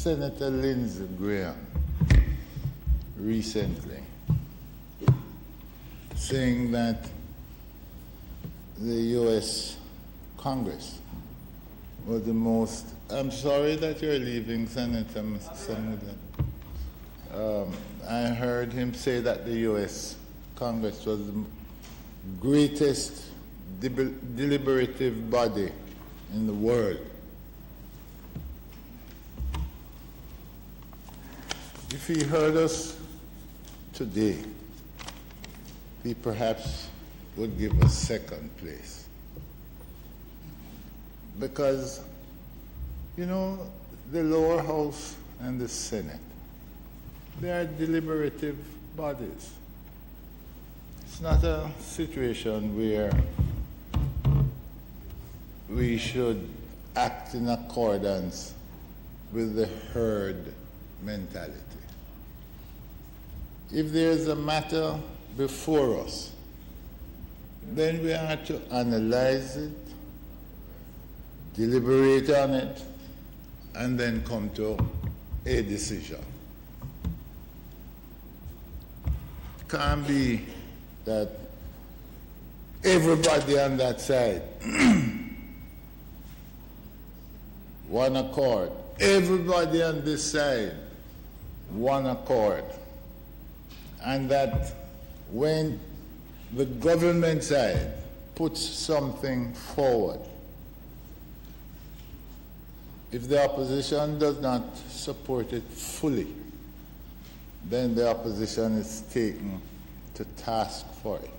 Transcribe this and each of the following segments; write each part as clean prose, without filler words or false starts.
Senator Lindsey Graham recently saying that the U.S. Congress was the most... I'm sorry that you're leaving, Senator Samuel. I heard him say that the U.S. Congress was the greatest deliberative body in the world. If he heard us today, he perhaps would give us second place. Because, you know, the lower house and the Senate, they are deliberative bodies. It's not a situation where we should act in accordance with the herd mentality. If there's a matter before us, then we are to analyze it, deliberate on it, and then come to a decision. It can't be that everybody on that side, one accord, everybody on this side, one accord, and that when the government side puts something forward, if the opposition does not support it fully, then the opposition is taken to task for it.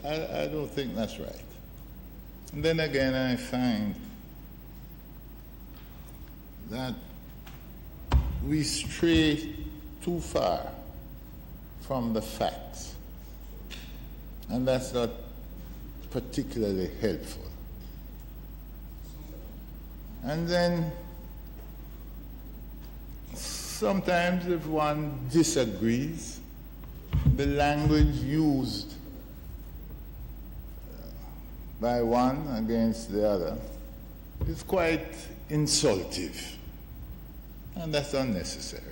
I don't think that's right. And then again, I find that we stray too far from the facts, and that's not particularly helpful. And then sometimes if one disagrees, the language used by one against the other is quite insultive, and that's unnecessary.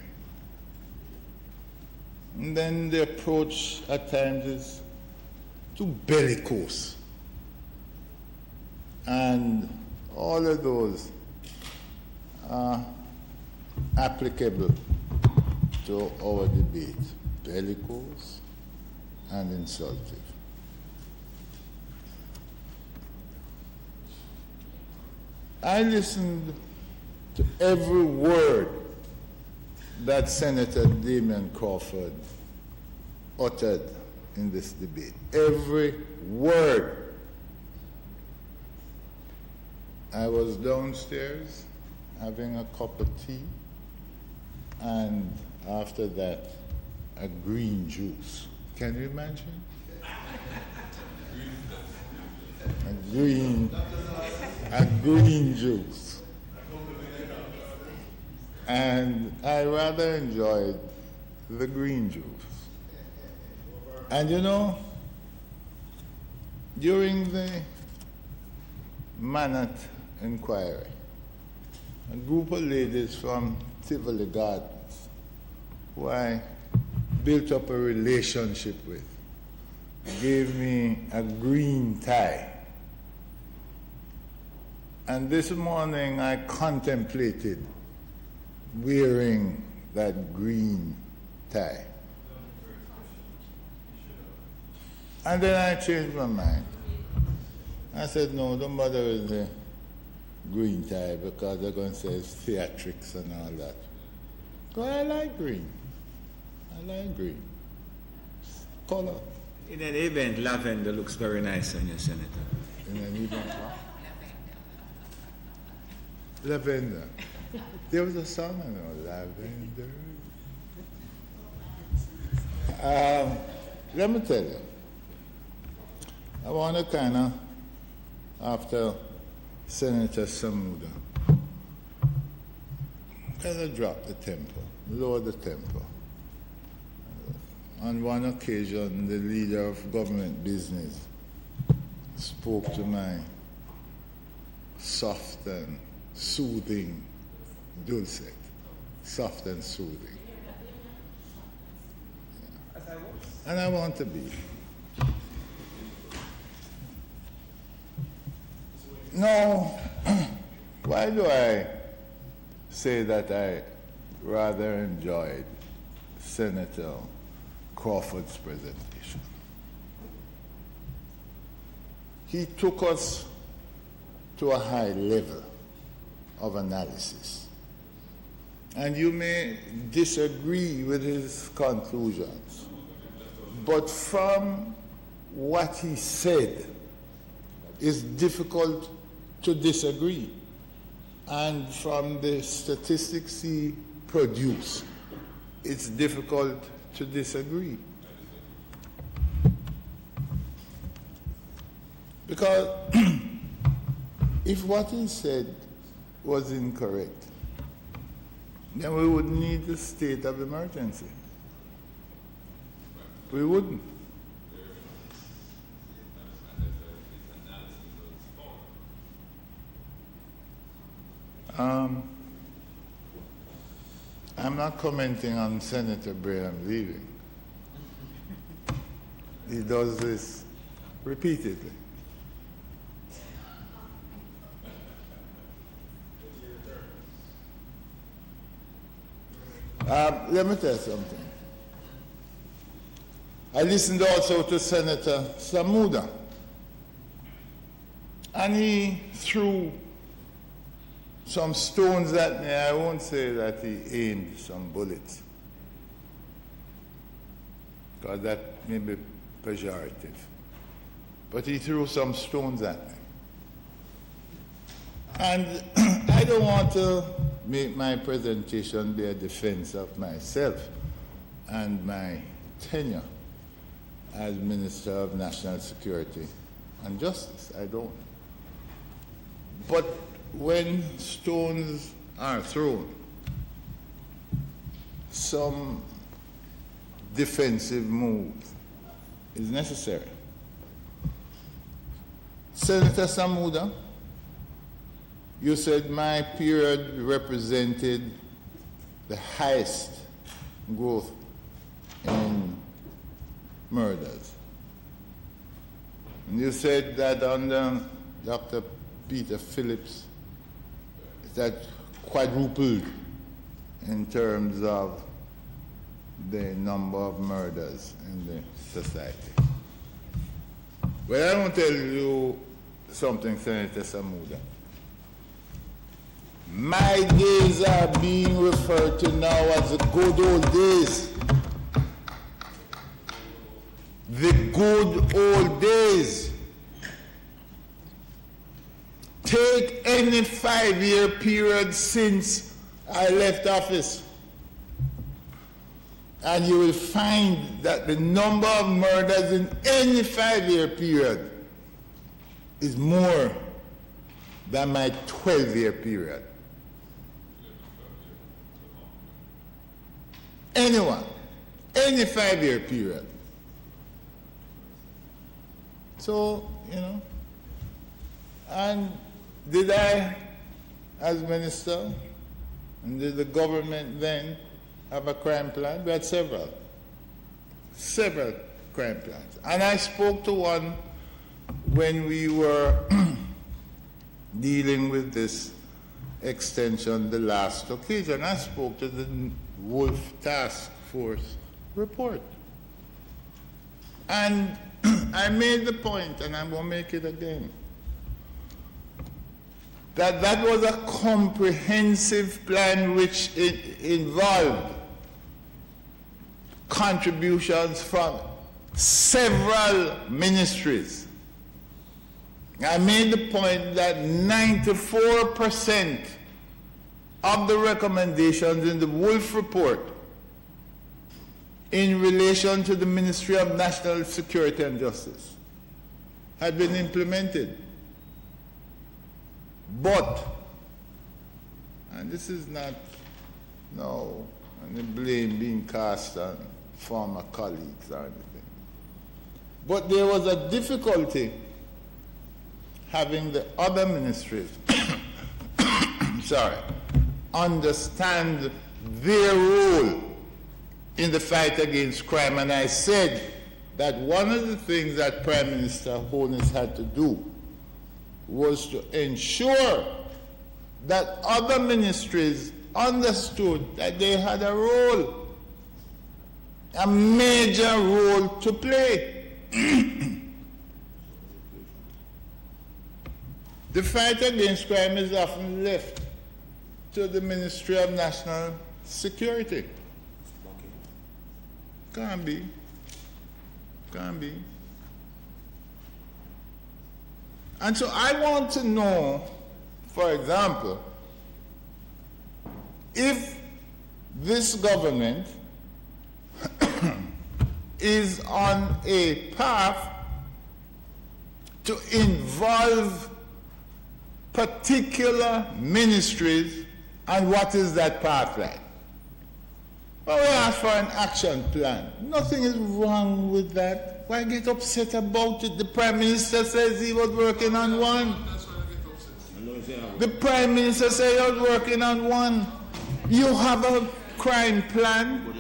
And then the approach at times is too bellicose, and all of those are applicable to our debate, bellicose and insultive. I listened to every word that Senator Damian Crawford uttered in this debate. Every word. I was downstairs having a cup of tea, and after that, a green juice. Can you imagine? A green juice. And I rather enjoyed the green juice. And you know, during the Manat inquiry, a group of ladies from Tivoli Gardens, who I built up a relationship with, gave me a green tie. And this morning I contemplated wearing that green tie. And then I changed my mind. I said, no, don't bother with the green tie because they're going to say it's theatrics and all that. So I like green. I like green. It's color. In an event, lavender looks very nice on you, Senator. In an event, what? Lavender. There was a song, I know, Lavender. Let me tell you, I want to kind of, after Senator Samuda, kind of drop the tempo, lower the tempo. On one occasion, the leader of government business spoke to my soft and soothing dulcet, soft and soothing. Yeah. And I want to be. No, why do I say that I rather enjoyed Senator Crawford's presentation? He took us to a high level of analysis. And you may disagree with his conclusions, but from what he said, it's difficult to disagree. And from the statistics he produced, it's difficult to disagree. Because if what he said was incorrect, then we would need a state of emergency. We wouldn't. I'm not commenting on Senator Braham leaving. He does this repeatedly. Let me tell you something. I listened also to Senator Samuda, and he threw some stones at me. I won't say that he aimed some bullets, because that may be pejorative. But he threw some stones at me. And I don't want to make my presentation be a defense of myself and my tenure as Minister of National Security and Justice. I don't. But when stones are thrown, some defensive move is necessary. Senator Samuda, you said my period represented the highest growth in murders. And you said that under Dr. Peter Phillips, that quadrupled in terms of the number of murders in the society. Well, I want to tell you something, Senator Samuda. My days are being referred to now as the good old days. The good old days. Take any 5-year period since I left office, and you will find that the number of murders in any 5-year period is more than my 12-year period. Anyone, any 5-year period. So, you know, and did I, as minister, and did the government then have a crime plan? We had several crime plans. And I spoke to one when we were dealing with this extension the last occasion. I spoke to the Wolf Task Force report. And I made the point, and I'm going to make it again, that was a comprehensive plan which involved contributions from several ministries. I made the point that 94% of the recommendations in the Wolf report in relation to the Ministry of National Security and Justice had been implemented. But, and this is not, no, any blame being cast on former colleagues or anything, but there was a difficulty having the other ministries, sorry, understand their role in the fight against crime. And I said that one of the things that Prime Minister Holness had to do was to ensure that other ministries understood that they had a role, a major role to play. The fight against crime is often left to the Ministry of National Security. Can't be. Can't be. And so I want to know, for example, if this government is on a path to involve particular ministries, and what is that path like? Well, we ask for an action plan. Nothing is wrong with that. Why get upset about it? The Prime Minister says he was working on one. The Prime Minister said he was working on one. You have a crime plan,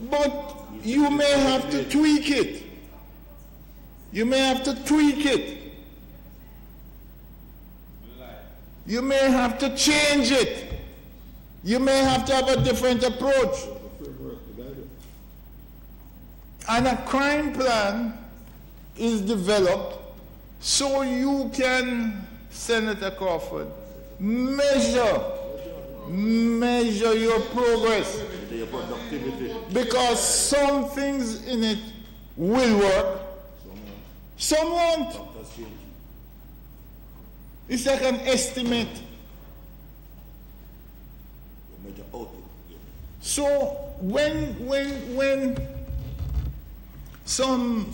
but you may have to tweak it. You may have to tweak it. You may have to change it. You may have to have a different approach. And a crime plan is developed so you can, Senator Crawford, measure your progress. Because some things in it will work, some won't. It's like an estimate. So when some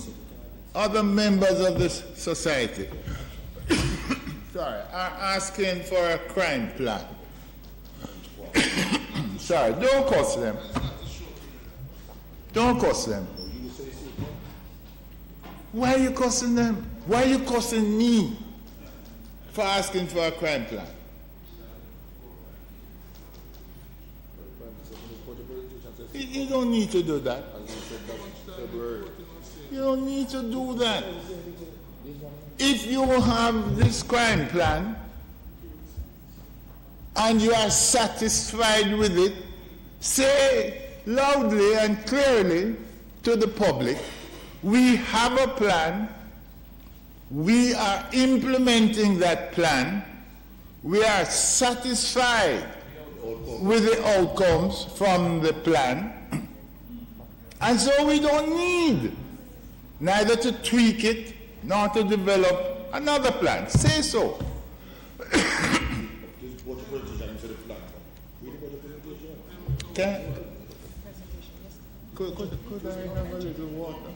other members of this society are asking for a crime plan, sorry, don't cuss them. Don't cuss them. Why are you cussing them? Why are you cussing me for asking for a crime plan? You don't need to do that. You don't need to do that. If you have this crime plan and you are satisfied with it, say loudly and clearly to the public, we have a plan, we are implementing that plan, we are satisfied with the outcomes from the plan, and so we don't need neither to tweak it nor to develop another plan. Say so. Could I have a little water?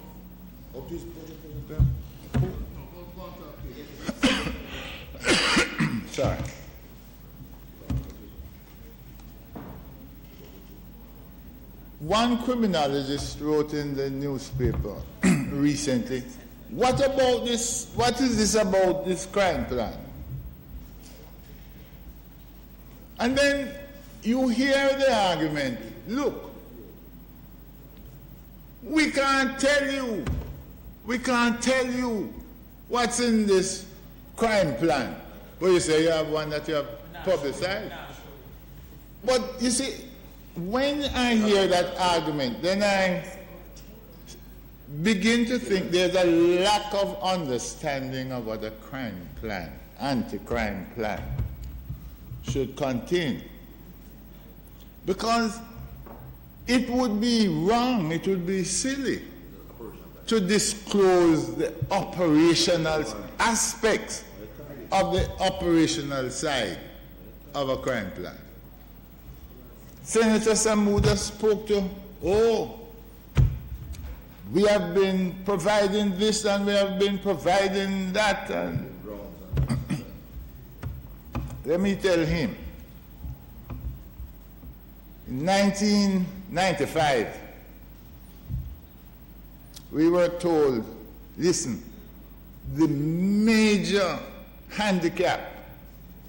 Sorry. One criminologist wrote in the newspaper recently, what about this, what is this about this crime plan? And then you hear the argument, look, we can't tell you what's in this crime plan. But you say you have one that you have publicized. But you see, when I hear that argument, then I begin to think there's a lack of understanding of what a crime plan, anti-crime plan, should contain. Because it would be wrong, it would be silly to disclose the operational aspects of the operational side of a crime plan. Senator Samuda spoke to, we have been providing this and we have been providing that. And let me tell him, in 1995, we were told, listen, the major handicap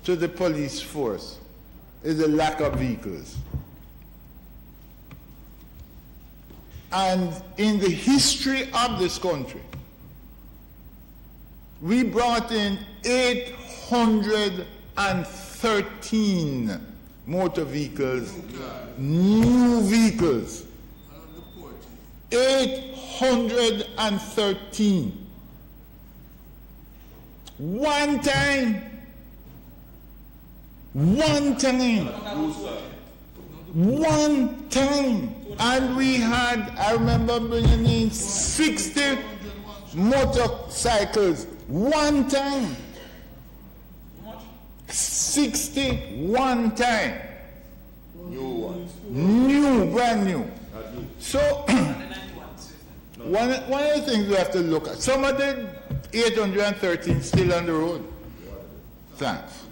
to the police force is the lack of vehicles. And in the history of this country, we brought in 813 motor vehicles, new vehicles. 813. One time. And we had, I remember bringing in 60 motorcycles. One time. 61 time. New ones. New, brand new. So, one of the things we have to look at, some of the 813 still on the road. Thanks.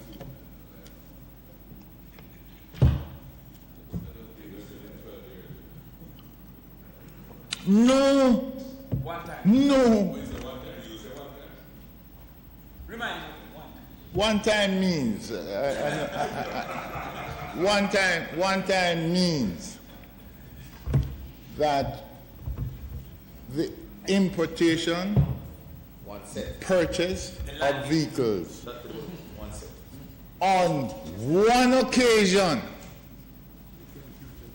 No. One time. No. Remind me. One time means one time means that the importation, purchase of vehicles on one occasion.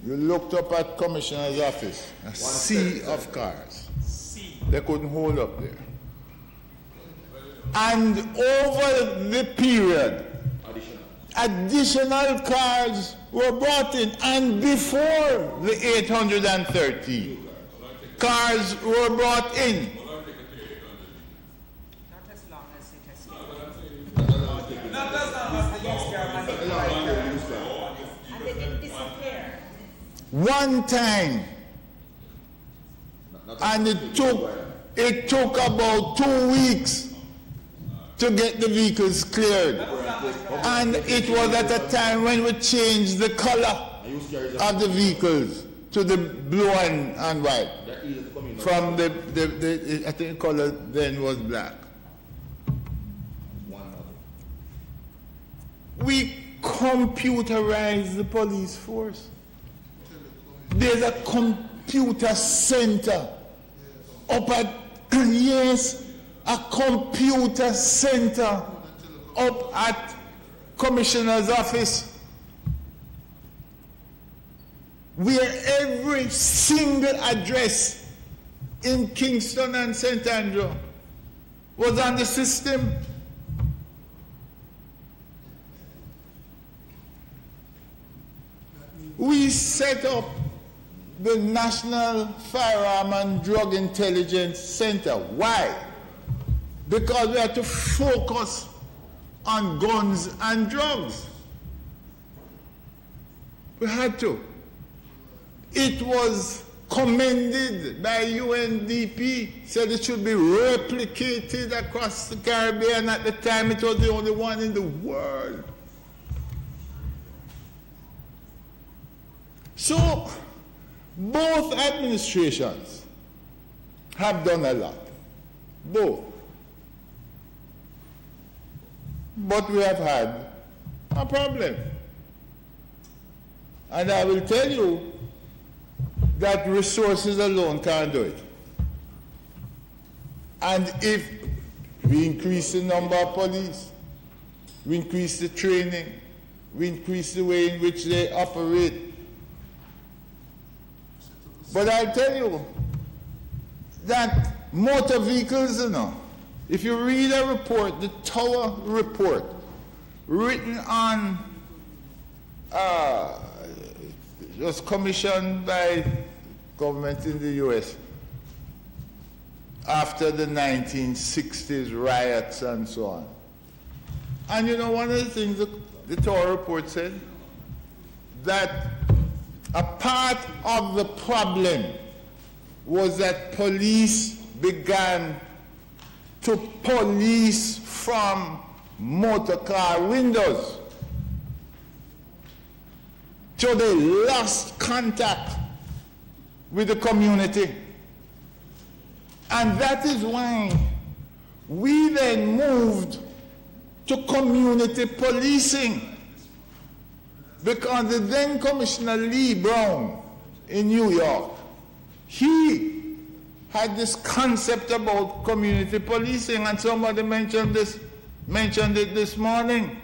You looked up at Commissioner's office, a sea of cars. They couldn't hold up there. And over the period, additional cars were brought in, and before the 830 cars were brought in. Not as long as it has been. Not as long as the used car and they didn't disappear. One time, and it took about 2 weeks to get the vehicles cleared. And it was at a time when we changed the color of the vehicles to the blue and white. From the I think the color then was black. We computerized the police force. There's a computer center up at, yes, a computer center up at Commissioner's office, where every single address in Kingston and St. Andrew was on the system. We set up the National Firearm and Drug Intelligence Center. Why? Because we had to focus on guns and drugs. We had to. It was commended by UNDP, said it should be replicated across the Caribbean. At the time, it was the only one in the world. So, both administrations have done a lot. Both. But we have had a problem. And I will tell you that resources alone can't do it. And if we increase the number of police, we increase the training, we increase the way in which they operate. But I'll tell you that motor vehicles, you know, if you read a report, the Tower report, written on, it was commissioned by government in the US after the 1960s riots and so on. And you know, one of the things the Tower report said, that a part of the problem was that police began to police from motor car windows. So they lost contact with the community. And that is why we then moved to community policing. Because the then Commissioner Lee Brown in New York, he had this concept about community policing, and somebody mentioned it this morning.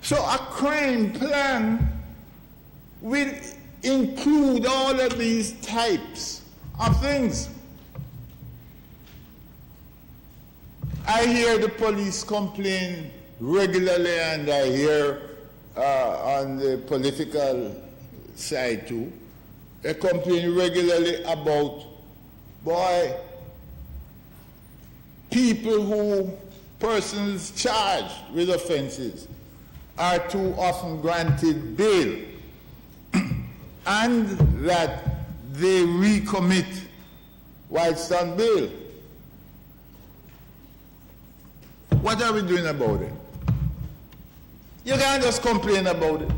So a crime plan will include all of these types of things. I hear the police complain regularly, and I hear on the political side too, they complain regularly about, persons charged with offenses are too often granted bail and that they recommit whilst on bail. What are we doing about it? You can't just complain about it.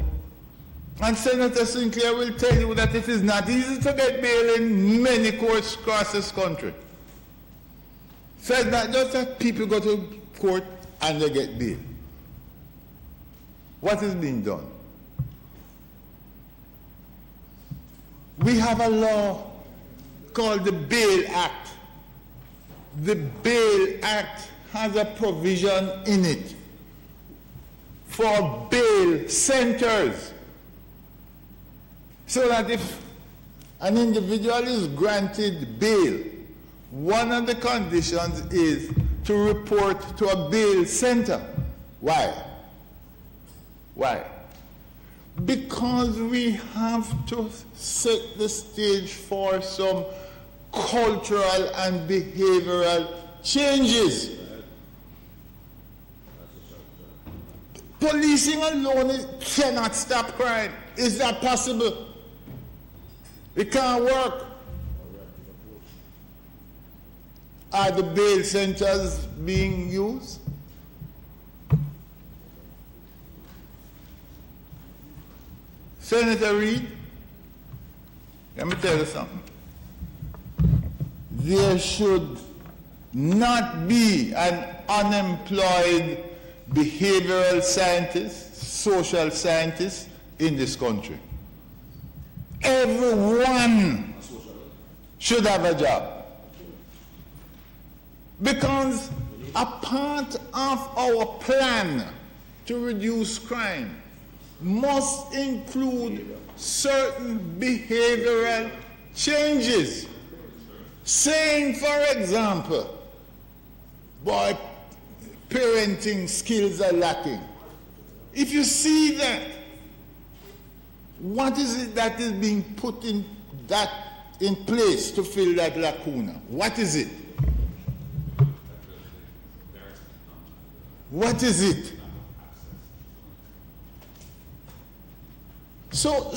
And Senator Sinclair will tell you that it is not easy to get bail in many courts across this country. Said that just that people go to court and they get bail. What is being done? We have a law called the Bail Act. The Bail Act has a provision in it for bail centers, so that if an individual is granted bail, one of the conditions is to report to a bail center. Why? Why? Because we have to set the stage for some cultural and behavioral changes. Policing alone cannot stop crime. Is that possible? It can't work. Are the bail centers being used? Senator Reid, let me tell you something. There should not be an unemployed behavioral scientist, social scientist in this country. Everyone should have a job. Because a part of our plan to reduce crime must include certain behavioral changes. Saying, for example, boy, parenting skills are lacking. If you see that, what is it that is being put in place to fill that lacuna? What is it? What is it? So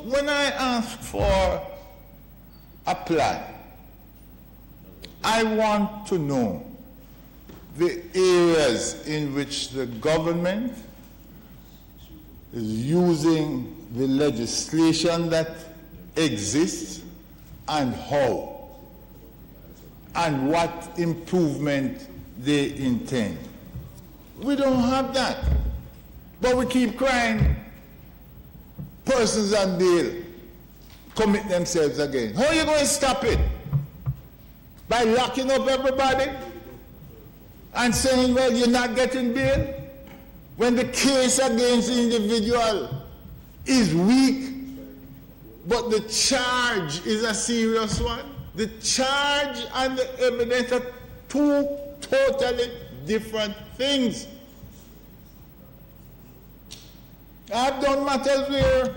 when I ask for a plan, I want to know the areas in which the government is using the legislation that exists and how, and what improvement they intend. We don't have that, but we keep crying. Persons on bail commit themselves again. How are you going to stop it? By locking up everybody and saying, well, you're not getting bail? When the case against the individual is weak, but the charge is a serious one. The charge and the evidence are two totally different things. I've done matters where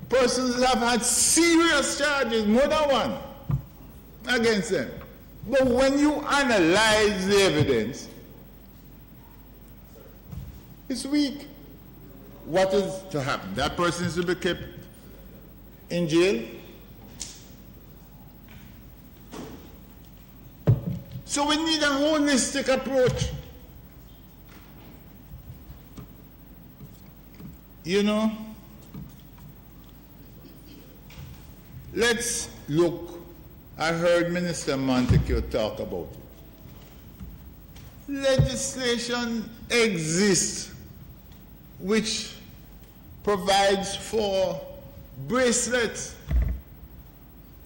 persons have had serious charges, more than one, against them. But when you analyze the evidence, it's weak. What is to happen? That person is to be kept in jail? So we need a holistic approach. You know, let's look. I heard Minister Montague talk about it. Legislation exists which provides for bracelets.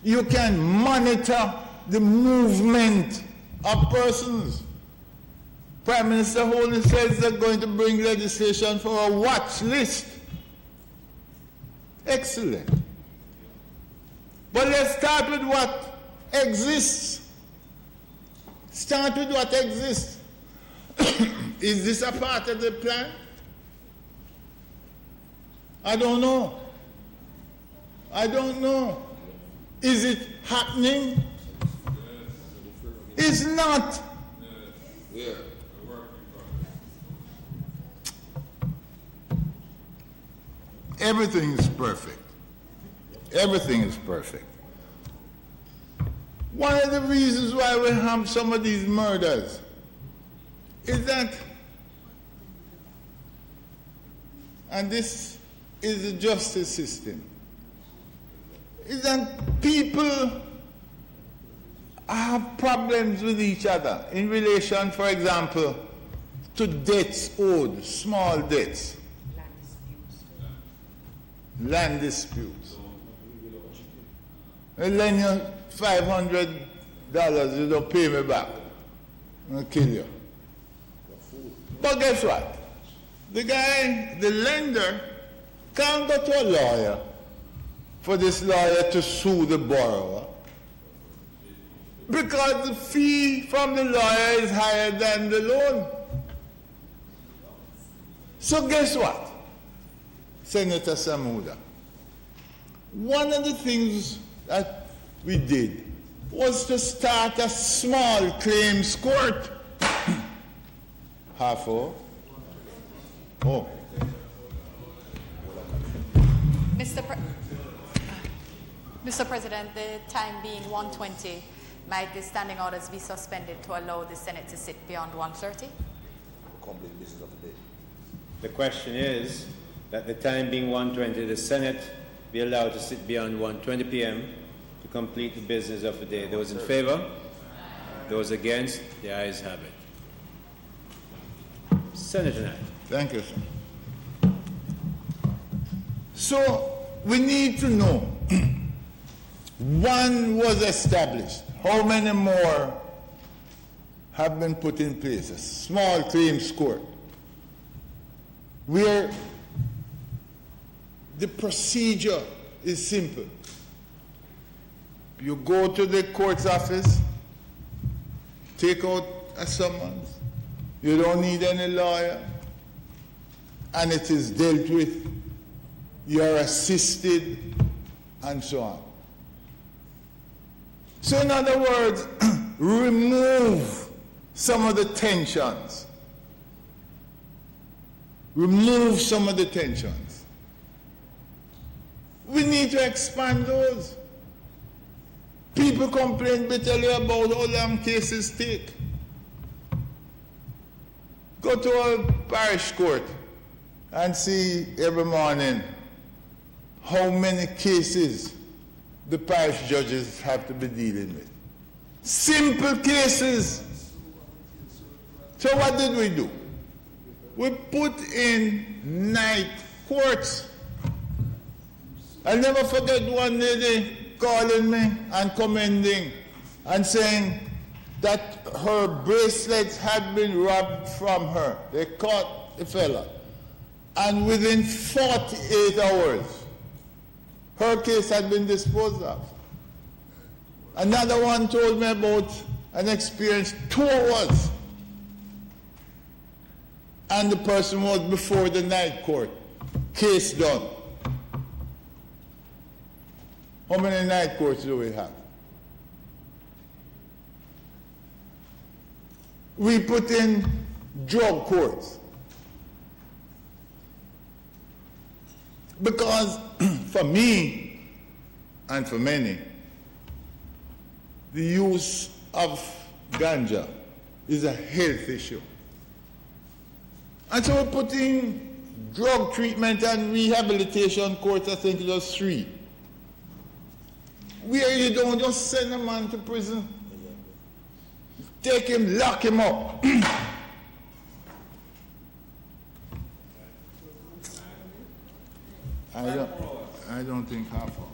You can monitor the movement of persons. Prime Minister Holy says they're going to bring legislation for a watch list. Excellent. But let's start with what exists. Start with what exists. Is this a part of the plan? I don't know. I don't know. Is it happening? It's not. Yeah. Everything is perfect. Everything is perfect. One of the reasons why we have some of these murders is that, and this is the justice system, is that people have problems with each other in relation, for example, to debts owed, small debts. Land disputes. I lend you $500, you don't pay me back, I'll kill you. But guess what? The guy, the lender, can't go to a lawyer for this lawyer to sue the borrower because the fee from the lawyer is higher than the loan. So guess what, Senator Samuda? One of the things that we did was to start a small claims court. Half hour? Oh. Mr. President, the time being 1:20, might the standing orders be suspended to allow the Senate to sit beyond 1:30? Complete business of the day. The question is that the time being 1:20, the Senate be allowed to sit beyond 1:20 p.m. to complete the business of the day. Those in favor? Those against? The ayes have it. Senator Knight. Thank you, sir. So we need to know, one was established. How many more have been put in place? A small claims court where the procedure is simple. You go to the court's office, take out a summons, you don't need any lawyer, and it is dealt with. You're assisted, and so on. So in other words, remove some of the tensions. Remove some of the tensions. We need to expand those. People complain bitterly about how long cases take. Go to a parish court and see every morning how many cases the parish judges have to be dealing with. Simple cases. So what did we do? We put in night courts. I'll never forget one lady calling me and commending and saying that her bracelets had been robbed from her. They caught the fella. And within 48 hours, her case had been disposed of. Another one told me about an experience 2 hours. And the person was before the night court. Case done. How many night courts do we have? We put in drug courts. Because for me, and for many, the use of ganja is a health issue. And so we put in drug treatment and rehabilitation courts, I think it was 3. Where you don't just send a man to prison. Take him, lock him up. I don't think half hour.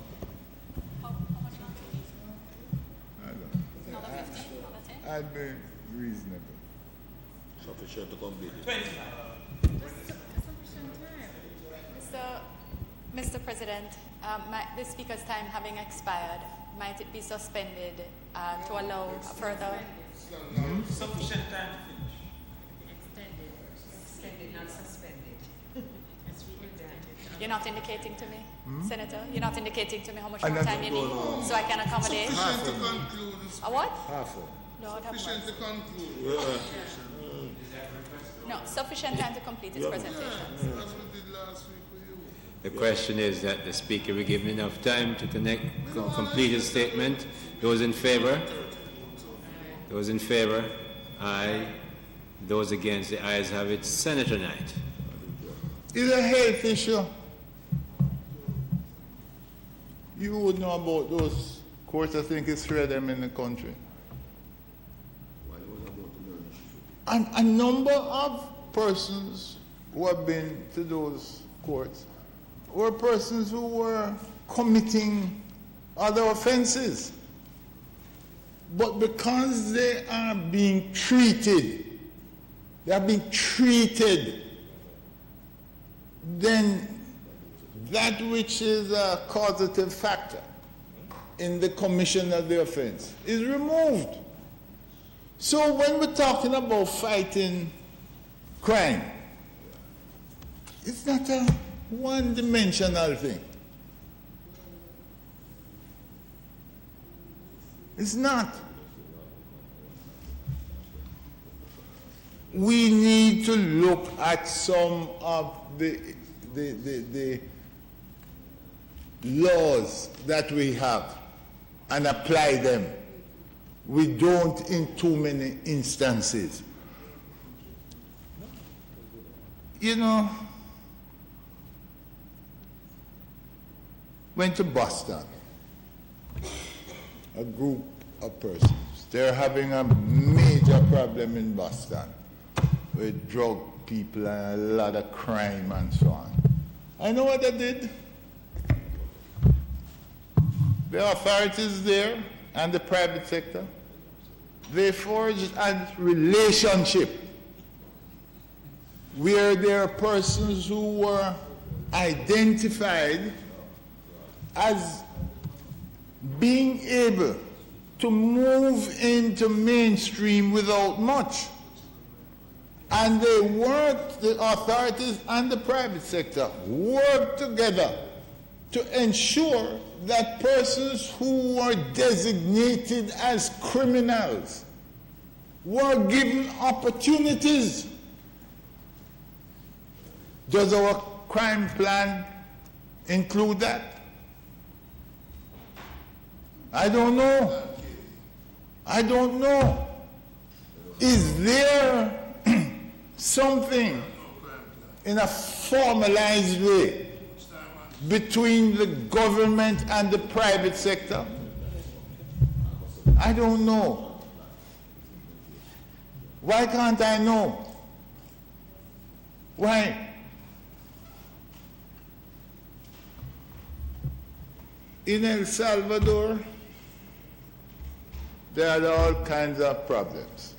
How much longer? I don't. Another 15? Another 10? I'd be reasonable. Sufficient to complete it. Mr. President, the Speaker's time having expired, might it be suspended to allow a further? Sufficient time to finish. Extended, not suspended. You're not indicating to me, Senator? You're not indicating to me how much more time you need so I can accommodate? Sufficient to conclude. A what? Half hour. Lord have Sufficient mercy. to conclude. No, sufficient time to complete his presentation. That's what we did last week with you. The question is that the Speaker be given enough time to complete his statement. Those in favour? Those in favour? Aye. Those against? The ayes have it. Senator Knight. It's a health issue. You would know about those courts. I think it's 3 of them in the country. And a number of persons who have been to those courts were persons who were committing other offenses. But because they are being treated, then that which is a causative factor in the commission of the offense is removed. So when we're talking about fighting crime, it's not a one-dimensional thing. It's not. We need to look at some of the laws that we have and apply them. We don't in too many instances. You know, went to Boston, a group of persons. They're having a major problem in Boston with drug people and a lot of crime and so on. I know what they did. The authorities there and the private sector, they forged a relationship where there are persons who were identified as being able to move into mainstream without much. And they worked, the authorities and the private sector worked together to ensure that persons who were designated as criminals were given opportunities. Does our crime plan include that? I don't know. I don't know. Is there something in a formalized way between the government and the private sector? I don't know. Why can't I know? Why? In El Salvador, there are all kinds of problems.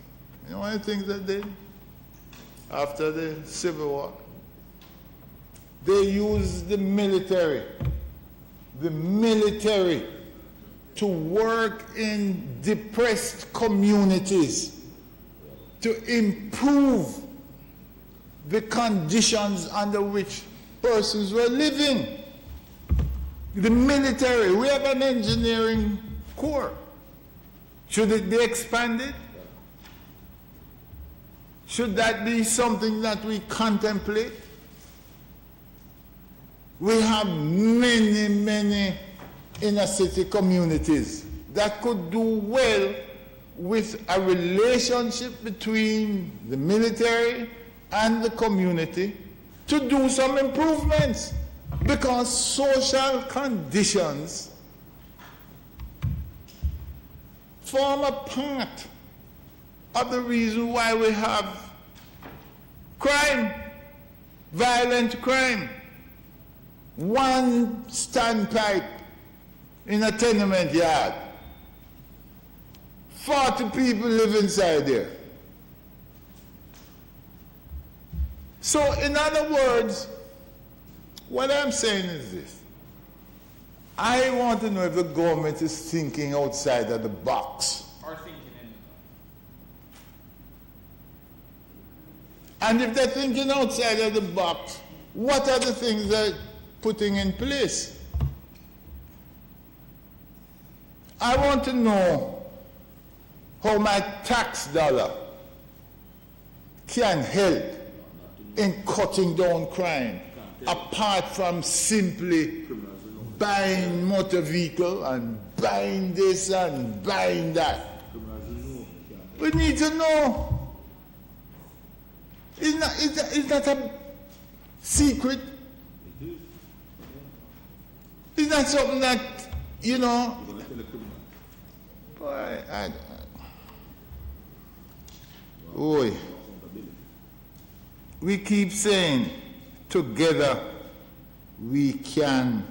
You know one of the things they did after the Civil War? They used the military to work in depressed communities to improve the conditions under which persons were living. The military, we have an engineering corps. Should it be expanded? Should that be something that we contemplate? We have many, many inner city communities that could do well with a relationship between the military and the community to do some improvements, because social conditions form a part of the reason why we have crime, violent crime. one standpipe in a tenement yard. 40 people live inside there. So, in other words, what I'm saying is this. I want to know if the government is thinking outside of the box. Or thinking in. And if they're thinking outside of the box, what are the things they're putting in place? I want to know how my tax dollar can help in cutting down crime, apart from simply buying motor vehicle and buying this and buying that. We need to know. It's not a secret. It's not something that, you know. Boy, we keep saying together we can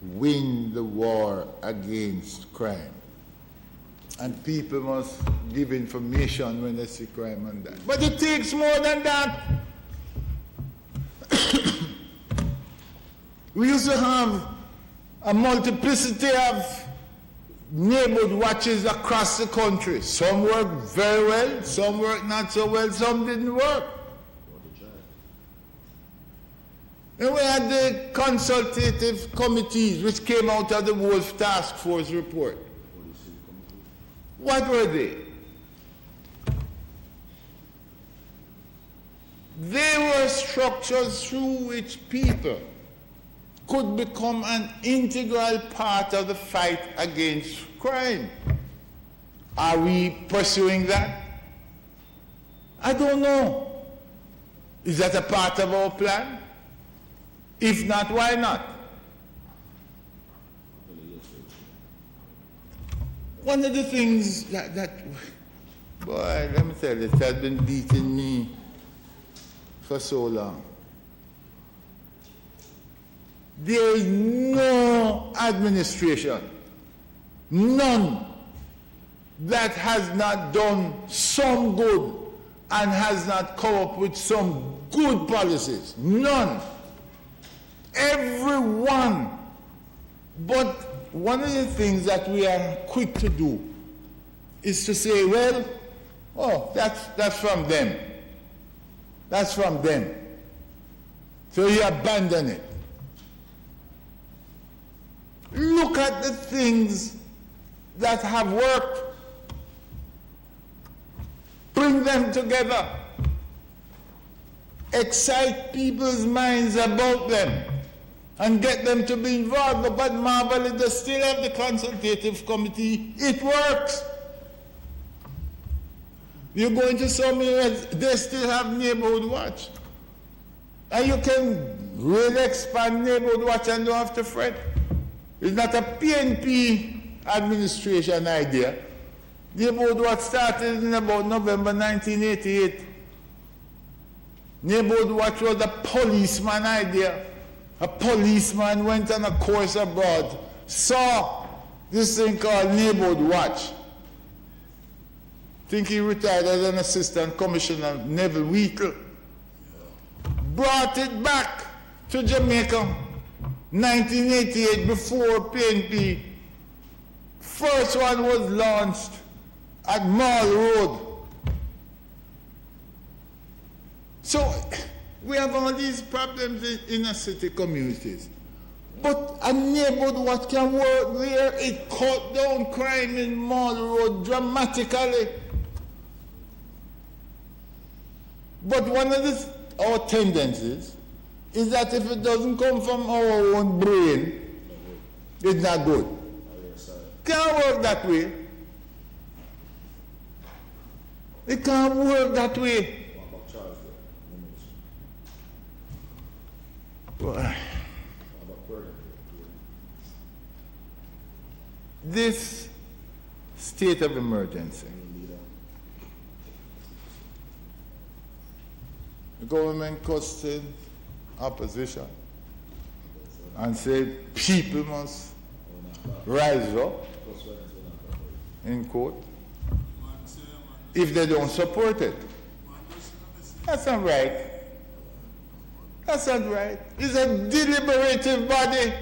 win the war against crime. And people must give information when they see crime and that. But it takes more than that. We used to have a multiplicity of neighborhood watches across the country. Some worked very well, some worked not so well, some didn't work. And we had the consultative committees which came out of the Wolf Task Force report. What were they? They were structures through which people could become an integral part of the fight against crime. Are we pursuing that? I don't know. Is that a part of our plan? If not, why not? One of the things that boy, let me tell you, it has been beating me for so long. There is no administration, none, that has not done some good and has not come up with some good policies. None. Everyone. But one of the things that we are quick to do is to say, well, oh, that's from them. That's from them. So you abandon it. Look at the things that have worked. Bring them together. Excite people's minds about them and get them to be involved. But marvel is they still have the consultative committee. It works. You go into some areas, they still have neighborhood watch. And you can really expand neighborhood watch and don't have to fret. It's not a PNP administration idea. Neighborhood watch started in about November 1988. Neighborhood watch was a policeman idea. A policeman went on a course abroad, saw this thing called neighborhood watch. I think he retired as an assistant commissioner, Neville Wheatle. Brought it back to Jamaica, 1988, before PNP. First one was launched at Mall Road. So we have all these problems in inner city communities. But a neighborhood what can work there, it cut down crime in Mall Road dramatically. But one of our tendencies is that if it doesn't come from our own brain, it's not good. Can't work that way. It can't work that way. This state of emergency, the government costed opposition, and say people must rise up in court if they don't support it. That's not right. That's not right. It's a deliberative body.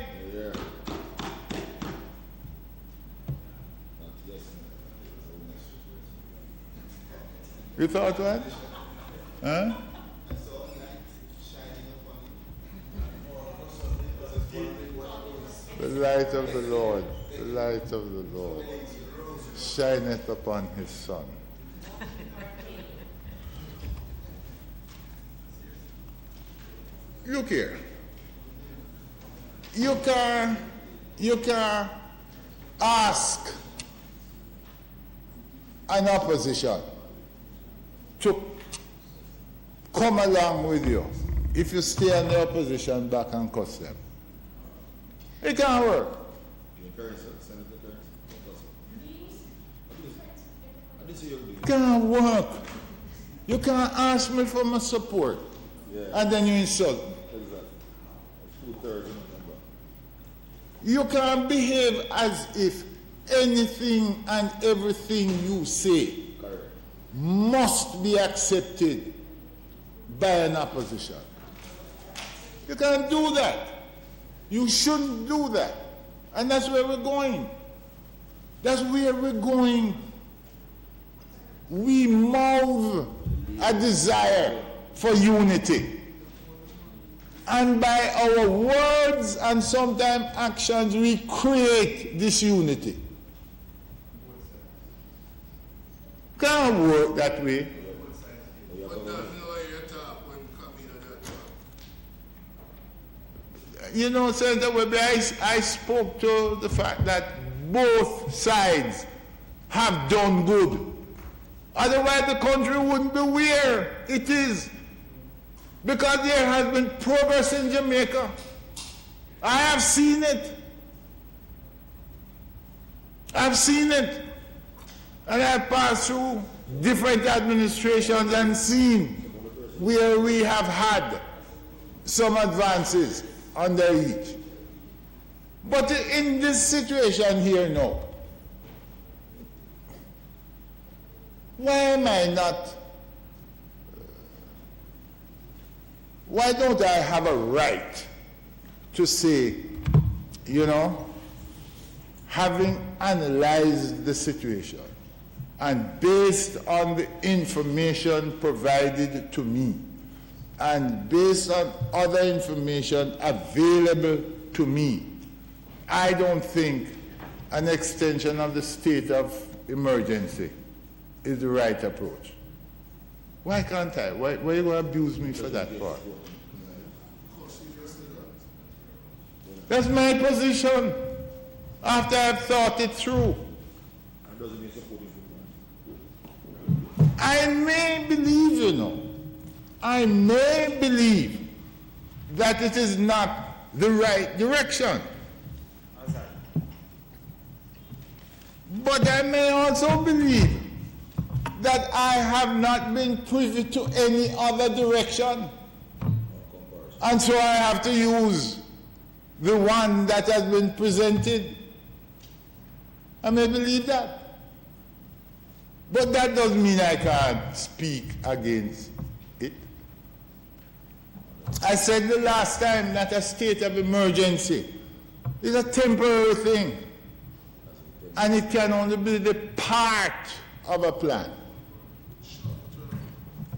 You thought what? Huh? The light of the Lord, the light of the Lord shineth upon his son. Look here. You can ask an opposition to come along with you if you stay on the opposition back and cuss them. It can't work. It can't work. You can't ask me for my support and then you insult me. You can't behave as if anything and everything you say must be accepted by an opposition. You can't do that. You shouldn't do that. And that's where we're going. That's where we're going. We mouth a desire for unity. And by our words and sometimes actions, we create disunity. Can't work that way. You know, Senator Webber, I spoke to the fact that both sides have done good. Otherwise, the country wouldn't be where it is. Because there has been progress in Jamaica. I have seen it. I've seen it. And I've passed through different administrations and seen where we have had some advances under each. But in this situation here now, why don't I have a right to say, you know, having analyzed the situation and based on the information provided to me and based on other information available to me, I don't think an extension of the state of emergency is the right approach. Why can't I? Why are you going to abuse me for that part? That's my position after I've thought it through. I may believe, you know, I may believe that it is not the right direction. But I may also believe that I have not been privy to any other direction. And so I have to use the one that has been presented. I may believe that. But that doesn't mean I can't speak against it. I said the last time that a state of emergency is a temporary thing. And it can only be the part of a plan.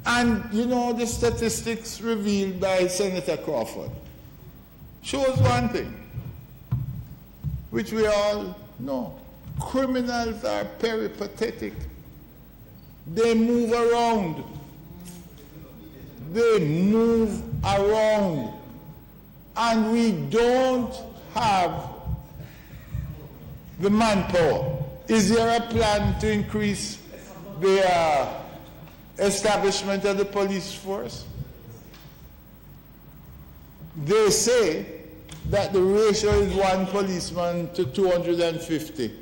And you know, the statistics revealed by Senator Crawford shows one thing, which we all know. Criminals are peripatetic. They move around. They move around. And we don't have the manpower. Is there a plan to increase the establishment of the police force? They say that the ratio is 1 policeman to 250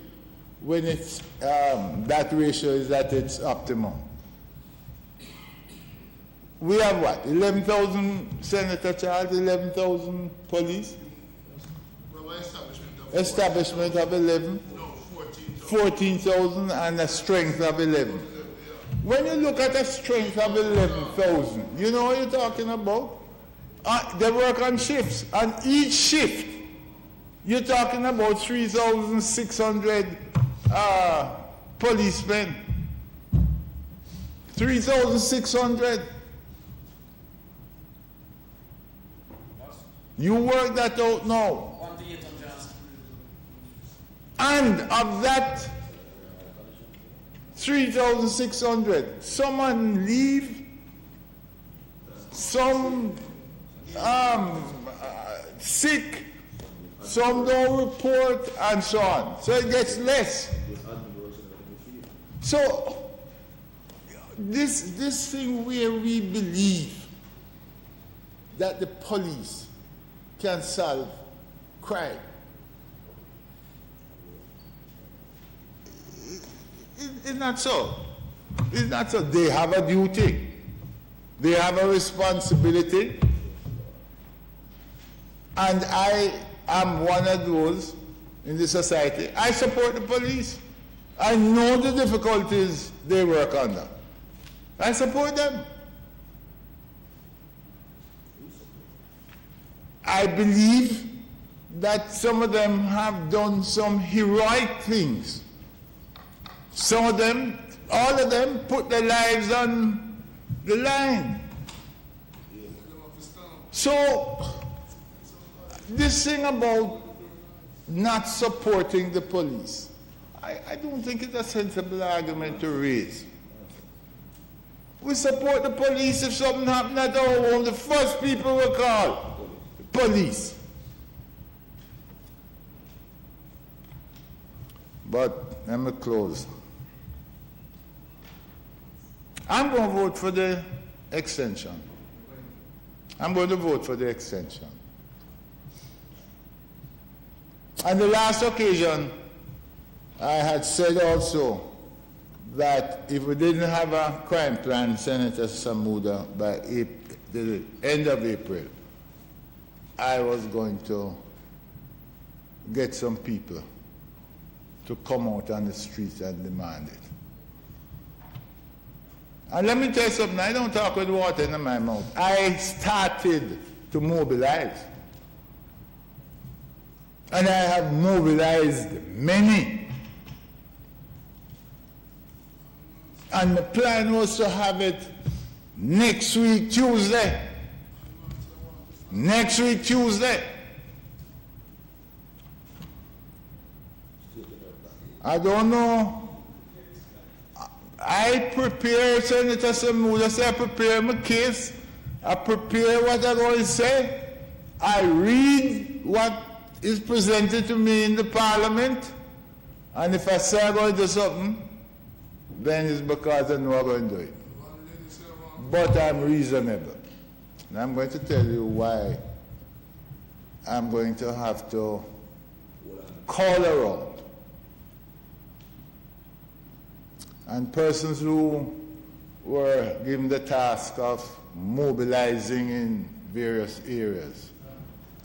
when it's, that ratio is at its optimum. We have what? 11,000, Senator Charles, 11,000 police? Establishment of 11? No, 14,000. 14,000 and a strength of 11. When you look at a strength of 11,000, you know what you're talking about? They work on shifts. On each shift, you're talking about 3,600 policemen. 3,600. You work that out now. And of that 3,600, someone leave, some sick, some don't report, and so on. So it gets less. So this thing where we believe that the police can solve crime, it's not so. It's not so. They have a duty. They have a responsibility. And I am one of those in the society. I support the police. I know the difficulties they work under. I support them. I believe that some of them have done some heroic things. Some of them, all of them, put their lives on the line. So, this thing about not supporting the police, I don't think it's a sensible argument to raise. We support the police. If something happened at our home, the first people we call, police. But let me close. I'm going to vote for the extension. I'm going to vote for the extension. On the last occasion, I had said also that if we didn't have a crime plan, Senator Samuda, by the end of April, I was going to get some people to come out on the streets and demand it. And let me tell you something, I don't talk with water in my mouth. I started to mobilize. And I have mobilized many. And the plan was to have it next week, Tuesday. Next week, Tuesday. I don't know. I prepare, Senator Samuda said, I prepare my case. I prepare what I'm going to say. I read what is presented to me in the Parliament. And if I say I'm going to do something, then it's because I know I'm going to do it. But I'm reasonable. And I'm going to tell you why I'm going to have to call around. And persons who were given the task of mobilizing in various areas,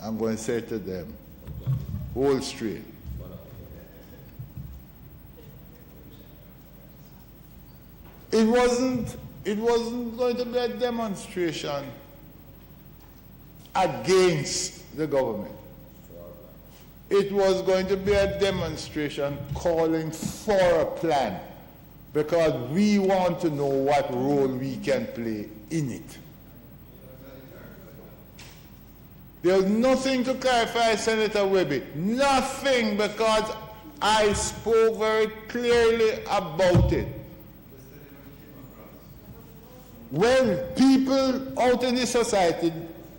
I'm going to say to them, hold straight. It wasn't going to be a demonstration against the government. It was going to be a demonstration calling for a plan, because we want to know what role we can play in it. There's nothing to clarify, Senator Webby. Nothing, because I spoke very clearly about it. When people out in the society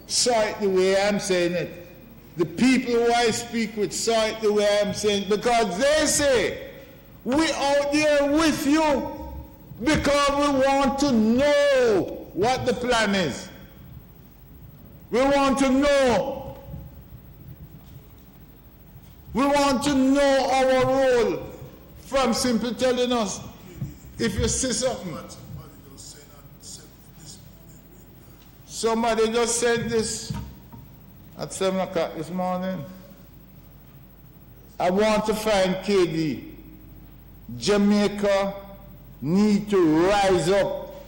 saw it the way I'm saying it, the people who I speak with saw it the way I'm saying it, because they say, we're out there with you because we want to know what the plan is. We want to know. We want to know our role, from simply telling us if you see something. Somebody just said this at 7 o'clock this morning. I want to find KD. Jamaica need to rise up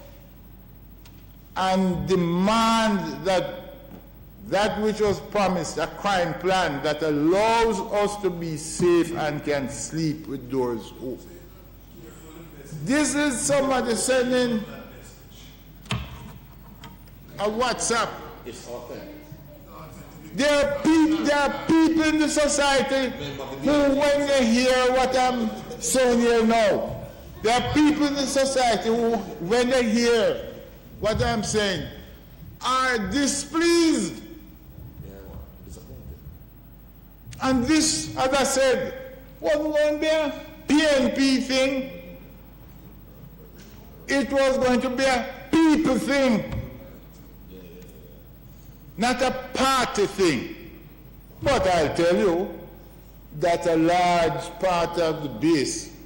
and demand that which was promised, a crime plan that allows us to be safe and can sleep with doors open. This is somebody sending a WhatsApp. There are people in the society who, when they hear what I'm saying here now, there are people in the society who, when they hear what I'm saying, are displeased. And this, as I said, wasn't going to be a PNP thing. It was going to be a people thing. Not a party thing. But I'll tell you that a large part of the base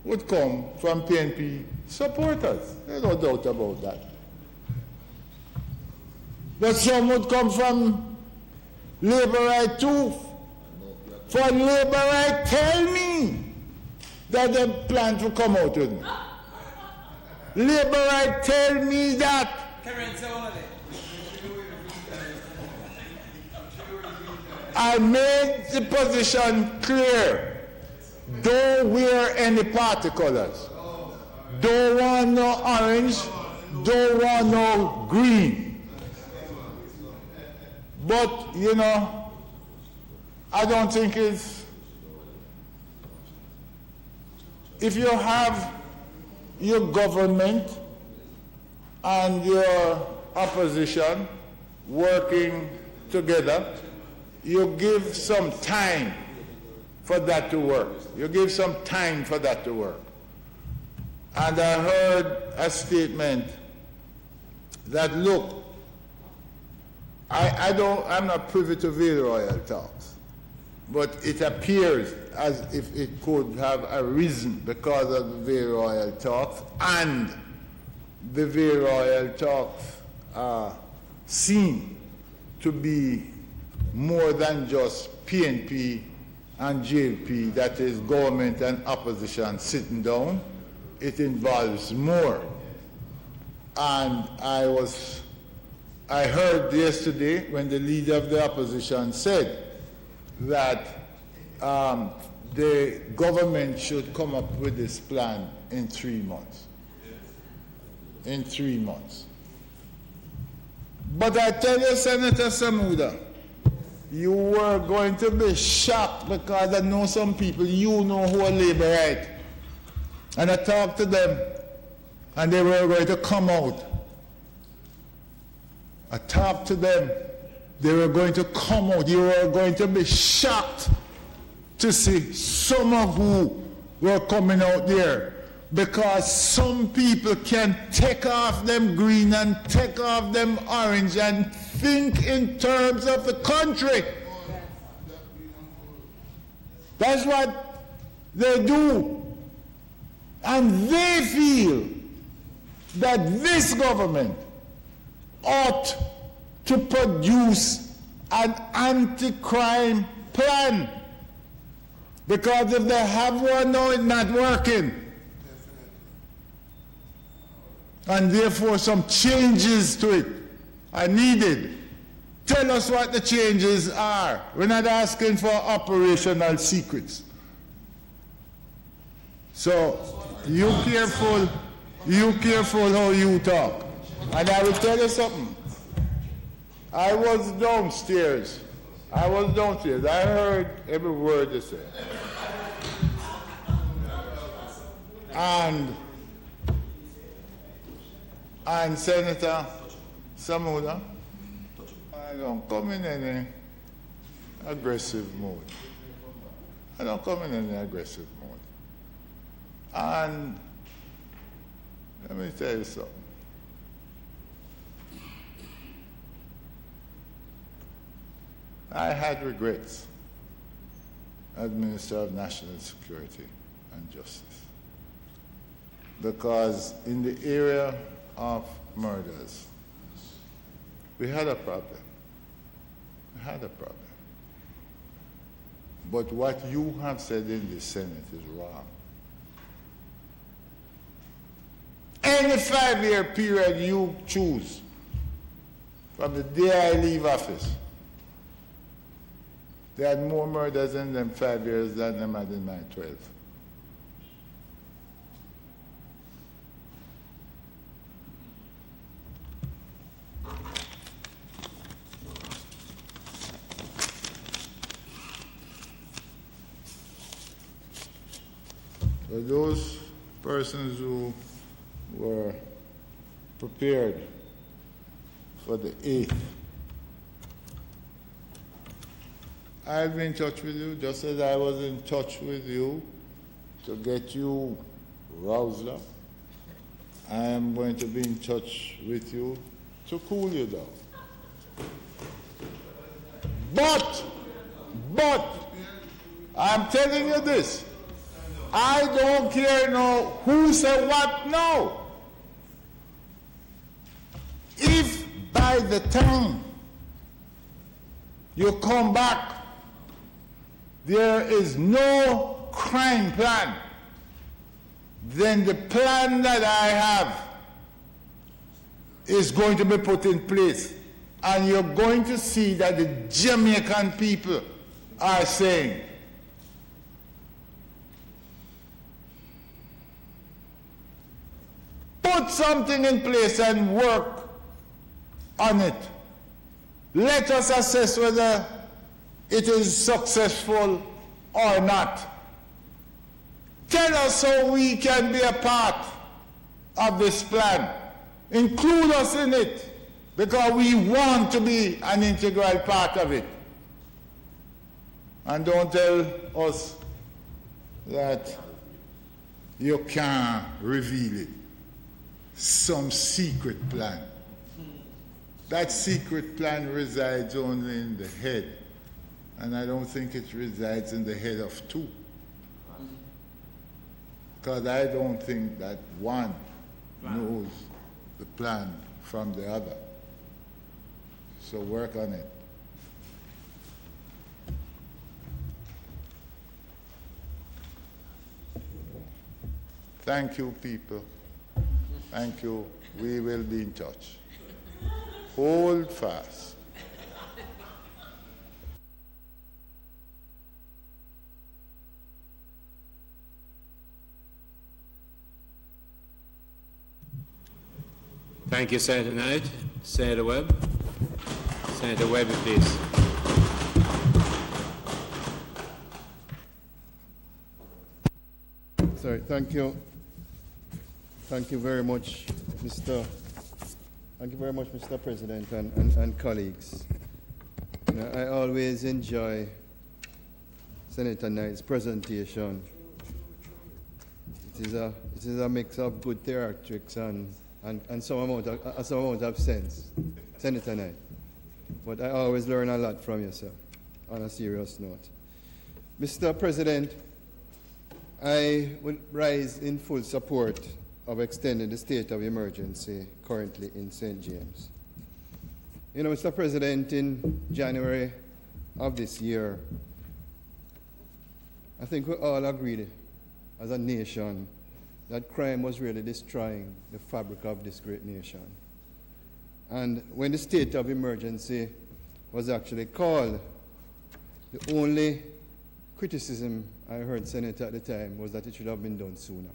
would come from PNP supporters. There's no doubt about that. But some would come from Labour right too. For Labour right, tell me that they plan to come out with me. Labour right, tell me that. I made the position clear. Don't wear any party colors. Don't want no orange. Don't want no green. But, you know, I don't think it's... If you have your government and your opposition working together, you give some time for that to work. You give some time for that to work. And I heard a statement that, look, I'm not privy to Vale Royal talks, but it appears as if it could have arisen because of the Vale Royal talks, and the Vale Royal talks are seen to be more than just PNP and JLP, that is government and opposition sitting down. It involves more. And I heard yesterday when the leader of the opposition said that the government should come up with this plan in 3 months. In 3 months. But I tell you, Senator Samuda, you were going to be shocked because I know some people you know who are Labour right. And I talked to them and they were going to come out. I talked to them, they were going to come out. You were going to be shocked to see some of who were coming out there, because some people can take off them green and take off them orange and think in terms of the country. That's what they do. And they feel that this government ought to produce an anti-crime plan. Because if they have one now, it's not working. And therefore some changes to it are needed. Tell us what the changes are. We're not asking for operational secrets. So you careful how you talk. And I will tell you something. I was downstairs. I heard every word they said. And Senator Samuda, I don't come in any aggressive mode. And let me tell you something. I had regrets as Minister of National Security and Justice, because in the area of murders, we had a problem. But what you have said in the Senate is wrong. Any 5-year period you choose, from the day I leave office, they had more murders in them 5 years than them had in my 12. So those persons who were prepared for the 8th, I'll be in touch with you just as I was in touch with you to get you roused up. I am going to be in touch with you to cool you down. But, I'm telling you this, I don't care now who said what now. If by the time you come back, there is no crime plan, then the plan that I have is going to be put in place. And you're going to see that the Jamaican people are saying, put something in place and work on it. Let us assess whether it is successful or not. Tell us how we can be a part of this plan. Include us in it, because we want to be an integral part of it. And don't tell us that you can't reveal it. Some secret plan. That secret plan resides only in the head. And I don't think it resides in the head of two. Because I don't think that one knows the plan from the other. So work on it. Thank you, people. Thank you. We will be in touch. Hold fast. Thank you, Senator Knight. Senator Webb. Senator Webb, please. Sorry, thank you. Thank you very much, Mr. President and colleagues. You know, I always enjoy Senator Knight's presentation. It is a mix of good theatrics and some amount of sense, Senator Knight. But I always learn a lot from you, sir, on a serious note. Mr. President, I will rise in full support of extending the state of emergency currently in St. James. You know, Mr. President, in January of this year, I think we all agreed as a nation that crime was really destroying the fabric of this great nation. And when the state of emergency was actually called, the only criticism I heard, Senator, at the time was that it should have been done sooner.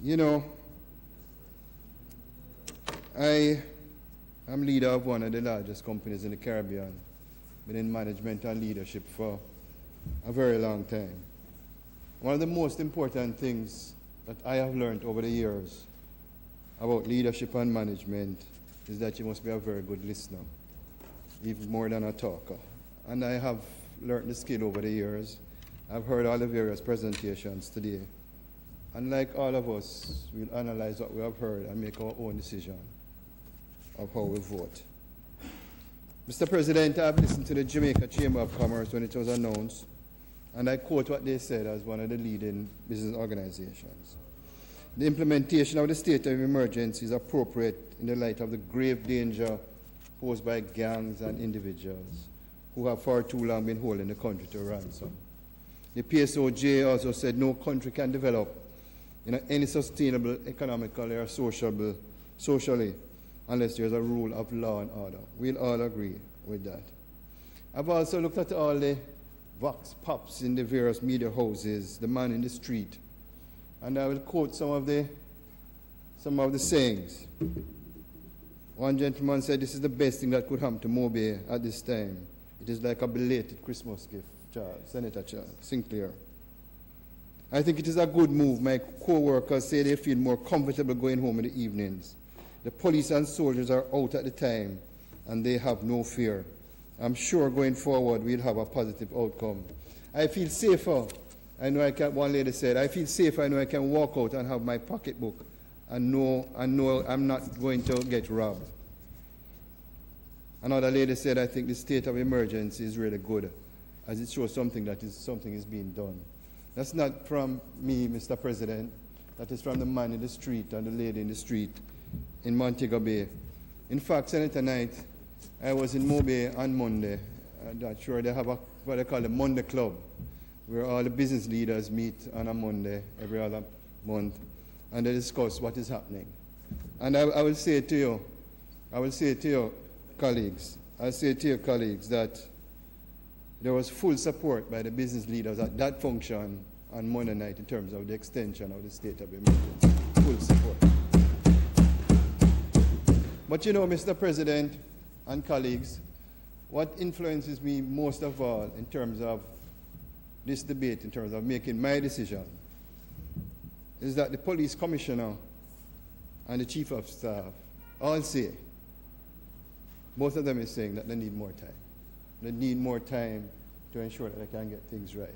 You know, I am leader of one of the largest companies in the Caribbean, been in management and leadership for a very long time. One of the most important things that I have learned over the years about leadership and management is that you must be a very good listener, even more than a talker. And I have learned the skill over the years. I've heard all the various presentations today. And like all of us, we'll analyze what we have heard and make our own decision of how we vote. Mr. President, I've listened to the Jamaica Chamber of Commerce when it was announced, and I quote what they said as one of the leading business organizations. The implementation of the state of emergency is appropriate in the light of the grave danger posed by gangs and individuals who have for too long been holding the country to ransom. The PSOJ also said no country can develop in any sustainable economically or socially unless there's a rule of law and order. We'll all agree with that. I've also looked at all the vox pops in the various media houses, the man in the street, and I will quote some of the sayings. One gentleman said, "This is the best thing that could happen to Mobe at this time. It is like a belated Christmas gift." Senator Sinclair. I think it is a good move. My co-workers say they feel more comfortable going home in the evenings. The police and soldiers are out at the time, and they have no fear. I'm sure going forward we'll have a positive outcome. I feel safer. I know I can. One lady said, "I feel safer. I know I can walk out and have my pocketbook, and know I'm not going to get robbed." Another lady said, "I think the state of emergency is really good, as it shows something is being done." That's not from me, Mr. President. That is from the man in the street and the lady in the street in Montego Bay. In fact, Senator Knight, I was in Mobe on Monday. I'm not sure they have what they call the Monday Club, where all the business leaders meet on a Monday every other month, and they discuss what is happening. And I will say to you, colleagues, that there was full support by the business leaders at that function on Monday night in terms of the extension of the state of emergency. Full support. But you know, Mr. President and colleagues, what influences me most of all in terms of this debate, in terms of making my decision, is that the police commissioner and the chief of staff all say, both of them is saying that they need more time. They need more time to ensure that they can get things right.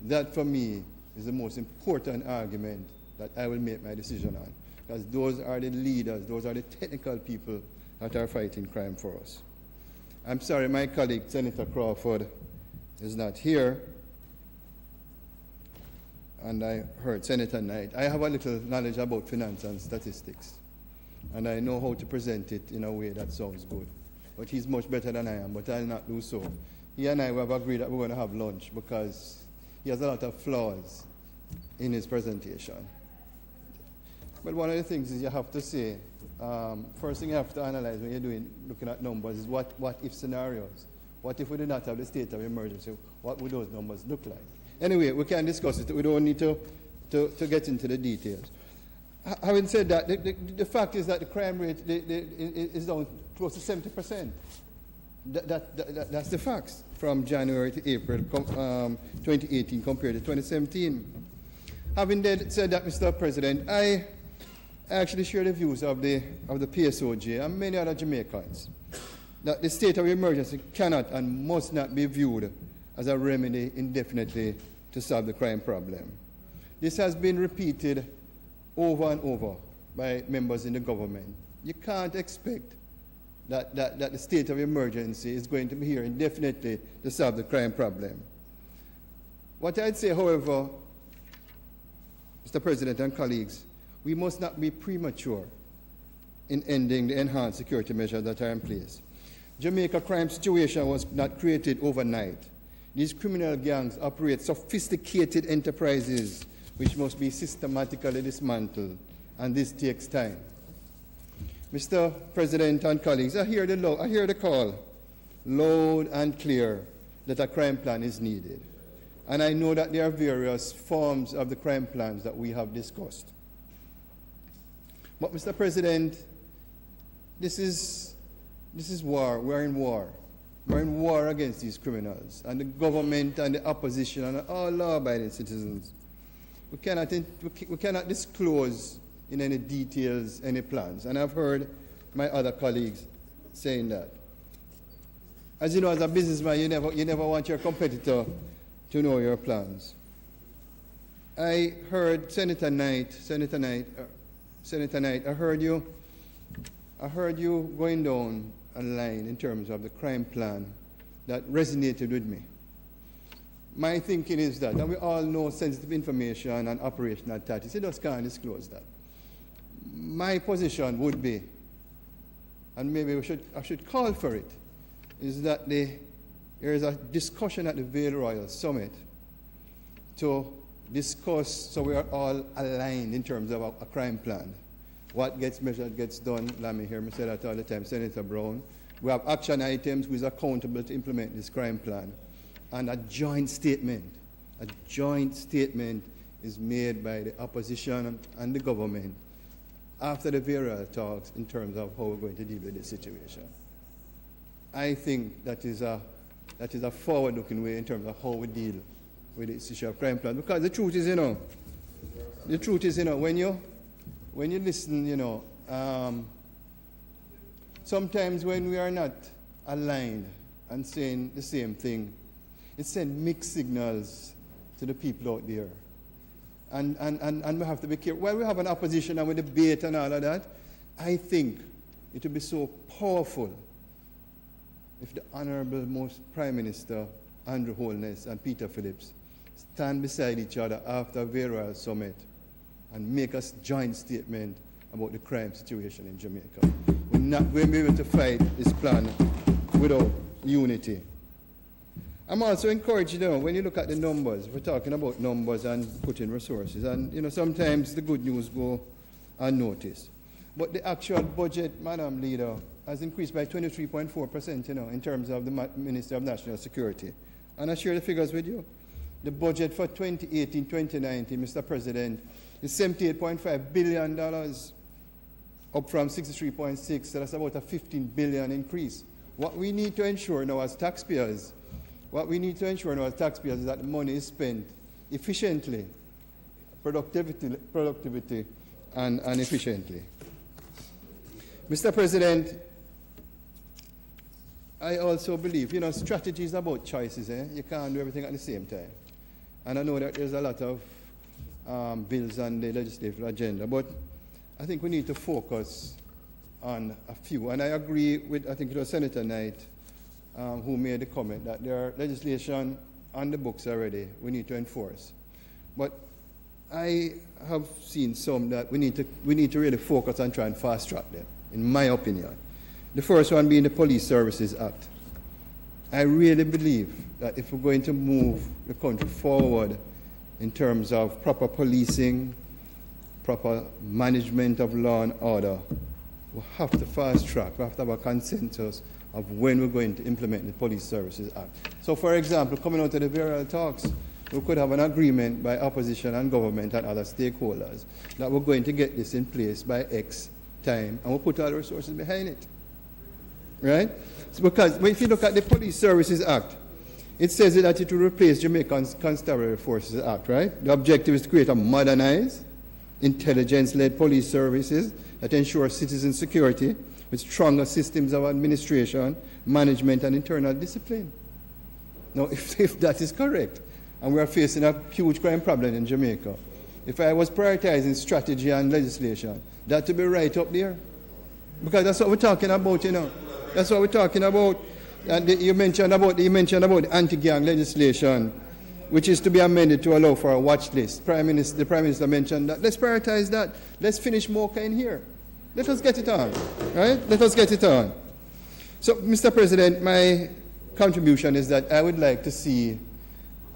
That, for me, is the most important argument that I will make my decision on, because those are the leaders, those are the technical people that are fighting crime for us. I'm sorry, my colleague, Senator Crawford, is not here, and I heard Senator Knight. I have a little knowledge about finance and statistics, and I know how to present it in a way that sounds good. But he's much better than I am, but I'll not do so. He and I have agreed that we're going to have lunch because he has a lot of flaws in his presentation. But one of the things is you have to say, first thing you have to analyze when you're looking at numbers is what if scenarios. What if we did not have the state of emergency? What would those numbers look like? Anyway, we can discuss it. We don't need to get into the details. Having said that, the fact is that the crime rate is down close to 70%. That's the facts from January to April 2018 compared to 2017. Having said that, Mr. President, I actually share the views of the PSOJ and many other Jamaicans that the state of emergency cannot and must not be viewed as a remedy indefinitely to solve the crime problem. This has been repeated over and over by members in the government. You can't expect that the state of emergency is going to be here indefinitely to solve the crime problem. What I'd say, however, Mr. President and colleagues, we must not be premature in ending the enhanced security measures that are in place. Jamaica crime situation was not created overnight. These criminal gangs operate sophisticated enterprises which must be systematically dismantled, and this takes time. Mr. President and colleagues, I hear the call loud and clear that a crime plan is needed. And I know that there are various forms of the crime plans that we have discussed. But Mr. President, this is war. We're in war. We're in war against these criminals, and the government and the opposition and all law-abiding citizens. We cannot disclose in any details any plans, and I've heard my other colleagues saying that. As you know, as a businessman, you never want your competitor to know your plans. I heard Senator Knight, I heard you going down a line in terms of the crime plan that resonated with me. My thinking is that, and we all know sensitive information and operational tactics, it just can't disclose that. My position would be, and maybe I should call for it, is that the there is a discussion at the Vale Royal Summit to discuss, so we are all aligned in terms of a crime plan. What gets measured gets done. Let me hear me say that all the time, Senator Brown. We have action items who is accountable to implement this crime plan. And a joint statement is made by the opposition and the government after the various talks in terms of how we're going to deal with this situation. I think that is a forward-looking way in terms of how we deal with this issue of crime plan. Because the truth is, when you listen, sometimes when we are not aligned and saying the same thing, it sends mixed signals to the people out there. And we have to be careful. While we have an opposition and we debate and all of that, I think it would be so powerful if the Honourable most Prime Minister Andrew Holness and Peter Phillips stand beside each other after a Royal Summit and make a joint statement about the crime situation in Jamaica. We're not going to be able to fight this plan without unity. I'm also encouraged, when you look at the numbers, we're talking about numbers and putting resources, and sometimes the good news go unnoticed. But the actual budget, Madam Leader, has increased by 23.4%, in terms of the Minister of National Security. And I share the figures with you. The budget for 2018-2019, Mr. President, is $78.5 billion, up from 63.6, so that's about a $15 billion increase. What we need to ensure now as taxpayers, is that the money is spent efficiently, productivity and efficiently. Mr. President, I also believe, strategy is about choices. You can't do everything at the same time. And I know that there's a lot of bills on the legislative agenda, but I think we need to focus on a few. And I agree with, I think it was Senator Knight, who made the comment that there are legislation on the books already we need to enforce. But I have seen some that we need to really focus on trying to fast track them, in my opinion. The first one being the Police Services Act. I really believe that if we're going to move the country forward in terms of proper policing, proper management of law and order, we have to fast track, we have to have a consensus of when we're going to implement the Police Services Act. So, for example, coming out of the various talks, we could have an agreement by opposition and government and other stakeholders that we're going to get this in place by X time, and we'll put all the resources behind it. Right? So because if you look at the Police Services Act, it says that it will replace Jamaica's Constabulary Forces Act, right? The objective is to create a modernized, intelligence-led police services that ensure citizen security with stronger systems of administration, management, and internal discipline. Now, if that is correct, and we are facing a huge crime problem in Jamaica, if I was prioritizing strategy and legislation, that would be right up there. Because that's what we're talking about, That's what we're talking about. And you mentioned about the anti-gang legislation, which is to be amended to allow for a watch list. The Prime Minister mentioned that. Let's prioritize that. Let's finish MOCA in here. Let us get it on, right? Let us get it on. So, Mr. President, my contribution is that I would like to see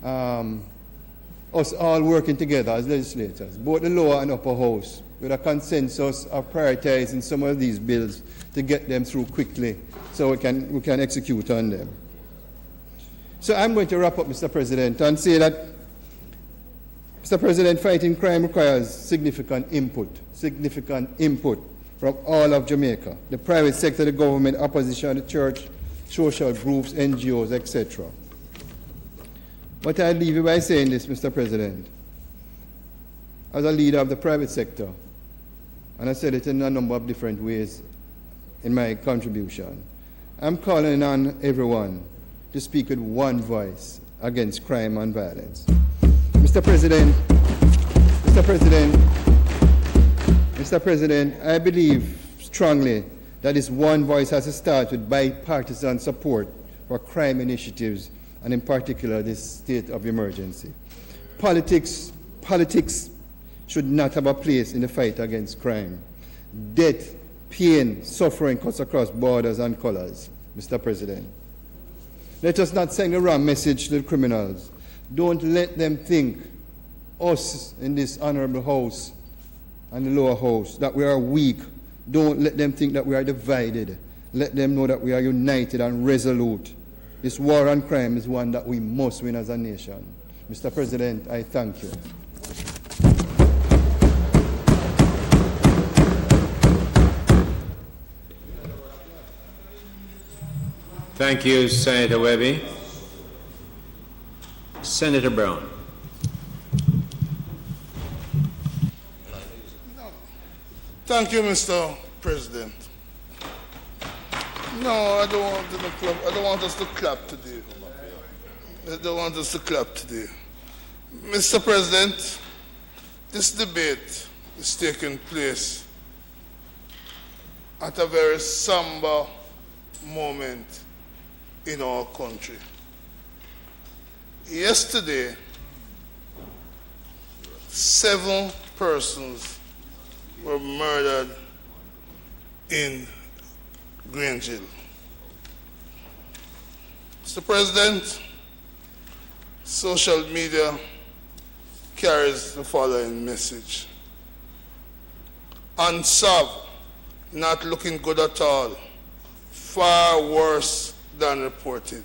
us all working together as legislators, both the lower and upper house, with a consensus of prioritizing some of these bills to get them through quickly so we can execute on them. So I'm going to wrap up, Mr. President, and say that, Mr. President, fighting crime requires significant input from all of Jamaica, the private sector, the government, opposition, the church, social groups, NGOs, etc. But I leave you by saying this, Mr. President. As a leader of the private sector, and I said it in a number of different ways in my contribution, I'm calling on everyone to speak with one voice against crime and violence. Mr. President, I believe strongly that this one voice has to start with bipartisan support for crime initiatives, and in particular this state of emergency. Politics should not have a place in the fight against crime. Death, pain, suffering cuts across borders and colors, Mr. President. Let us not send the wrong message to the criminals. Don't let them think, us in this honourable house and the lower house, that we are weak. Don't let them think that we are divided. Let them know that we are united and resolute. This war on crime is one that we must win as a nation. Mr. President, I thank you. Thank you, Senator Webby. Senator Brown. Thank you, Mr. President. No, I don't want to clap. I don't want us to clap today. I don't want us to clap today. Mr. President, this debate is taking place at a very somber moment in our country. Yesterday, 7 persons were murdered in Grange Hill. Mr. President, social media carries the following message. Unsolved, not looking good at all, far worse than reported.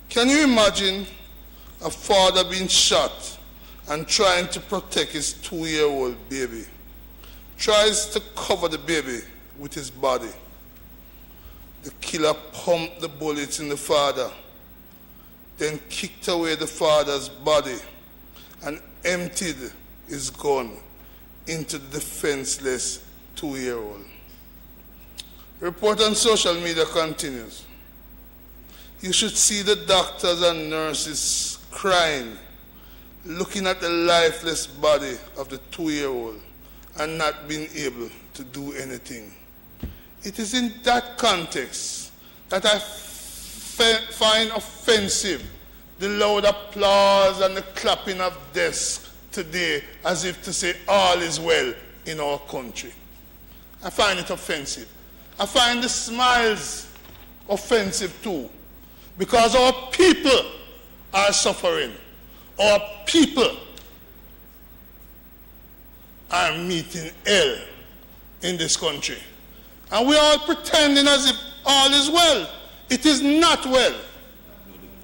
Can you imagine a father being shot and trying to protect his 2-year-old baby? Tries to cover the baby with his body. The killer pumped the bullets in the father, then kicked away the father's body and emptied his gun into the defenseless 2-year-old. Report on social media continues. You should see the doctors and nurses crying, looking at the lifeless body of the 2-year-old and not being able to do anything. It is in that context that I find offensive the loud applause and the clapping of desks today as if to say all is well in our country. I find it offensive. I find the smiles offensive too, because our people are suffering. Our people are meeting hell in this country. And we are all pretending as if all is well. It is not well.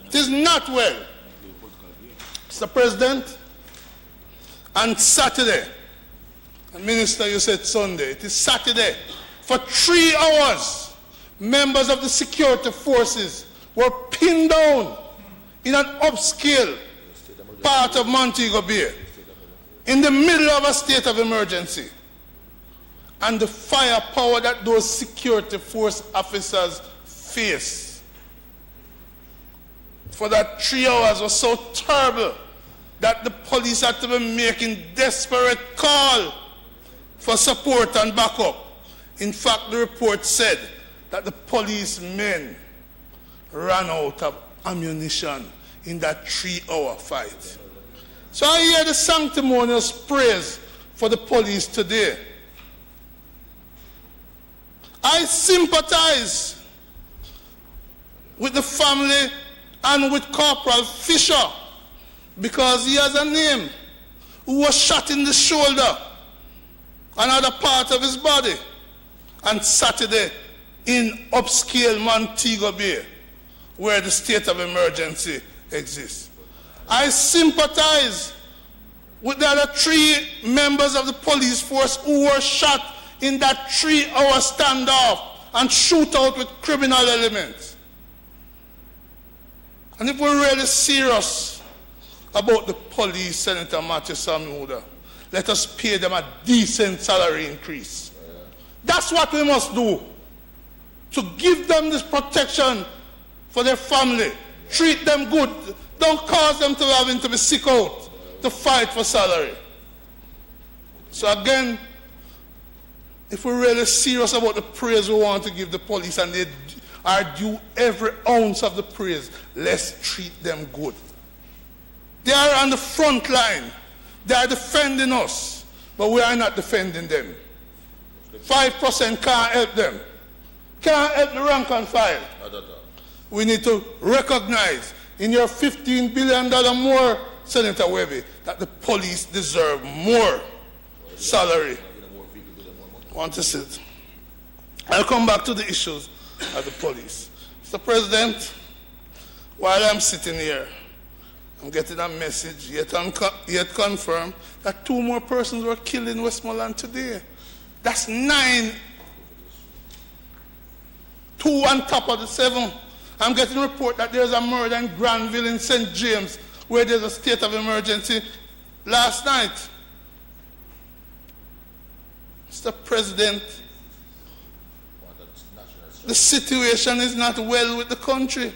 It is not well. Mr. President, on Saturday, and Minister, you said Sunday, it is Saturday, for 3 hours, members of the security forces were pinned down in an upscale part of Montego Bay in the middle of a state of emergency. And the firepower that those security force officers face for that 3 hours was so terrible that the police had to be making desperate call for support and backup. In fact, the report said that the policemen ran out of ammunition in that 3-hour fight. So I hear the sanctimonious praise for the police today. I sympathize with the family and with Corporal Fisher because he has a name, who was shot in the shoulder, another part of his body, on Saturday in upscale Montego Bay, where the state of emergency exists. I sympathize with the other 3 members of the police force who were shot in that 3-hour standoff and shootout with criminal elements. And if we're really serious about the police, Senator Matthew Samuda, let us pay them a decent salary increase. That's what we must do, to give them this protection for their family. Treat them good. Don't cause them to having to be sick out to fight for salary. So again, if we're really serious about the praise we want to give the police, and they are due every ounce of the praise, let's treat them good. They are on the front line. They are defending us, but we are not defending them. 5% can't help them. Can't help the rank and file. we need to recognize in your $15 billion more, Senator Webby, that the police deserve more salary. Want to sit? I'll come back to the issues of the police. Mr. President, while I'm sitting here, I'm getting a message, yet confirmed, that 2 more persons were killed in Westmoreland today. That's 9. 2 on top of the 7. I'm getting a report that there's a murder in Granville in St. James, where there's a state of emergency last night. Mr. President, the situation is not well with the country.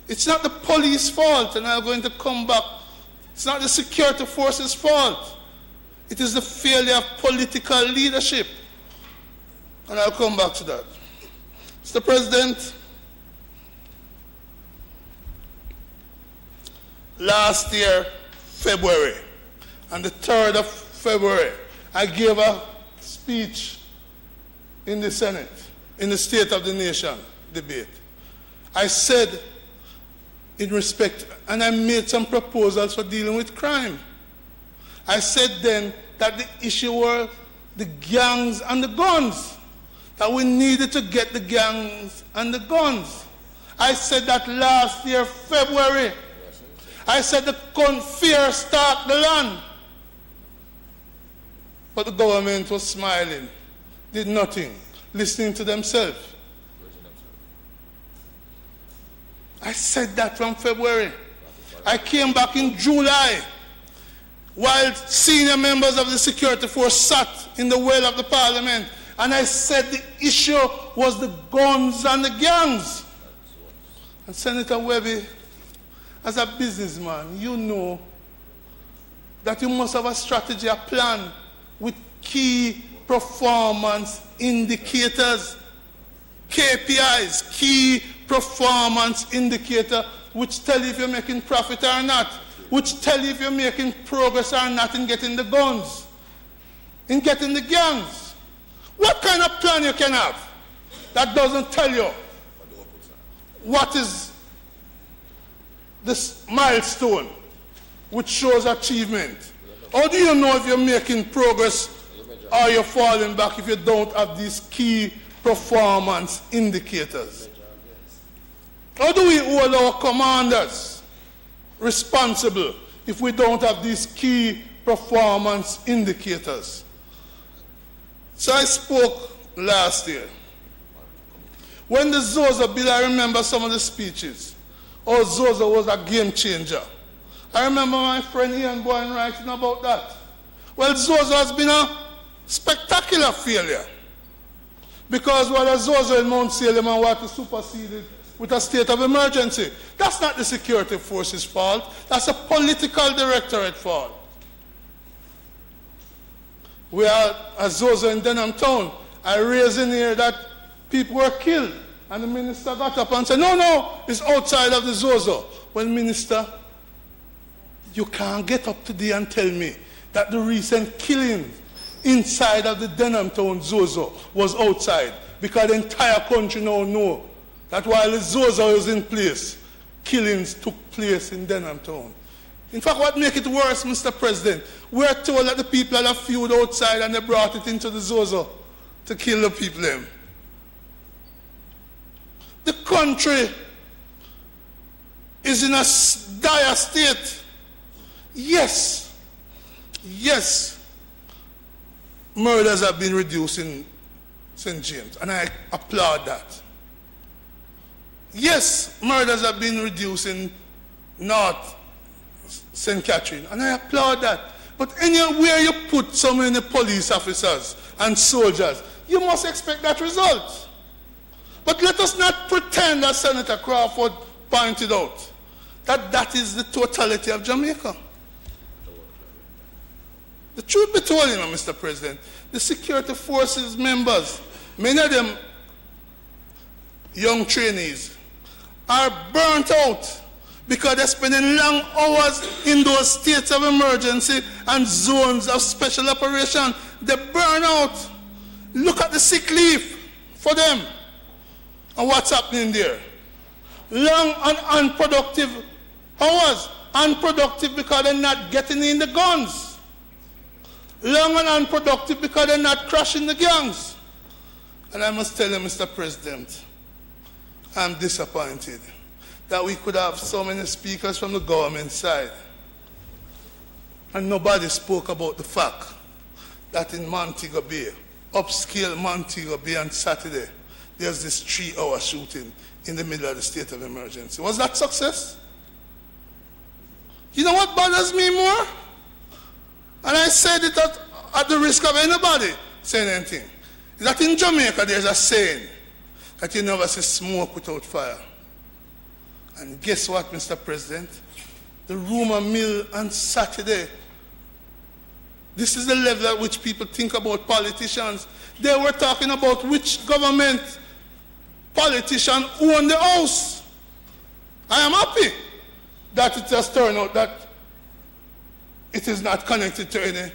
It's not the police fault, and I'm going to come back. It's not the security forces' fault. It is the failure of political leadership. And I'll come back to that. Mr. President, last year, February, on the 3rd of February, I gave a speech in the Senate, in the State of the Nation debate. I said, in respect, and I made some proposals for dealing with crime. I said then that the issue were the gangs and the guns, that we needed to get the gangs and the guns. I said that last year, February. I said the fear stalked the land. But the government was smiling, did nothing, listening to themselves. I said that from February. I came back in July while senior members of the security force sat in the well of the parliament, and I said the issue was the guns and the gangs. And Senator Webby, as a businessman, you know that you must have a strategy, a plan with key performance indicators, KPIs, key performance indicator, which tell you if you're making profit or not, which tell you if you're making progress or not in getting the guns, in getting the gangs. What kind of plan you can have that doesn't tell you what is this milestone which shows achievement? How do you know if you're making progress or you're falling back if you don't have these key performance indicators? How do we hold our commanders responsible if we don't have these key performance indicators? So I spoke last year. When the Zozo bill, I remember some of the speeches. Oh, Zozo was a game changer. I remember my friend Ian Boyne writing about that. Well, Zozo has been a spectacular failure. Because while Zozo in Mount Salem and Water superseded with a state of emergency, that's not the security forces' fault. That's a political directorate fault. We are at Zozo in Denham Town. I raised in here that people were killed. And the minister got up and said, no, it's outside of the Zozo. Well, minister, you can't get up today and tell me that the recent killing inside of the Denham Town Zozo was outside, because the entire country now know that while the Zozo is in place, killings took place in Denham Town. In fact, what makes it worse, Mr. President, we're told that the people had a feud outside and they brought it into the Zozo to kill the people them. The country is in a dire state. Yes, murders have been reduced in St. James, and I applaud that. Yes, murders have been reduced in North St. Catherine, and I applaud that. But anywhere you put so many police officers and soldiers, you must expect that result. But let us not pretend, as Senator Crawford pointed out, that that is the totality of Jamaica. The truth be told, Mr. President, the security forces members, many of them young trainees, are burnt out because they're spending long hours in those states of emergency and zones of special operation. They burn out. Look at the sick leave for them. And what's happening there? Long and unproductive hours. Unproductive because they're not getting in the guns. Long and unproductive because they're not crashing the gangs. And I must tell you, Mr. President, I'm disappointed that we could have so many speakers from the government side. And nobody spoke about the fact that in Montego Bay, upscale Montego Bay on Saturday, there's this 3-hour shooting in the middle of the state of emergency. Was that success? You know what bothers me more? And I said it at the risk of anybody saying anything. Is that in Jamaica there's a saying that you never see smoke without fire. And guess what, Mr. President? The rumor mill on Saturday. This is the level at which people think about politicians. They were talking about which government politician owned the house. I am happy that it has turned out that it is not connected to any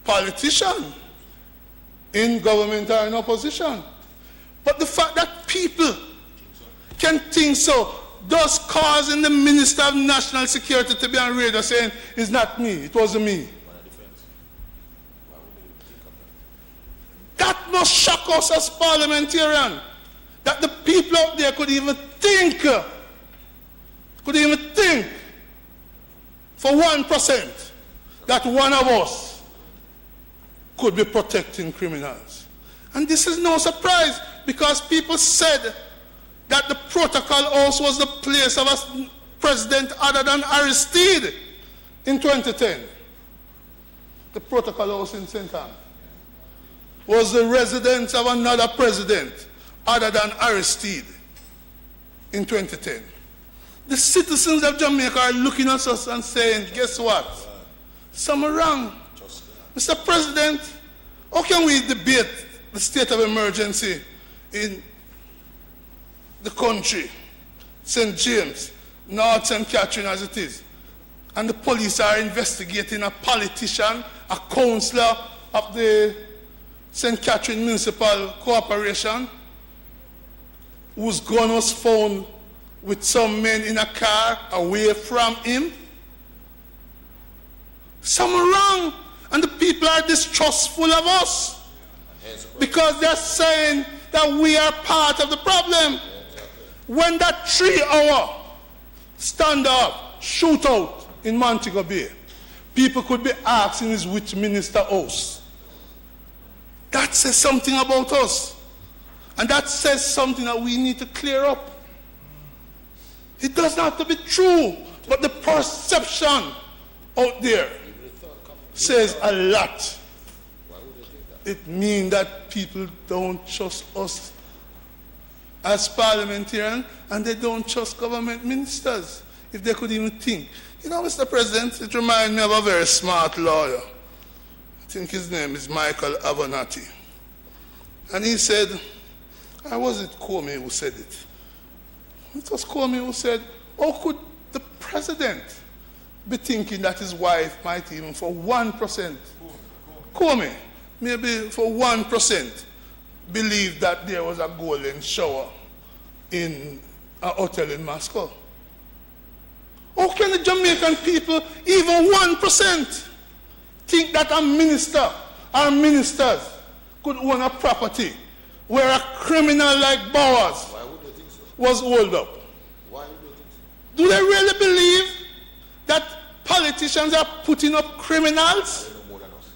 politician in government or in opposition. But the fact that people can think so does cause in the Minister of National Security to be on radio saying, it's not me, it wasn't me. That must shock us as parliamentarians, that the people out there could even think for 1% that one of us could be protecting criminals. And this is no surprise, because people said that the protocol house was the place of a president other than Aristide in 2010. The protocol house in St. Anne was the residence of another president other than Aristide in 2010. The citizens of Jamaica are looking at us and saying, guess what? Some are wrong. Mr. President, how can we debate the state of emergency in the country, St. James, North St. Catherine as it is, and the police are investigating a politician, a councillor of the St. Catherine Municipal Corporation, whose gun was found with some men in a car away from him? Some are wrong, and the people are distrustful of us because they're saying that we are part of the problem. When that 3-hour standoff shootout in Montego Bay, people could be asking is which minister house. That says something about us. And that says something that we need to clear up. It doesn't have to be true, but the perception out there says a lot. It means that people don't trust us as parliamentarians, and they don't trust government ministers, if they could even think. You know, Mr. President, it reminds me of a very smart lawyer. I think his name is Michael Avenatti. And he said, or was it Comey who said it? It was Comey who said, how could the president be thinking that his wife might even for 1%, Comey, maybe for 1%, believe that there was a golden shower in a hotel in Moscow? How can the Jamaican people, even 1%, think that a minister or ministers could own a property where a criminal like Bowers was holed up? Do they really believe that politicians are putting up criminals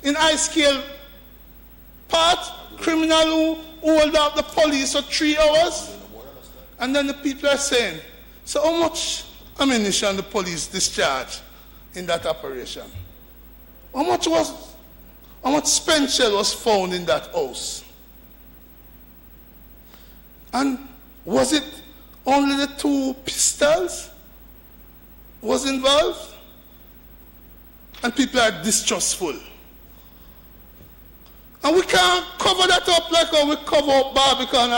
in high-scale part? Criminal who hold up the police for 3 hours? And then the people are saying, so how much ammunition the police discharged in that operation? How much spent shell was found in that house? And was it only the 2 pistols was involved? And people are distrustful. And we can't cover that up like how we cover up Barbican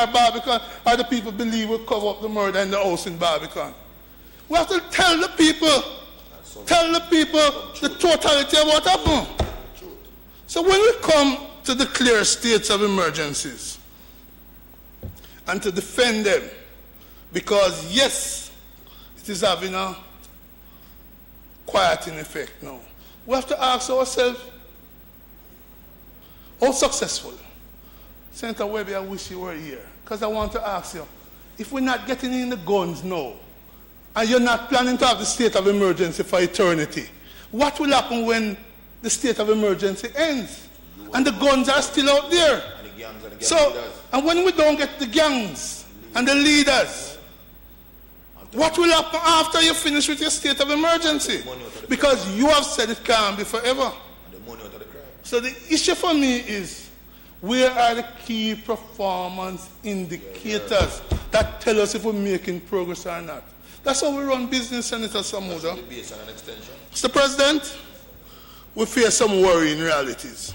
or the people believe we cover up the murder in the house in Barbican. We have to tell the people the totality of what happened. So when we come to declare states of emergencies, and to defend them. Because yes, it is having a quieting effect now. We have to ask ourselves, how successful? Senator Webby, I wish you were here. Because I want to ask you, if we're not getting in the guns now, and you're not planning to have the state of emergency for eternity, what will happen when the state of emergency ends? And the guns are still out there. And when we don't get the gangs and the leaders, what will happen after you finish with your state of emergency? Because you have said it can't be forever. So the issue for me is, where are the key performance indicators that tell us if we're making progress or not? That's how we run business, Senator Samuda. Mr. President, we face some worrying realities.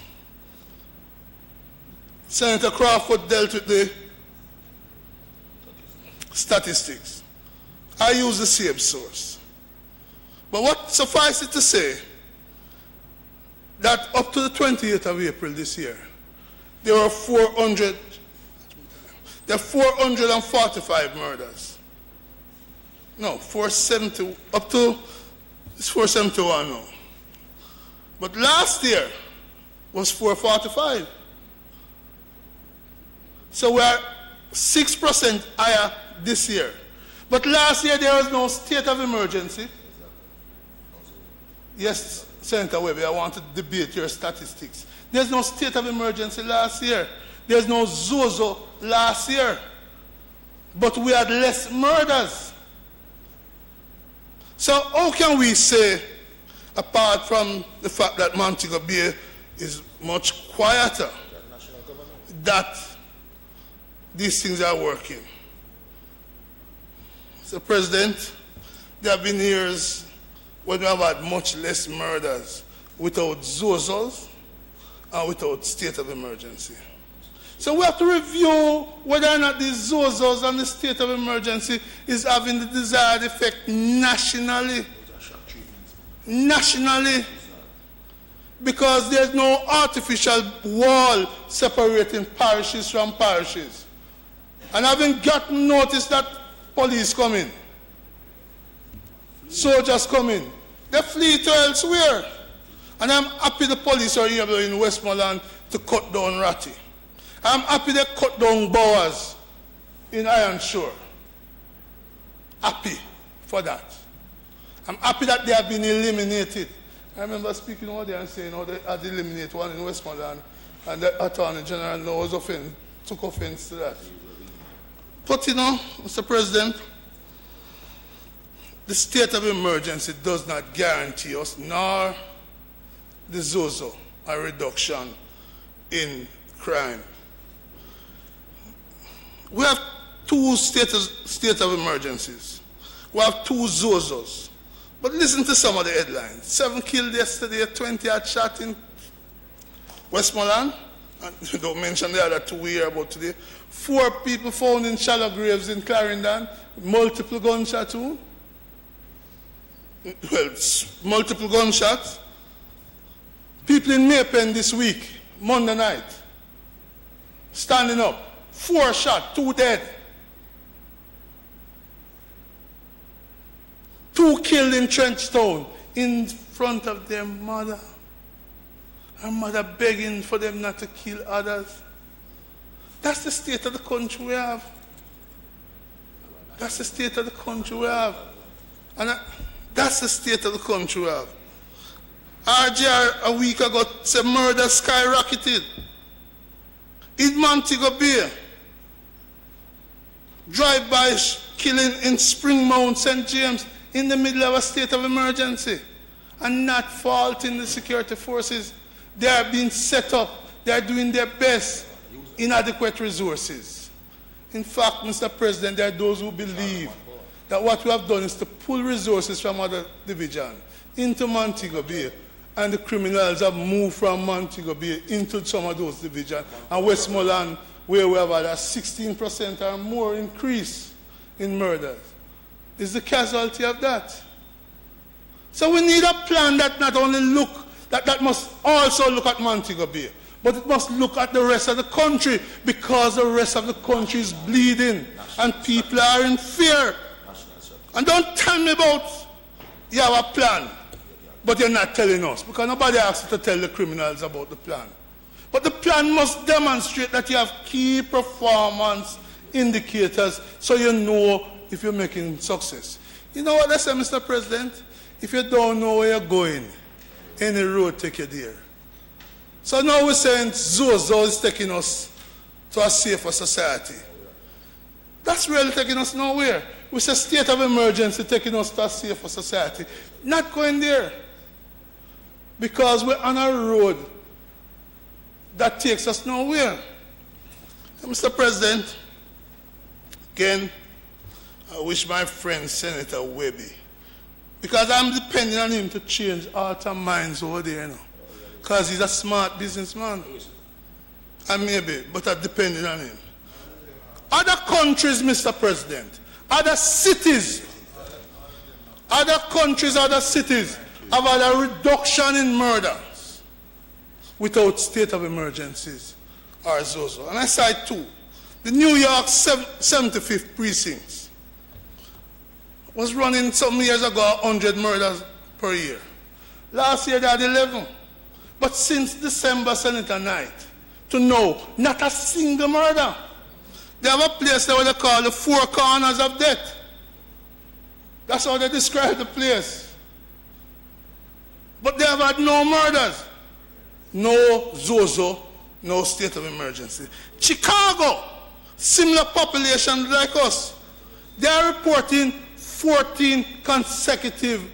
Senator Crawford dealt with the statistics. I use the same source. But what suffices to say that up to the 28th of April this year, there were 445 murders. No, 470, up to, it's 471 now. But last year was 445. So we are 6% higher this year. But last year there was no state of emergency. Yes, Senator Webby, I want to debate your statistics. There's no state of emergency last year. There's no Zozo last year. But we had less murders. So how can we say, apart from the fact that Montego Bay is much quieter, that these things are working? Mr. President, there have been years when we have had much less murders without Zozos and without state of emergency. So we have to review whether or not these Zozos and the state of emergency is having the desired effect nationally. Nationally. Because there's no artificial wall separating parishes from parishes. And having gotten notice that police come in, soldiers come in, they flee to elsewhere. And I'm happy the police are able in Westmoreland to cut down Ratty. I'm happy they cut down Bowers in Iron Shore. Happy for that. I'm happy that they have been eliminated. I remember speaking over there and saying, oh, they had eliminated one in Westmoreland, and the Attorney General took offense to that. But you know, Mr. President, the state of emergency does not guarantee us, nor the Zozo, a reduction in crime. We have two state of emergencies. We have two Zozos. But listen to some of the headlines. 7 killed yesterday, 20 had shot in Westmoreland. And don't mention the other 2 we hear about today. 4 people found in shallow graves in Clarendon, multiple gunshot wounds. Well, multiple gunshots. People in Maypen this week, Monday night, standing up. 4 shot, 2 dead. 2 killed in Trenchtown in front of their mother. Her mother begging for them not to kill others. That's the state of the country we have. That's the state of the country we have. And that's the state of the country we have. RJR a week ago said murder skyrocketed. In Montego Bay, drive-by killing in Spring Mount, St. James, in the middle of a state of emergency, and not faulting the security forces. They are being set up. They are doing their best. Inadequate resources. In fact, Mr. President, there are those who believe that what we have done is to pull resources from other divisions into Montego Bay, and the criminals have moved from Montego Bay into some of those divisions. And Westmoreland, where we have had a 16% or more increase in murders, is the casualty of that. So we need a plan that not only that must also look at Montego Bay, But it must look at the rest of the country, because the rest of the country is bleeding and people are in fear. And don't tell me about you have a plan, but you're not telling us, because nobody asks you to tell the criminals about the plan. But the plan must demonstrate that you have key performance indicators so you know if you're making success. You know what I say, Mr. President? If you don't know where you're going, any road take you there. So now we're saying Zozo is taking us to a safer society. That's really taking us nowhere. We say state of emergency taking us to a safer society. Not going there. Because we're on a road that takes us nowhere. And Mr. President, again, I wish my friend Senator Webby, because I'm depending on him to change hearts and minds over there, you know. Because he's a smart businessman. And maybe, but I'm depending on him. Other countries, Mr. President, other cities, other countries, other cities have had a reduction in murders without state of emergencies or Zozo. And I cite two. The New York 75th precinct was running some years ago 100 murders per year. Last year they had 11. But since December Senator night to now, not a single murder. They have a place there what they call the Four Corners of Death. That's how they describe the place. But they have had no murders, no Zozo, no state of emergency. Chicago, similar population like us, they are reporting 14 consecutive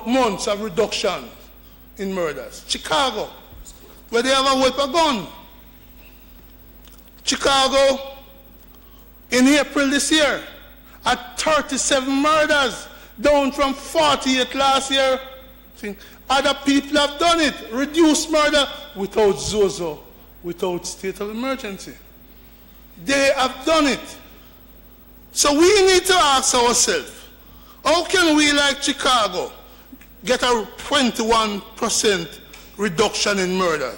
months of reduction in murders. Chicago, where they have a weapon gun. Chicago, in April this year, at 37 murders, down from 48 last year. Other people have done it, reduced murder without Zozo, without state of emergency. They have done it. So we need to ask ourselves, how can we, like Chicago, get a 21% reduction in murder?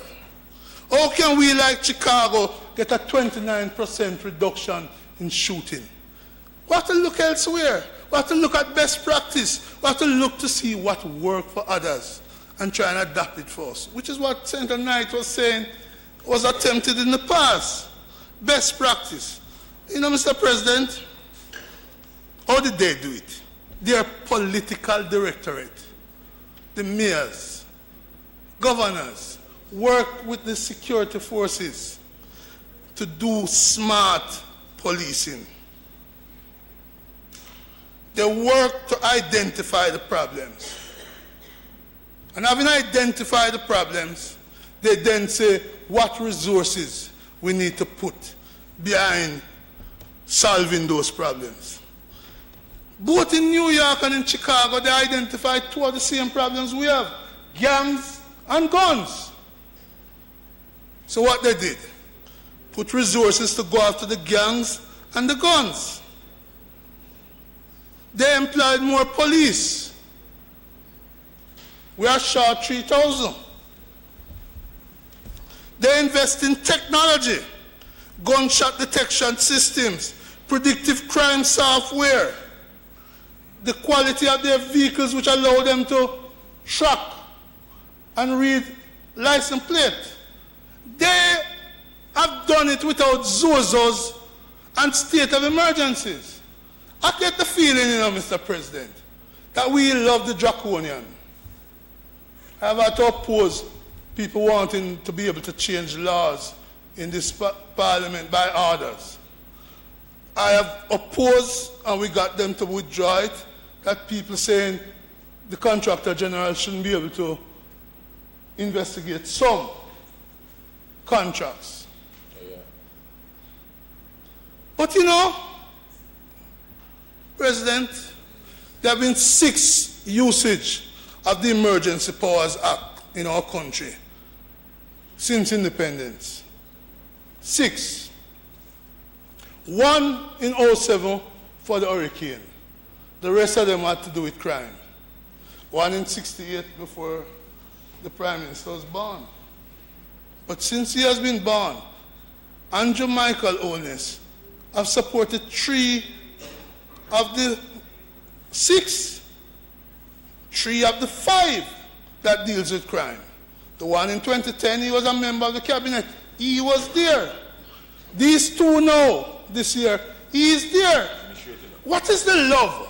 How can we, like Chicago, get a 29% reduction in shooting? We have to look elsewhere. We have to look at best practice. We have to look to see what worked for others and try and adapt it for us, which is what Senator Knight was saying was attempted in the past. Best practice. You know, Mr. President, how did they do it? Their political directorate, the mayors, governors, work with the security forces to do smart policing. They work to identify the problems. And having identified the problems, they then say what resources we need to put behind solving those problems. Both in New York and in Chicago, they identified two of the same problems we have: gangs and guns. So what they did, put resources to go after the gangs and the guns. They employed more police. We are short 3,000. They invest in technology, gunshot detection systems, predictive crime software, the quality of their vehicles which allow them to track and read license plate. They have done it without Zozos and state of emergencies. I get the feeling, you know, Mr. President, that we love the draconian. I have had to oppose people wanting to be able to change laws in this parliament by orders. I have opposed, and we got them to withdraw it, that people saying the Contractor General shouldn't be able to investigate some contracts. But you know, President, there have been 6 usage of the Emergency Powers Act in our country since independence. 6. 1 in 2007 for the hurricane. The rest of them had to do with crime. 1 in 1968 before the Prime Minister was born. But since he has been born, Andrew Michael Owners have supported 3 of the 6, 3 of the 5 that deals with crime. The one in 2010, he was a member of the cabinet. He was there. These 2 now, this year, he is there. What is the love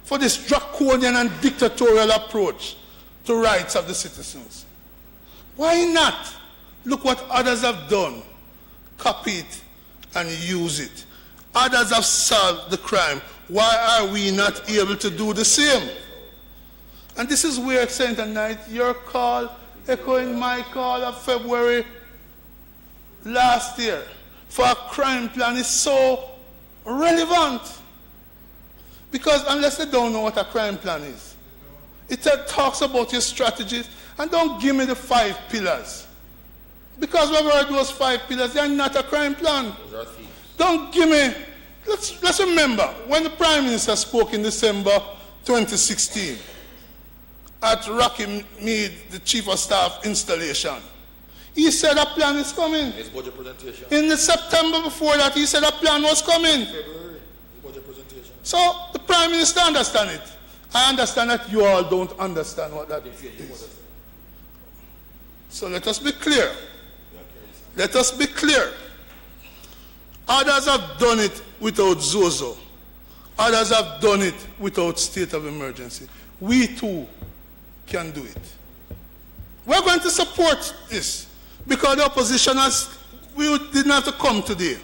for this draconian and dictatorial approach to rights of the citizens? Why not look what others have done, copy it and use it? Others have solved the crime. Why are we not able to do the same? And this is where, Senator Knight, your call, echoing my call of February last year for a crime plan is so relevant. Because unless they don't know what a crime plan is, it talks about your strategies, and don't give me the 5 pillars. Because we've heard those 5 pillars, they are not a crime plan. Those are thieves. Don't give me, let's remember, when the Prime Minister spoke in December 2016 at Rocky Mead, the Chief of Staff installation, he said a plan is coming. His budget presentation. In the September before that, he said a plan was coming. February, budget presentation. So the Prime Minister understands it. I understand that you all don't understand what that is. So let us be clear. Let us be clear. Others have done it without Zozo. Others have done it without state of emergency. We too can do it. We're going to support this because the opposition we didn't have to come today.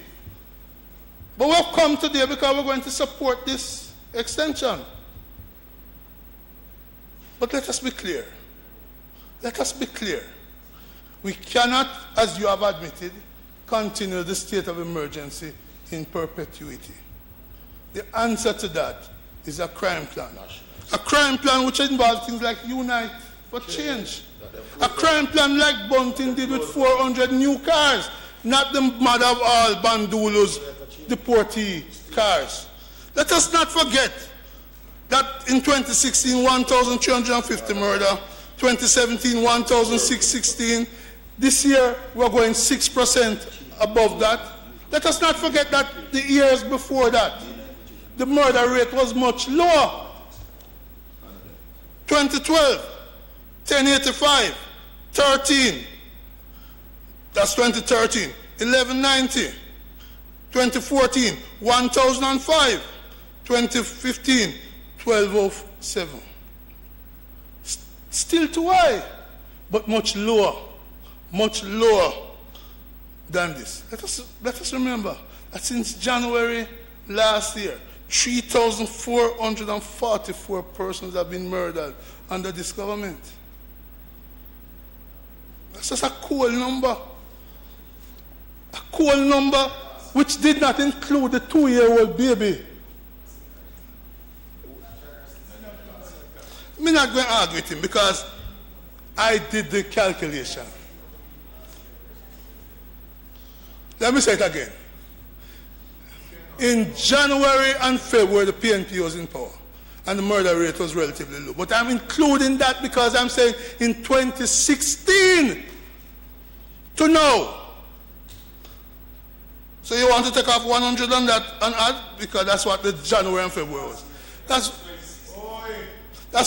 But we've come today because we're going to support this extension. But let us be clear. Let us be clear. We cannot, as you have admitted, continue the state of emergency in perpetuity. The answer to that is a crime plan. A crime plan which involves things like Unite for Change. A crime plan like Bunting did with 400 new cars, not the mother of all Bandulo's deportee cars. Let us not forget that in 2016, 1,350 murder, 2017, 1,616. This year, we're going 6% above that. Let us not forget that the years before that, the murder rate was much lower. 2012, 1085, 13. That's 2013. 1190. 2014, 1005. 2015, 1207. Still too high, but much lower than this. Let us remember that since January last year, 3,444 persons have been murdered under this government. That's just a cool number. A cool number which did not include the 2-year-old baby. I'm not going to argue with him because I did the calculation. Let me say it again. In January and February, the PNP was in power, and the murder rate was relatively low. But I'm including that because I'm saying in 2016 to now. So you want to take off 100 on that and add? Because that's what the January and February was. That's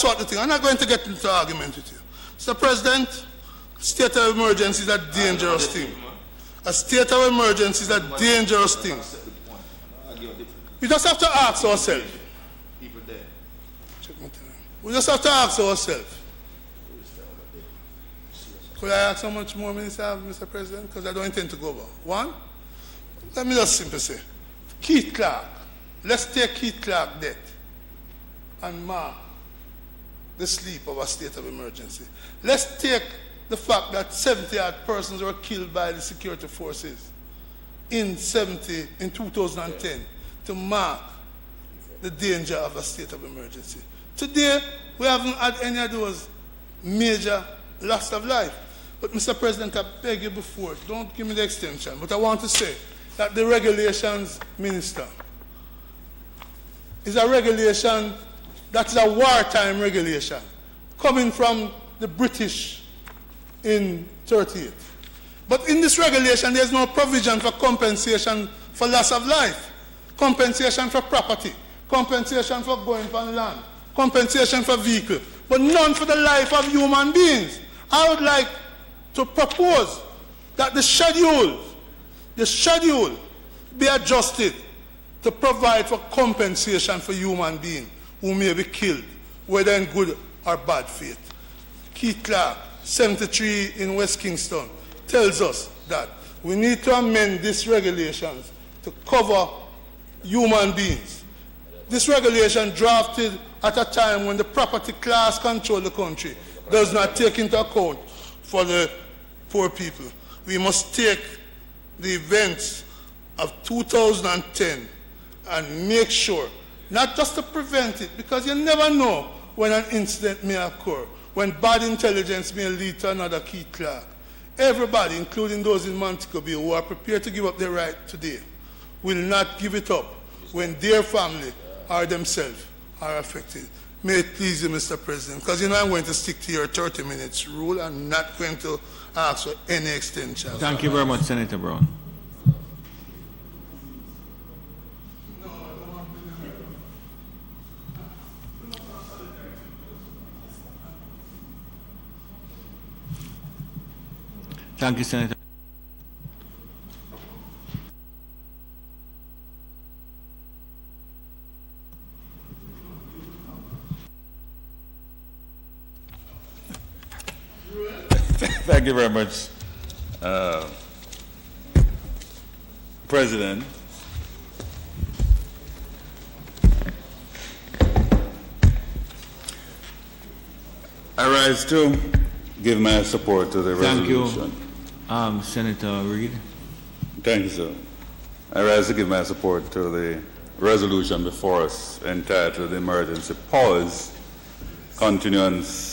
what the thing. I'm not going to get into argument with you. Mr. President, state of emergency is a dangerous thing. A state of emergency is a dangerous thing. We just have to ask ourselves. We just have to ask ourselves. Could I ask how much more minutes I have, Mr. President? Because I don't intend to go over. 1, let me just simply say, Keith Clark. Let's take Keith Clark death and mark the sleep of a state of emergency. Let's take the fact that 70-odd persons were killed by the security forces in 2010 to mark the danger of a state of emergency. Today, we haven't had any of those major loss of life. But Mr. President, I beg you before, don't give me the extension, but I want to say that the regulations minister is a regulation that is a wartime regulation coming from the British in 38. But in this regulation, there's no provision for compensation for loss of life, compensation for property, compensation for going from land, compensation for vehicle, but none for the life of human beings. I would like to propose that the schedule be adjusted to provide for compensation for human beings who may be killed, whether in good or bad faith. Keith Clark, 73 in West Kingston, tells us that we need to amend these regulations to cover human beings. This regulation drafted at a time when the property class control the country does not take into account for the poor people. We must take the events of 2010 and make sure, not just to prevent it, because you never know when an incident may occur, when bad intelligence may lead to another Keith Clark. Everybody, including those in Montego Bay who are prepared to give up their right today, will not give it up when their family or themselves are affected. May it please you, Mr. President, because you know I'm going to stick to your 30 minutes rule. I'm not going to ask for any extension. Thank you very much, Senator Brown. Thank you, Senator. Thank you very much, President. I rise to give my support to the resolution. Thank you, Senator Reid. Thank you, sir. I rise to give my support to the resolution before us entitled Emergency Powers Continuance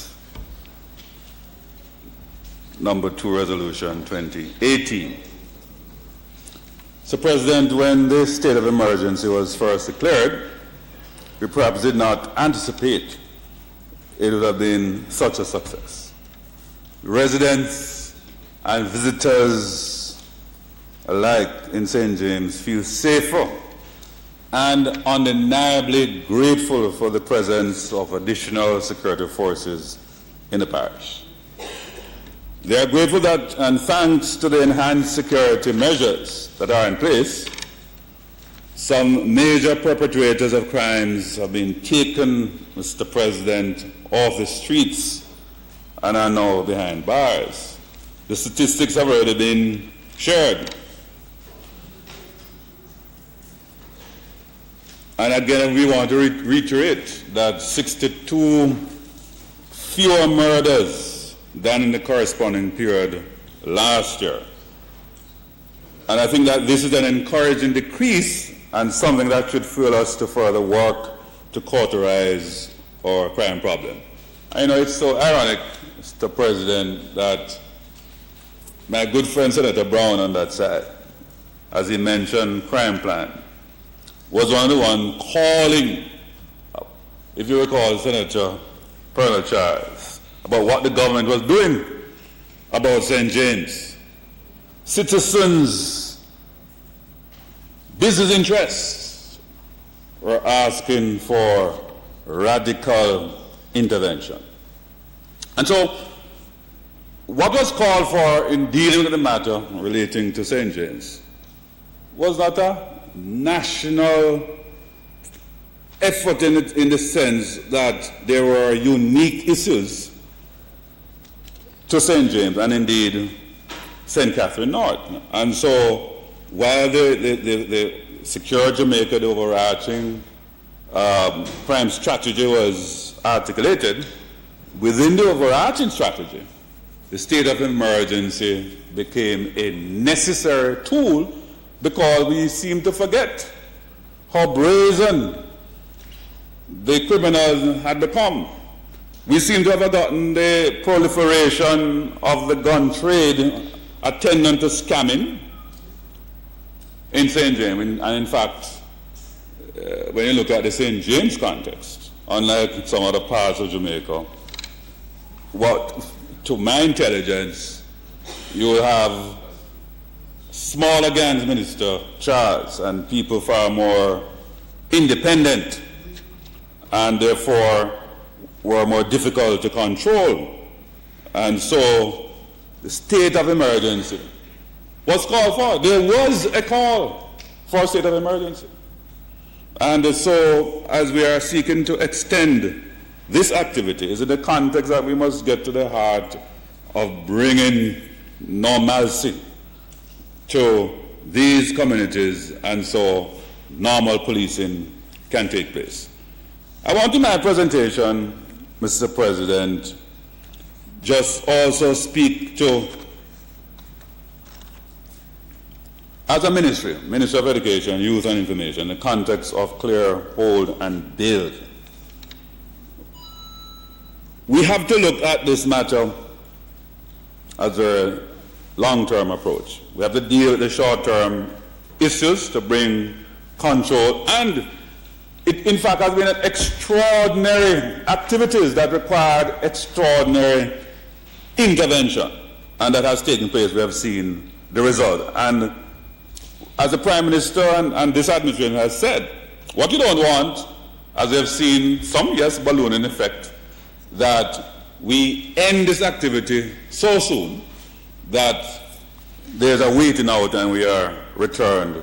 Number 2 Resolution 2018. So, President, when the state of emergency was first declared, we perhaps did not anticipate it would have been such a success. Residents and visitors alike in St. James feel safer and undeniably grateful for the presence of additional security forces in the parish. They are grateful that, and thanks to the enhanced security measures that are in place, some major perpetrators of crimes have been taken, Mr. President, off the streets and are now behind bars. The statistics have already been shared. And again, we want to reiterate that 62 fewer murders than in the corresponding period last year. And I think that this is an encouraging decrease and something that should fuel us to further work to cauterize our crime problem. I know it's so ironic, Mr. President, that my good friend Senator Brown on that side, as he mentioned crime plan, was one of the ones calling, if you recall, Senator Colonel Charles, about what the government was doing about St. James. Citizens, business interests were asking for radical intervention. And so, what was called for in dealing with the matter relating to St. James was not a national effort in the sense that there were unique issues to St. James and indeed St. Catherine North. And so while the Secure Jamaica, the overarching crime strategy was articulated, within the overarching strategy, the state of emergency became a necessary tool because we seem to forget how brazen the criminals had become. We seem to have forgotten the proliferation of the gun trade attendant to scamming in St. James. And in fact, when you look at the St. James context, unlike some other parts of Jamaica, what, to my intelligence, you will have smaller gangs, Minister Charles, and people far more independent and therefore were more difficult to control. And so the state of emergency was called for. There was a call for a state of emergency. And so as we are seeking to extend this activity, is in the context that we must get to the heart of bringing normalcy to these communities, and so normal policing can take place. I want in my presentation, Mr. President, just also speak to, as a ministry, Minister of Education, Youth and Information, the context of clear, hold, and build. We have to look at this matter as a long-term approach. We have to deal with the short-term issues to bring control, and it in fact has been an extraordinary activities that required extraordinary intervention, and that has taken place. We have seen the result. And as the Prime Minister and this administration has said, what you don't want, as we have seen some, yes, ballooning effect, that we end this activity so soon that there's a waiting out and we are returned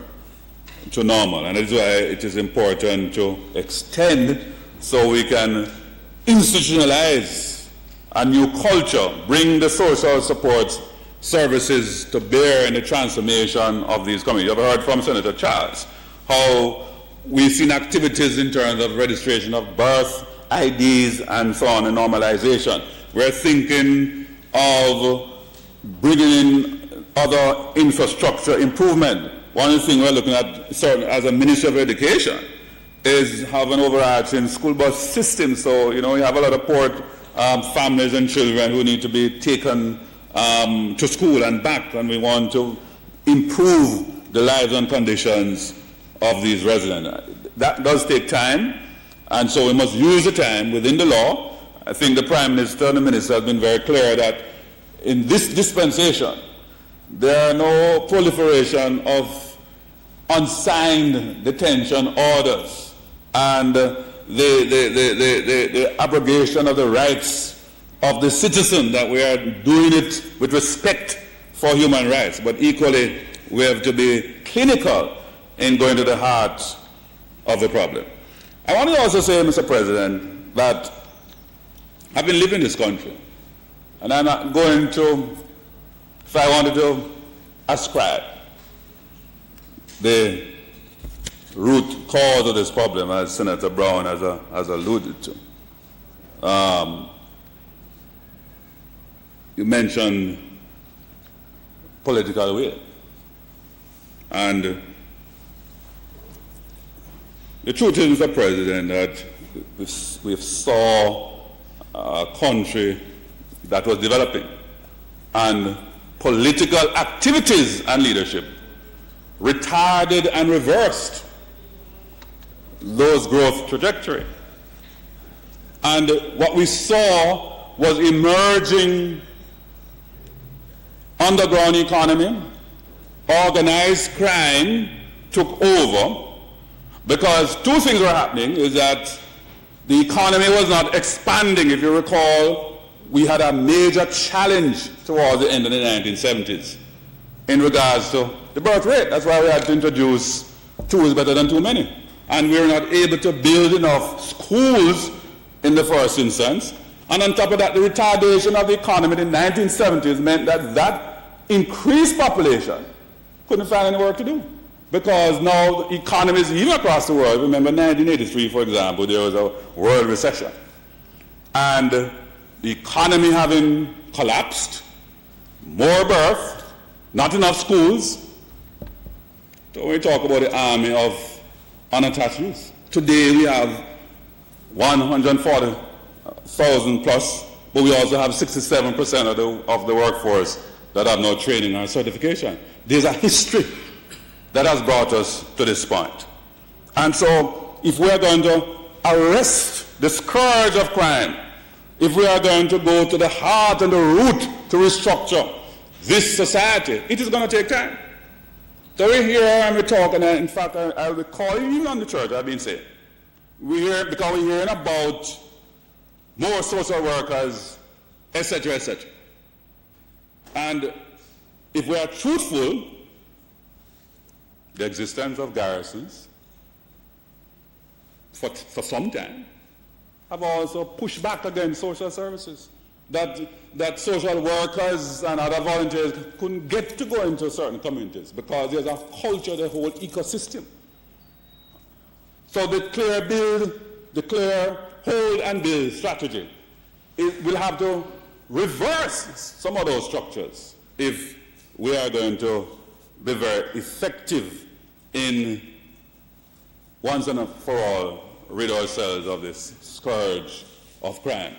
to normal. And that's why it is important to extend so we can institutionalize a new culture, bring the social support services to bear in the transformation of these communities. You've heard from Senator Charles how we've seen activities in terms of registration of birth, IDs, and so on, and normalization. We're thinking of bringing in other infrastructure improvement. One of the things we're looking at, certainly as a Ministry of Education, is have an overarching school bus system. So, you know, we have a lot of poor families and children who need to be taken to school and back, and we want to improve the lives and conditions of these residents. That does take time, and so we must use the time within the law. I think the Prime Minister and the Minister have been very clear that in this dispensation, there are no proliferation of unsigned detention orders and the abrogation of the rights of the citizen, that we are doing it with respect for human rights. But equally, we have to be clinical in going to the heart of the problem. I want to also say, Mr. President, that I've been living in this country, and I'm not going to, if I wanted to ascribe the root cause of this problem, as Senator Brown has alluded to. You mentioned political will. And the truth is, Mr. President, that we saw a country that was developing, and political activities and leadership retarded and reversed those growth trajectory. And what we saw was emerging underground economy, organized crime took over, because two things were happening. Is that the economy was not expanding. If you recall, we had a major challenge towards the end of the 1970s in regards to the birth rate. That's why we had to introduce two is better than too many. And we were not able to build enough schools in the first instance. And on top of that, the retardation of the economy in the 1970s meant that that increased population couldn't find any work to do. Because now the economies, even across the world, remember 1983, for example, there was a world recession. And the economy having collapsed, more birth, not enough schools. So when we talk about the army of unattached youth, today we have 140,000 plus, but we also have 67% of the workforce that have no training or certification. There's a history that has brought us to this point. And so if we are going to arrest the scourge of crime, if we are going to go to the heart and the root to restructure this society, it is going to take time. So we're here and we're talking, and in fact, I recall even on the church, I've been saying, because we're hearing about more social workers, etc., etc. And if we are truthful, the existence of garrisons for some time have also pushed back against social services. That social workers and other volunteers couldn't get to go into certain communities because there's a culture, the whole ecosystem. So the clear hold and build strategy, it will have to reverse some of those structures if we are going to be very effective in once and for all rid ourselves of this scourge of crime.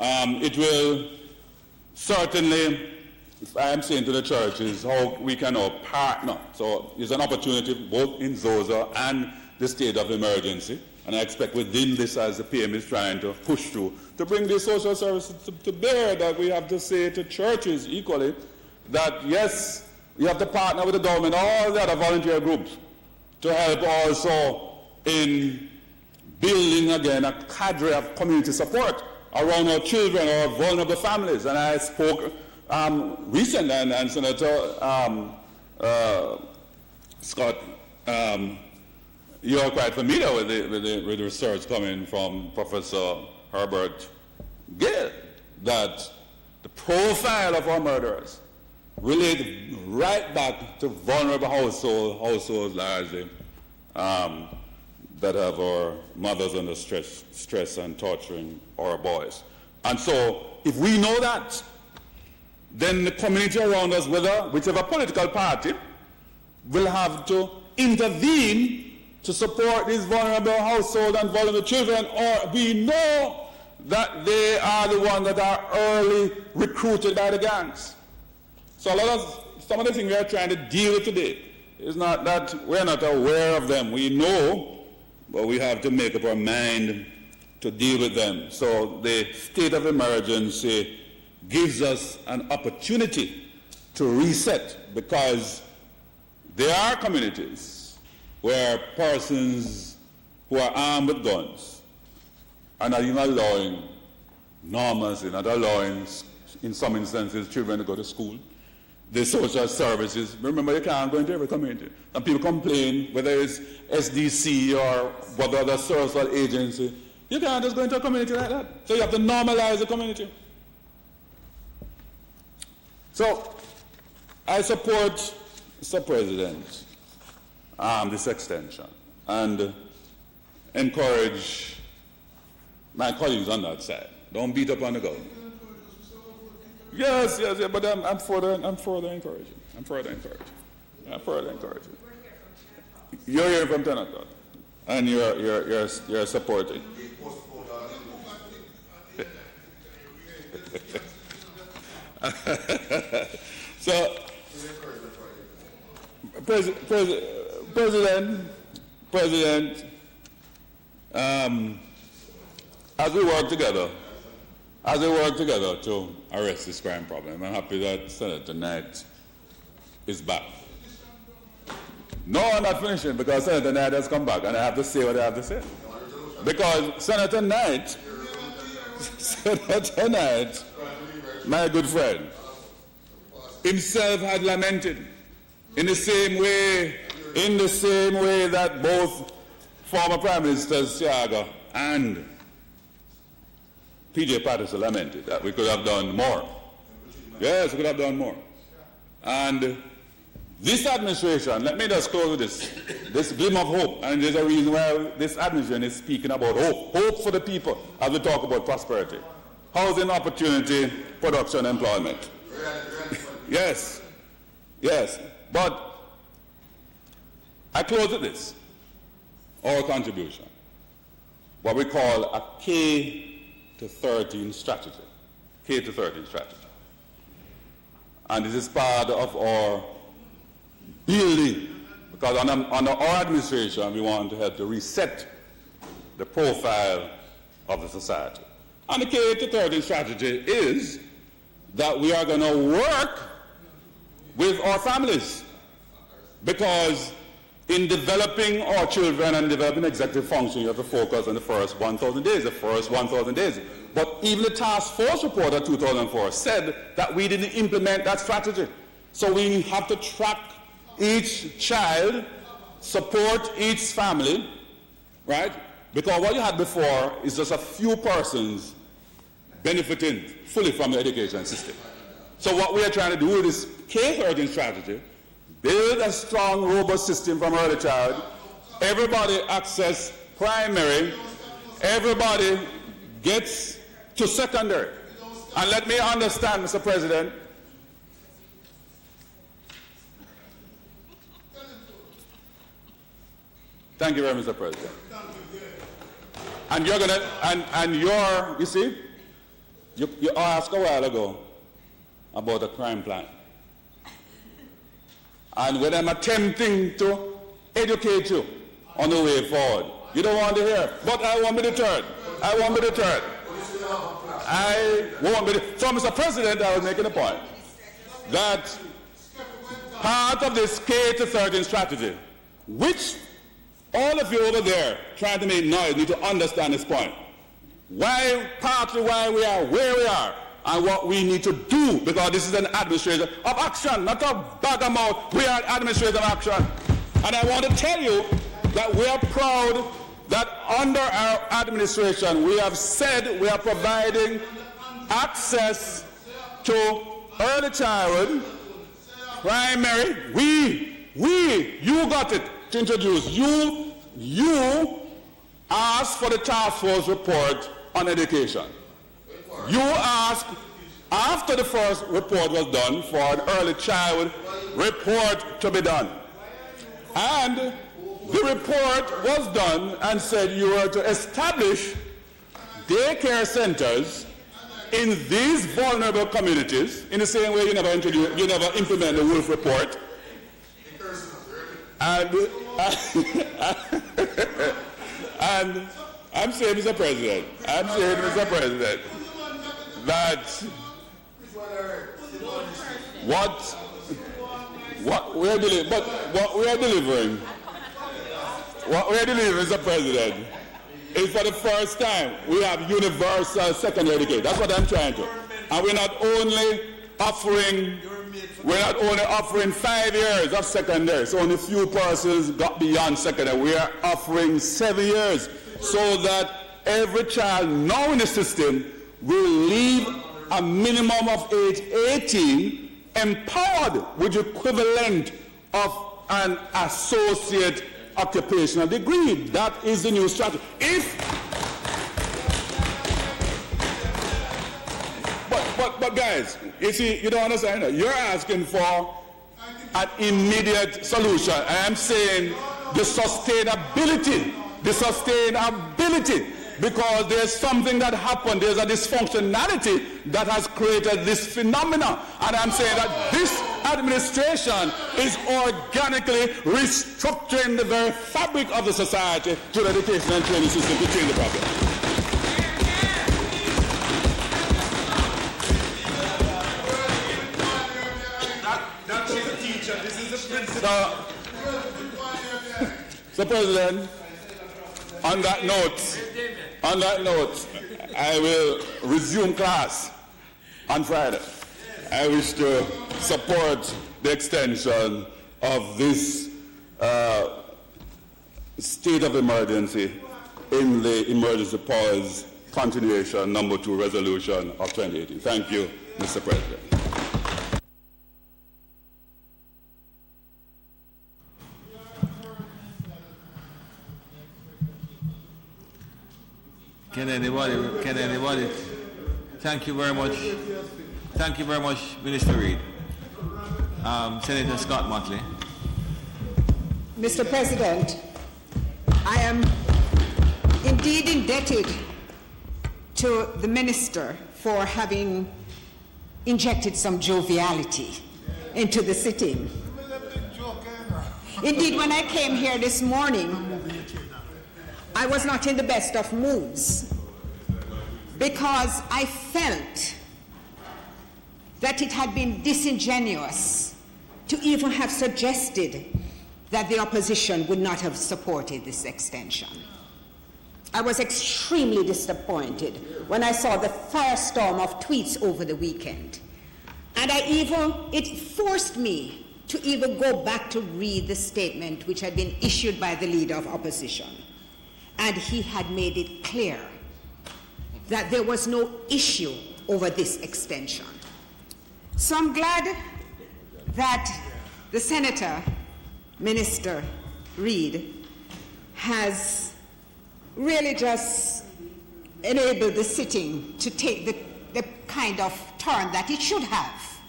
It will certainly, if I am saying to the churches, how we can now partner. So there's an opportunity both in Zosa and the state of emergency. And I expect within this, as the PM is trying to push through, to bring these social services to bear, that we have to say to churches equally that, yes, you have to partner with the government, all the other volunteer groups, to help also in building again a cadre of community support around our children, our vulnerable families. And I spoke recently, and Senator Scott, you're quite familiar with the research coming from Professor Herbert Gill, that the profile of our murderers relate right back to vulnerable households largely, that have our mothers under stress and torturing our boys. And so, if we know that, then the community around us, whichever political party, will have to intervene to support these vulnerable households and vulnerable children, or we know that they are the ones that are early recruited by the gangs. So some of the things we are trying to deal with today is not that we're not aware of them. We know, but we have to make up our mind to deal with them. So the state of emergency gives us an opportunity to reset, because there are communities where persons who are armed with guns are not even allowing normalcy, not allowing, in some instances, children to go to school. The social services, remember, you can't go into every community. And people complain, whether it's SDC or what other social agency, you can't just go into a community like that. So you have to normalize the community. So I support, Mr. President, this extension, and encourage my colleagues on that side. Don't beat up on the government. Yes, but I'm further encouraging. You're hearing from 10 o'clock, and you're supporting. So, President, as we work together to arrest this crime problem, I'm happy that Senator Knight is back. No, I'm not finishing, because Senator Knight has come back, and I have to say what I have to say. Because Senator Knight, my good friend, himself had lamented in the same way that both former Prime Ministers Siaga and PJ Patterson lamented that we could have done more. Yes, we could have done more. And this administration, let me just close with this glimmer of hope, and there's a reason why this administration is speaking about hope for the people as we talk about prosperity. Housing opportunity, production, employment. Yes, but I close with this, our contribution, what we call a K-13 strategy, K-13 strategy. And this is part of our building, because under our administration, we want to help to reset the profile of the society. And the K-13 strategy is that we are going to work with our families. Because in developing our children and developing executive function, you have to focus on the first 1,000 days, But even the task force report of 2004 said that we didn't implement that strategy. So we have to track each child, support each family, right? Because what you had before is just a few persons benefiting fully from the education system. So what we are trying to do with this K-13 strategy, build a strong, robust system from early child, everybody access primary, everybody gets to secondary. And let me understand, Mr. President, thank you very much, Mr. President. And you're gonna, you see, you asked a while ago about a crime plan. And when I'm attempting to educate you on the way forward, you don't want to hear, but I won't be deterred. I won't be deterred. I won't be deterred. So, Mr. President, I was making a point that part of this K-13 strategy, which all of you over there trying to make noise need to understand this point. Partly why we are where we are and what we need to do, because this is an administration of action, not a bag-a-mouth. We are administration of action. And I want to tell you that we are proud that under our administration we have said we are providing access to early childhood, primary. You got it to introduce. You asked for the task force report on education. You asked, after the first report was done, for an early child report to be done. And the report was done and said you were to establish daycare centers in these vulnerable communities, in the same way you never implement the Wolf report. And I'm saying, Mr. President, that what we are delivering, Mr. President, is for the first time we have universal secondary education. That's what I'm trying to. And we're not only offering 5 years of secondary, so only few persons got beyond secondary. We are offering 7 years, so that every child now in the system will leave a minimum of age 18 empowered with the equivalent of an associate occupational degree. That is the new strategy. But guys, you see, you don't understand. You're asking for an immediate solution. I am saying the sustainability, because there's something that happened. There's a dysfunctionality that has created this phenomenon. And I'm saying that this administration is organically restructuring the very fabric of the society to the education and training system to change the problem. So, President, on that note, I will resume class on Friday. I wish to support the extension of this state of emergency in the emergency powers continuation number 2 resolution of 2018. Thank you, Mr. President. Can anybody? Thank you very much. Thank you very much, Minister Reid. Senator Scott Motley. Mr. President, I am indeed indebted to the Minister for having injected some joviality into the sitting. Indeed, when I came here this morning, I was not in the best of moods because I felt that it had been disingenuous to even have suggested that the opposition would not have supported this extension. I was extremely disappointed when I saw the firestorm of tweets over the weekend. And it forced me to even go back to read the statement which had been issued by the leader of opposition. And he had made it clear that there was no issue over this extension. So I'm glad that the Senator, Minister Reid, has really just enabled the sitting to take the kind of turn that it should have.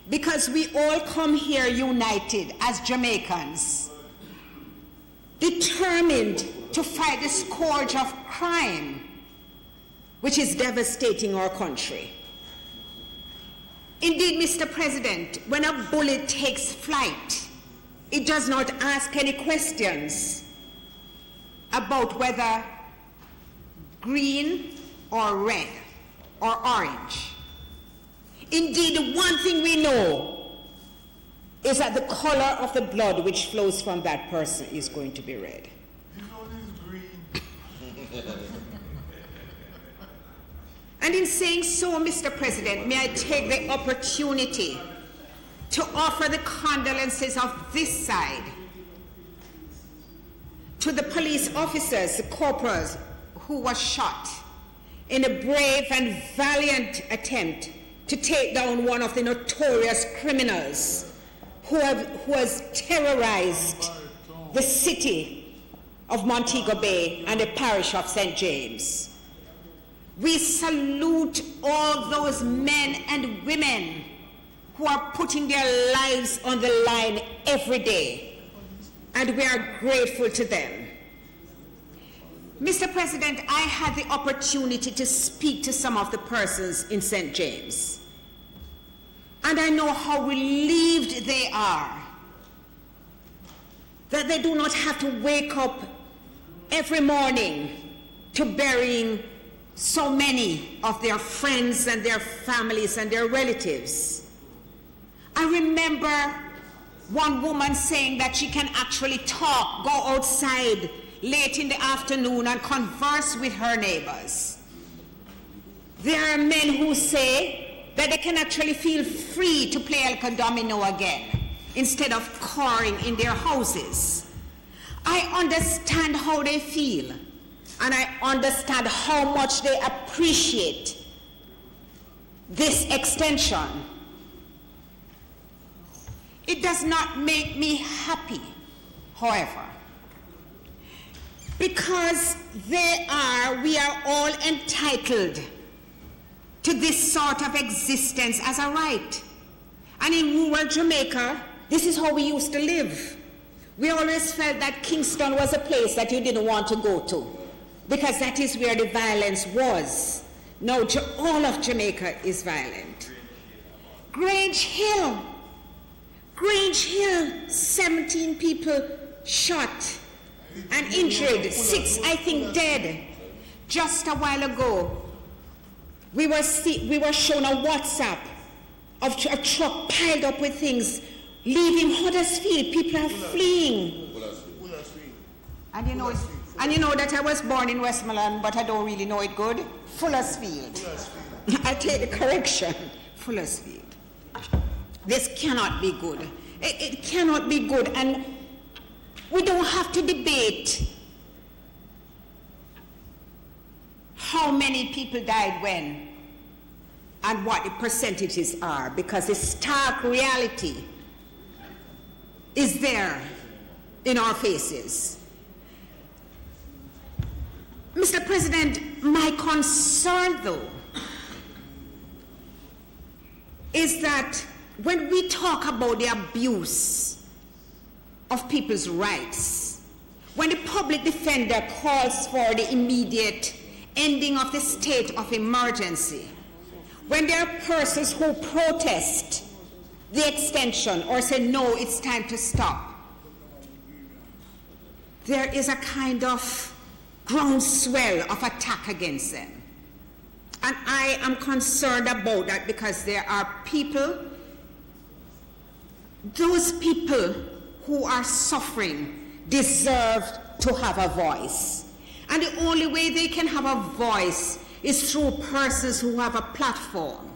Because we all come here united as Jamaicans, determined to fight the scourge of crime, which is devastating our country. Indeed, Mr. President, when a bullet takes flight, it does not ask any questions about whether green or red or orange. Indeed, the one thing we know is that the color of the blood which flows from that person is going to be red. And in saying so, Mr. President, may I take the opportunity to offer the condolences of this side to the police officers, the corporals who was shot in a brave and valiant attempt to take down one of the notorious criminals who has terrorized the city of Montego Bay and the parish of St. James. We salute all those men and women who are putting their lives on the line every day, and we are grateful to them. Mr. President, I had the opportunity to speak to some of the persons in St. James, and I know how relieved they are that they do not have to wake up every morning to burying so many of their friends and their families and their relatives. I remember one woman saying that she can actually talk, go outside late in the afternoon and converse with her neighbors. There are men who say that they can actually feel free to play El Domino again instead of cowering in their houses. I understand how they feel, and I understand how much they appreciate this extension. It does not make me happy, however, because we are all entitled to this sort of existence as a right. And in rural Jamaica, this is how we used to live. We always felt that Kingston was a place that you didn't want to go to, because that is where the violence was. Now, all of Jamaica is violent. Grange Hill, 17 people shot and injured, 6, I think, dead. Just a while ago, we were shown a WhatsApp of a truck piled up with things, leaving Huddersfield. People are fleeing. And you know that I was born in Westmoreland, but I don't really know it good. Fullersfield. I take the correction. Fullersfield. This cannot be good. It cannot be good, and we don't have to debate how many people died when and what the percentages are, because the stark reality is there in our faces. Mr. President, my concern, though, is that when we talk about the abuse of people's rights, when the public defender calls for the immediate ending of the state of emergency, when there are persons who protest the extension or say, no, it's time to stop, there is a kind of groundswell of attack against them. And I am concerned about that, because there are people those people who are suffering deserve to have a voice. And the only way they can have a voice is through persons who have a platform.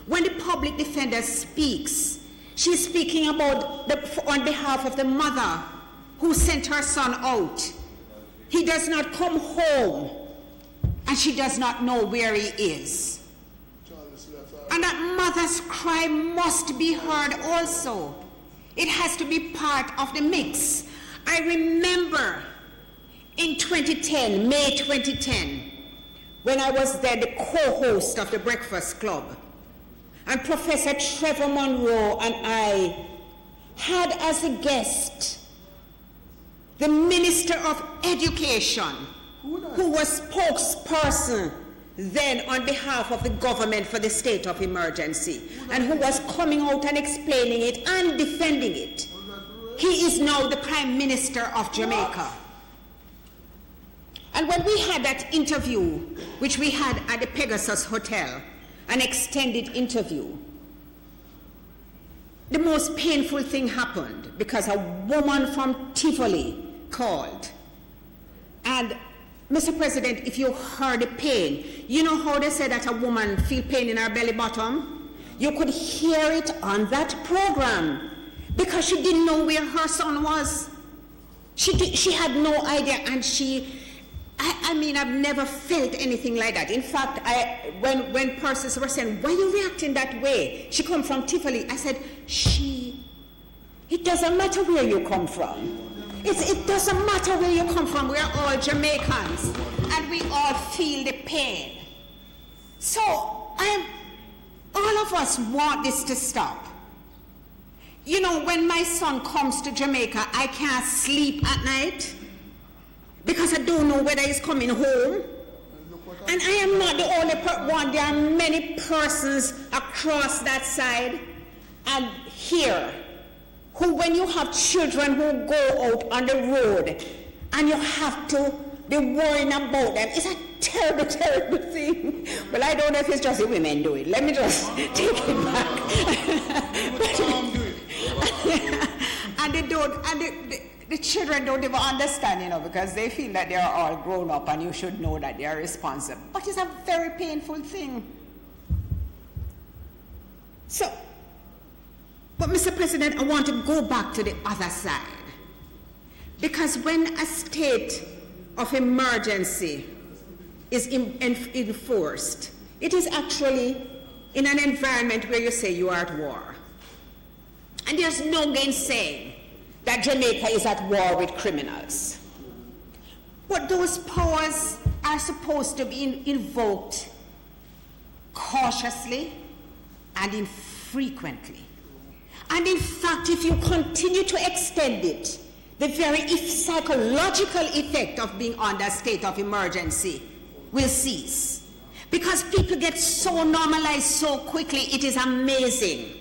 When the public defender speaks, she's speaking about on behalf of the mother who sent her son out. He does not come home, and she does not know where he is. And that mother's cry must be heard also. It has to be part of the mix. I remember in 2010, May 2010, when I was there, the co-host of the Breakfast Club, and Professor Trevor Monroe and I had as a guest the Minister of Education, who was spokesperson then on behalf of the government for the state of emergency, and who was coming out and explaining it and defending it. He is now the Prime Minister of Jamaica. And when we had that interview, which we had at the Pegasus Hotel, an extended interview, the most painful thing happened because a woman from Tivoli called. And Mr. President, if you heard the pain, you know how they say that a woman feels pain in her belly bottom? You could hear it on that program because she didn't know where her son was. She had no idea, and I mean, I've never felt anything like that. In fact, when persons were saying, why are you reacting that way? She come from Tivoli. I said, it doesn't matter where you come from. It doesn't matter where you come from. We're all Jamaicans, and we all feel the pain. So, all of us want this to stop. You know, when my son comes to Jamaica, I can't sleep at night because I don't know whether he's coming home. And I am not the only one. There are many persons across that side and here who, when you have children who go out on the road and you have to be worrying about them, it's a terrible, terrible thing. Well, I don't know if it's just the women do it. Let me just take it back. And they don't, and the children don't even understand, you know, because they feel that they are all grown up and you should know that they are responsible. But it's a very painful thing. So, but Mr. President, I want to go back to the other side. Because when a state of emergency is enforced, it is actually in an environment where you say you are at war. And there's no gainsaying that Jamaica is at war with criminals. But those powers are supposed to be invoked cautiously and infrequently. And in fact, if you continue to extend it, the very psychological effect of being under a state of emergency will cease. Because people get so normalized so quickly, it is amazing.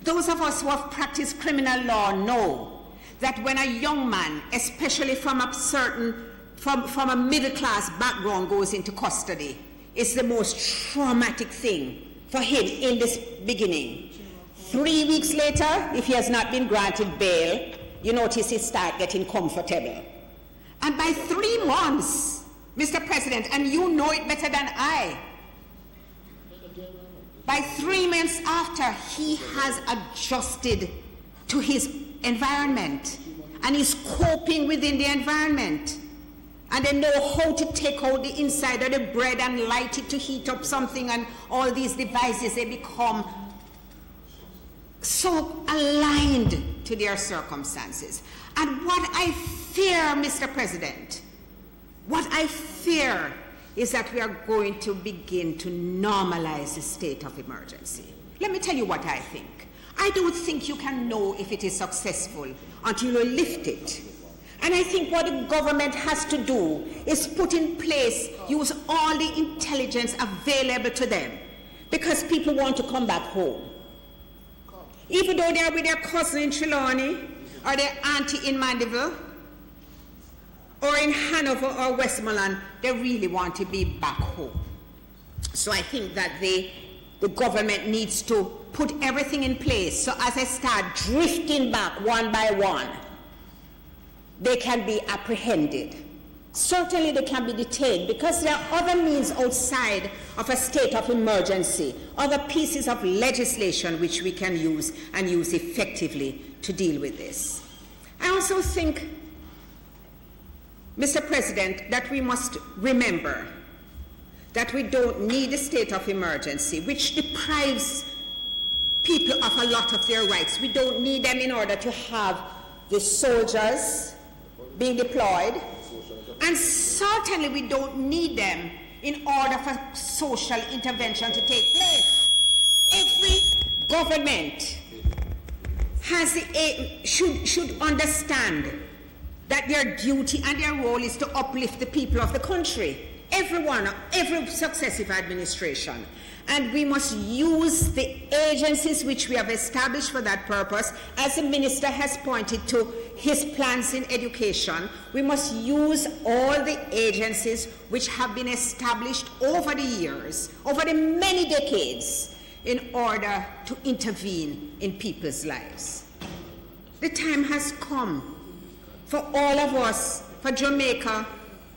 Those of us who have practiced criminal law know that when a young man, especially from a middle-class background, goes into custody, it's the most traumatic thing for him in this beginning. 3 weeks later, if he has not been granted bail, you notice he starts getting comfortable. And by 3 months, Mr. President, and you know it better than I, by 3 months after, he has adjusted to his environment and is coping within the environment. And they know how to take out the inside of the bread and light it to heat up something, and all these devices, they become so aligned to their circumstances. And what I fear, Mr. President, what I fear is that we are going to begin to normalize the state of emergency. Let me tell you what I think. I don't think you can know if it is successful until you lift it. And I think what the government has to do is put in place, use all the intelligence available to them, because people want to come back home. Even though they are with their cousin in Trelawney, or their auntie in Mandeville, or in Hanover or Westmoreland, they really want to be back home. So I think that the the government needs to put everything in place so as they start drifting back one by one, they can be apprehended. Certainly they can be detained because there are other means outside of a state of emergency, other pieces of legislation which we can use and use effectively to deal with this. I also think, Mr. President, that we must remember that we don't need a state of emergency, which deprives people of a lot of their rights. We don't need them in order to have the soldiers being deployed, and certainly we don't need them in order for social intervention to take place. Every government has should understand that their duty and their role is to uplift the people of the country. Every successive administration. And we must use the agencies which we have established for that purpose. As the minister has pointed to his plans in education, we must use all the agencies which have been established over the years, over the many decades, in order to intervene in people's lives. The time has come for all of us, for Jamaica,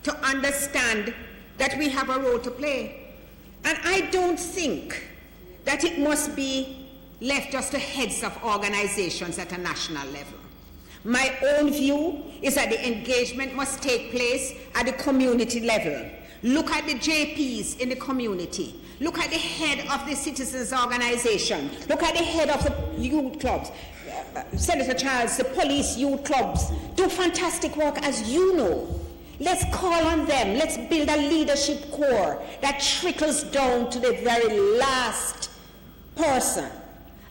to understand that we have a role to play. And I don't think that it must be left just to heads of organizations at a national level. My own view is that the engagement must take place at the community level. Look at the JPs in the community. Look at the head of the citizens organization. Look at the head of the youth clubs. Senator Charles, the police youth clubs do fantastic work, as you know. Let's call on them. Let's build a leadership core that trickles down to the very last person.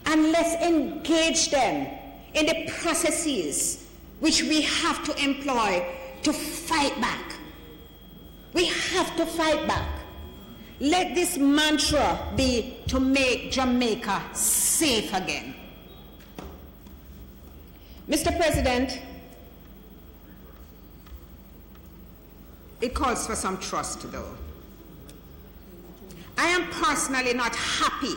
And let's engage them in the processes which we have to employ to fight back. We have to fight back. Let this mantra be to make Jamaica safe again. Mr. President, it calls for some trust, though. I am personally not happy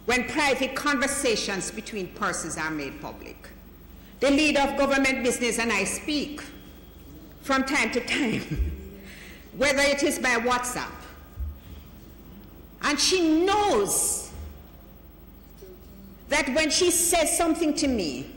when private conversations between persons are made public. The leader of government business and I speak from time to time, whether it is by WhatsApp. And she knows that when she says something to me,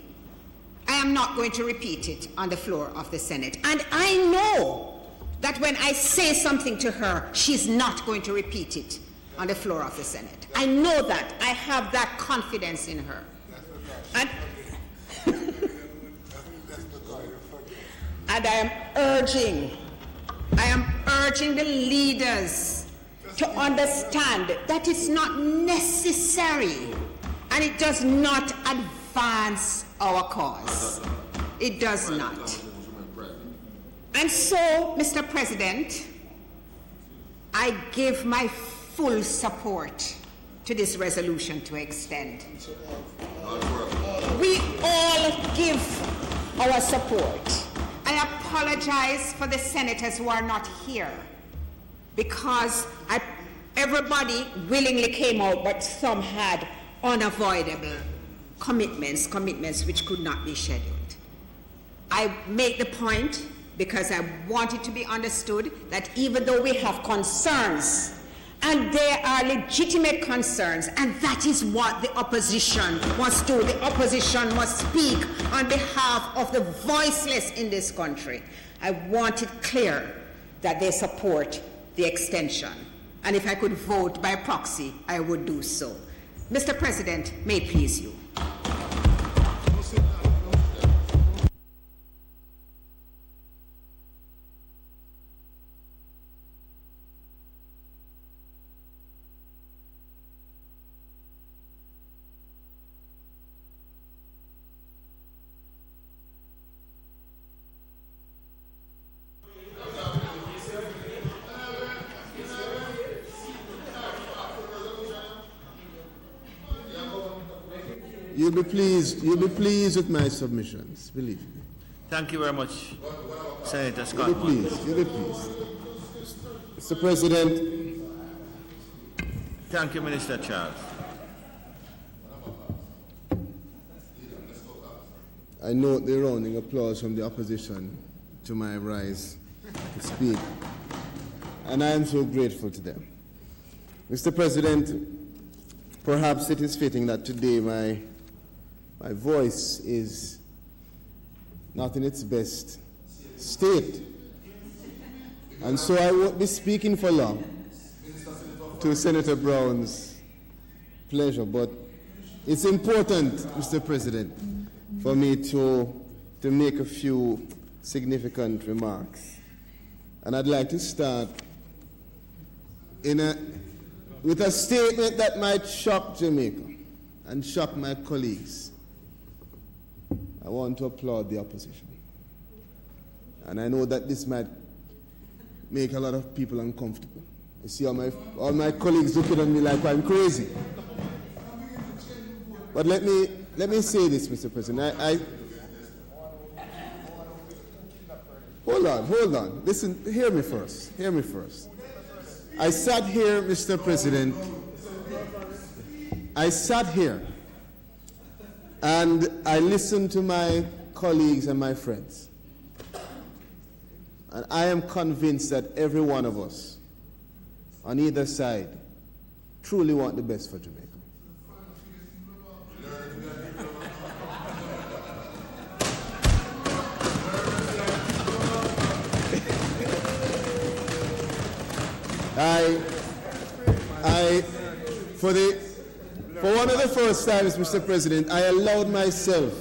I am not going to repeat it on the floor of the Senate. And I know that when I say something to her, she's not going to repeat it on the floor of the Senate. I know that. I have that confidence in her. And, and I am urging the leaders to understand that it's not necessary and it does not advance our cause. It does not. And so, Mr. President, I give my full support to this resolution to extend. We all give our support. I apologize for the senators who are not here because everybody willingly came out, but some had unavoidable commitments which could not be scheduled. I make the point because I want it to be understood that even though we have concerns, and there are legitimate concerns, and that is what the opposition must do. The opposition must speak on behalf of the voiceless in this country. I want it clear that they support the extension. And if I could vote by proxy, I would do so. Mr. President, may it please you. You'll be pleased with my submissions, believe me. Thank you very much, Senator Scott. You'll be pleased. Mr. President, Thank you, Minister Charles. I note the rounding applause from the opposition to my rise to speak, and I am so grateful to them. Mr. President, perhaps it is fitting that today my voice is not in its best state, and so I won't be speaking for long, to Senator Brown's pleasure, but it's important, Mr. President, for me to make a few significant remarks. And I'd like to start with a statement that might shock Jamaica and shock my colleagues. I want to applaud the opposition. And I know that this might make a lot of people uncomfortable. I see all my colleagues looking at me like I'm crazy. But let me say this, Mr. President. Hold on. Listen, hear me first. I sat here, Mr. President. I sat here and I listened to my colleagues and my friends. And I am convinced that every one of us on either side truly want the best for Jamaica. For one of the first times, Mr. President, I allowed myself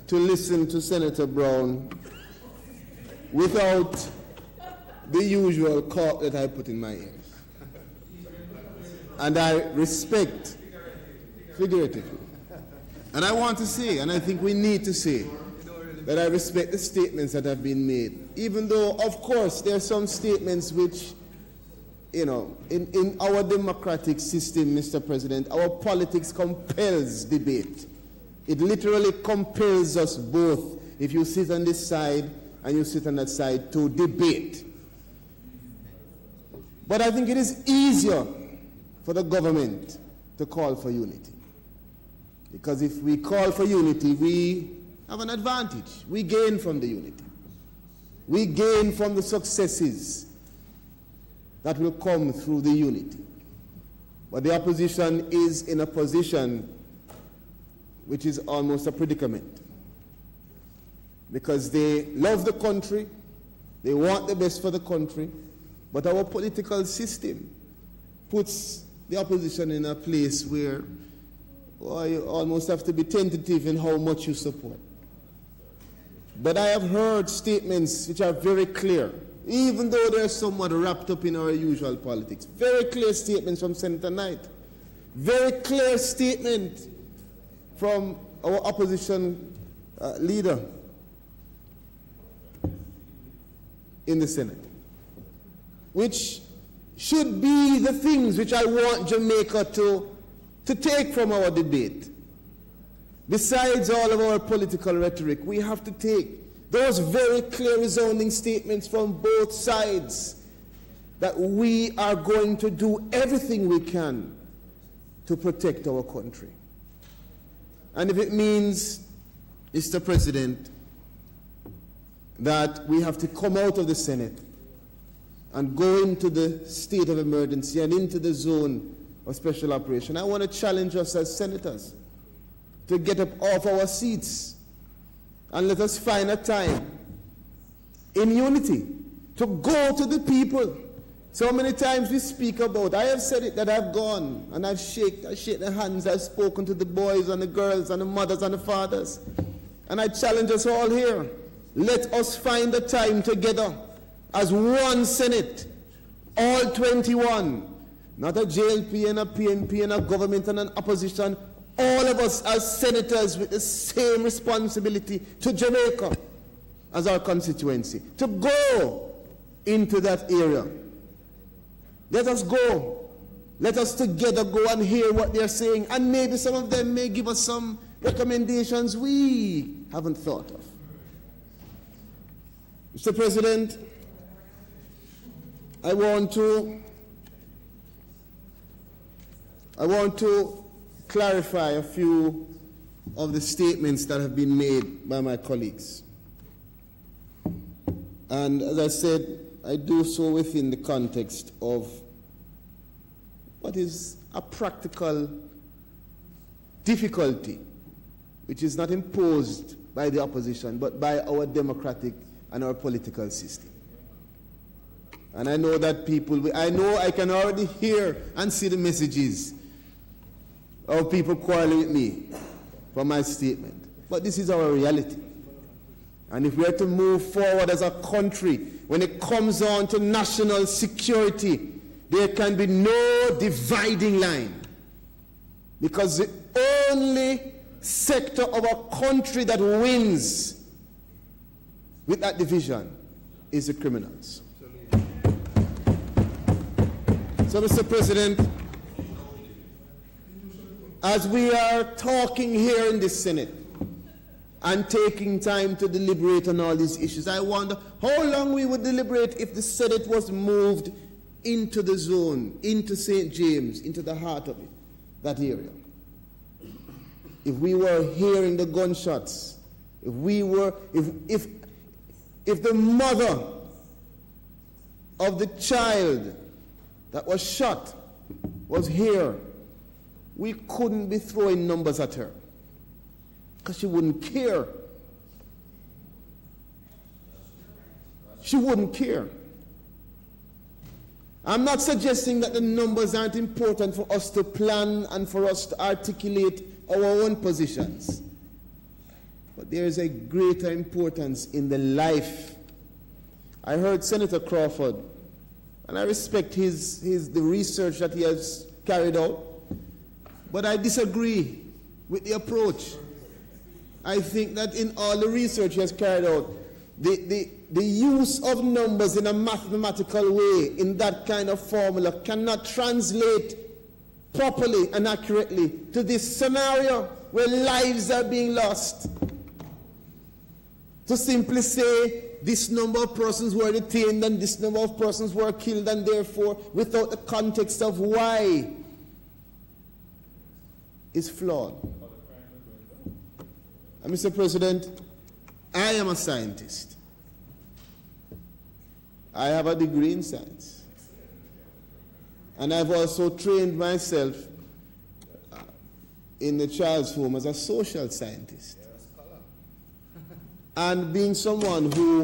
to listen to Senator Brown without the usual cork that I put in my ears. And I respect, figuratively, and I want to say, and I think we need to say, that I respect the statements that have been made, even though, of course, there are some statements which, in our democratic system, Mr. President, our politics compels debate. It literally compels us both, if you sit on this side and you sit on that side, to debate. But I think it is easier for the government to call for unity. Because if we call for unity, we have an advantage. We gain from the unity. We gain from the successes that will come through the unity. But the opposition is in a position which is almost a predicament. Because they love the country, they want the best for the country, but our political system puts the opposition in a place where you almost have to be tentative in how much you support. But I have heard statements which are very clear, even though they're somewhat wrapped up in our usual politics. Very clear statements from Senator Knight. Very clear statement from our opposition leader in the Senate, which should be the things which I want Jamaica to take from our debate. Besides all of our political rhetoric, we have to take those very clear resounding statements from both sides that we are going to do everything we can to protect our country. And if it means, Mr. President, that we have to come out of the Senate and go into the state of emergency and into the zone of special operation, I want to challenge us as senators to get up off our seats and let us find a time in unity to go to the people. So many times we speak about, I have said it, that I've gone and I shake their hands, I've spoken to the boys and the girls and the mothers and the fathers. And I challenge us all here, let us find a time together as one Senate, all 21, not a JLP and a PNP and a government and an opposition, all of us as senators with the same responsibility to Jamaica as our constituency, to go into that area. Let us go. Let us together go and hear what they're saying, and maybe some of them may give us some recommendations we haven't thought of. Mr. President, I want to I want to clarify a few of the statements that have been made by my colleagues. And as I said, I do so within the context of what is a practical difficulty, which is not imposed by the opposition, but by our democratic and our political system. And I know that I can already hear and see the messages of people quarreling with me for my statement. But this is our reality. And if we are to move forward as a country, when it comes on to national security, there can be no dividing line. Because the only sector of our country that wins with that division is the criminals. So, Mr. President, as we are talking here in the Senate and taking time to deliberate on all these issues, I wonder how long we would deliberate if the Senate was moved into the zone, into St. James, into the heart of it, that area. If we were hearing the gunshots, if the mother of the child that was shot was here, we couldn't be throwing numbers at her because she wouldn't care. She wouldn't care. I'm not suggesting that the numbers aren't important for us to plan and for us to articulate our own positions. But there is a greater importance in the life. I heard Senator Crawford, and I respect the research that he has carried out, but I disagree with the approach. I think that in all the research he has carried out, the use of numbers in a mathematical way, in that kind of formula, cannot translate properly and accurately to this scenario where lives are being lost. To simply say this number of persons were detained and this number of persons were killed, and therefore without the context of why, is flawed. And Mr. President, I am a scientist. I have a degree in science. And I've also trained myself in the child's home as a social scientist. And being someone who,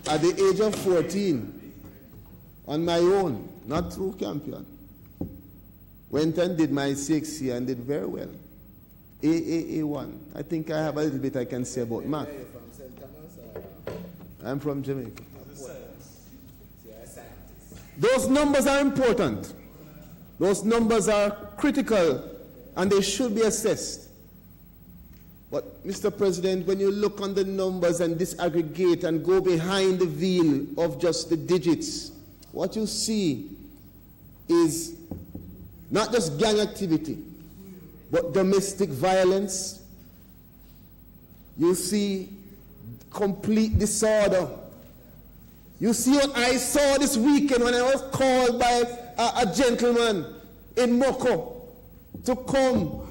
at the age of 14, on my own, not through Campion, went and did my 6th year and did very well. AAA1. I think I have a little bit I can say about math. I'm from Jamaica. Those numbers are important. Those numbers are critical and they should be assessed. But, Mr. President, when you look on the numbers and disaggregate and go behind the veil of just the digits, what you see is not just gang activity, but domestic violence. You see complete disorder. You see what I saw this weekend when I was called by a gentleman in Moko to come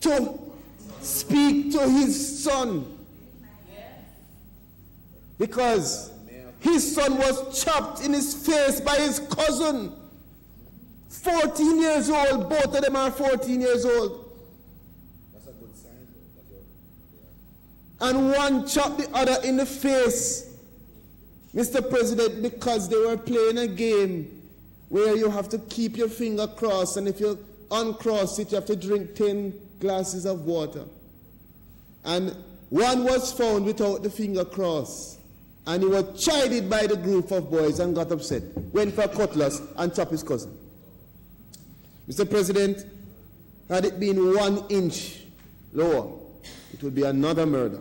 to speak to his son, because his son was chopped in his face by his cousin, 14 years old. Both of them are 14 years old. That's a good sign. And one chopped the other in the face, Mr. President, because they were playing a game where you have to keep your finger crossed, and if you uncross it, you have to drink 10 glasses of water. And one was found without the finger crossed, and he was chided by the group of boys and got upset, went for a cutlass and chopped his cousin. Mr. President, had it been 1 inch lower, it would be another murder.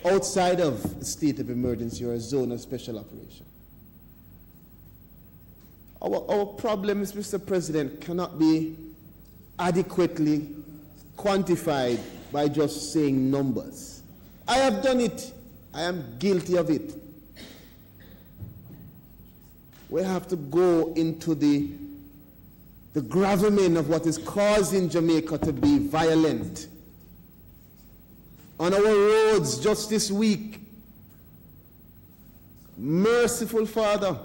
Outside of a state of emergency or a zone of special operation. Our problems, Mr. President, cannot be adequately quantified by just saying numbers. I have done it. I am guilty of it. We have to go into the the gravamen of what is causing Jamaica to be violent. On our roads just this week, merciful Father,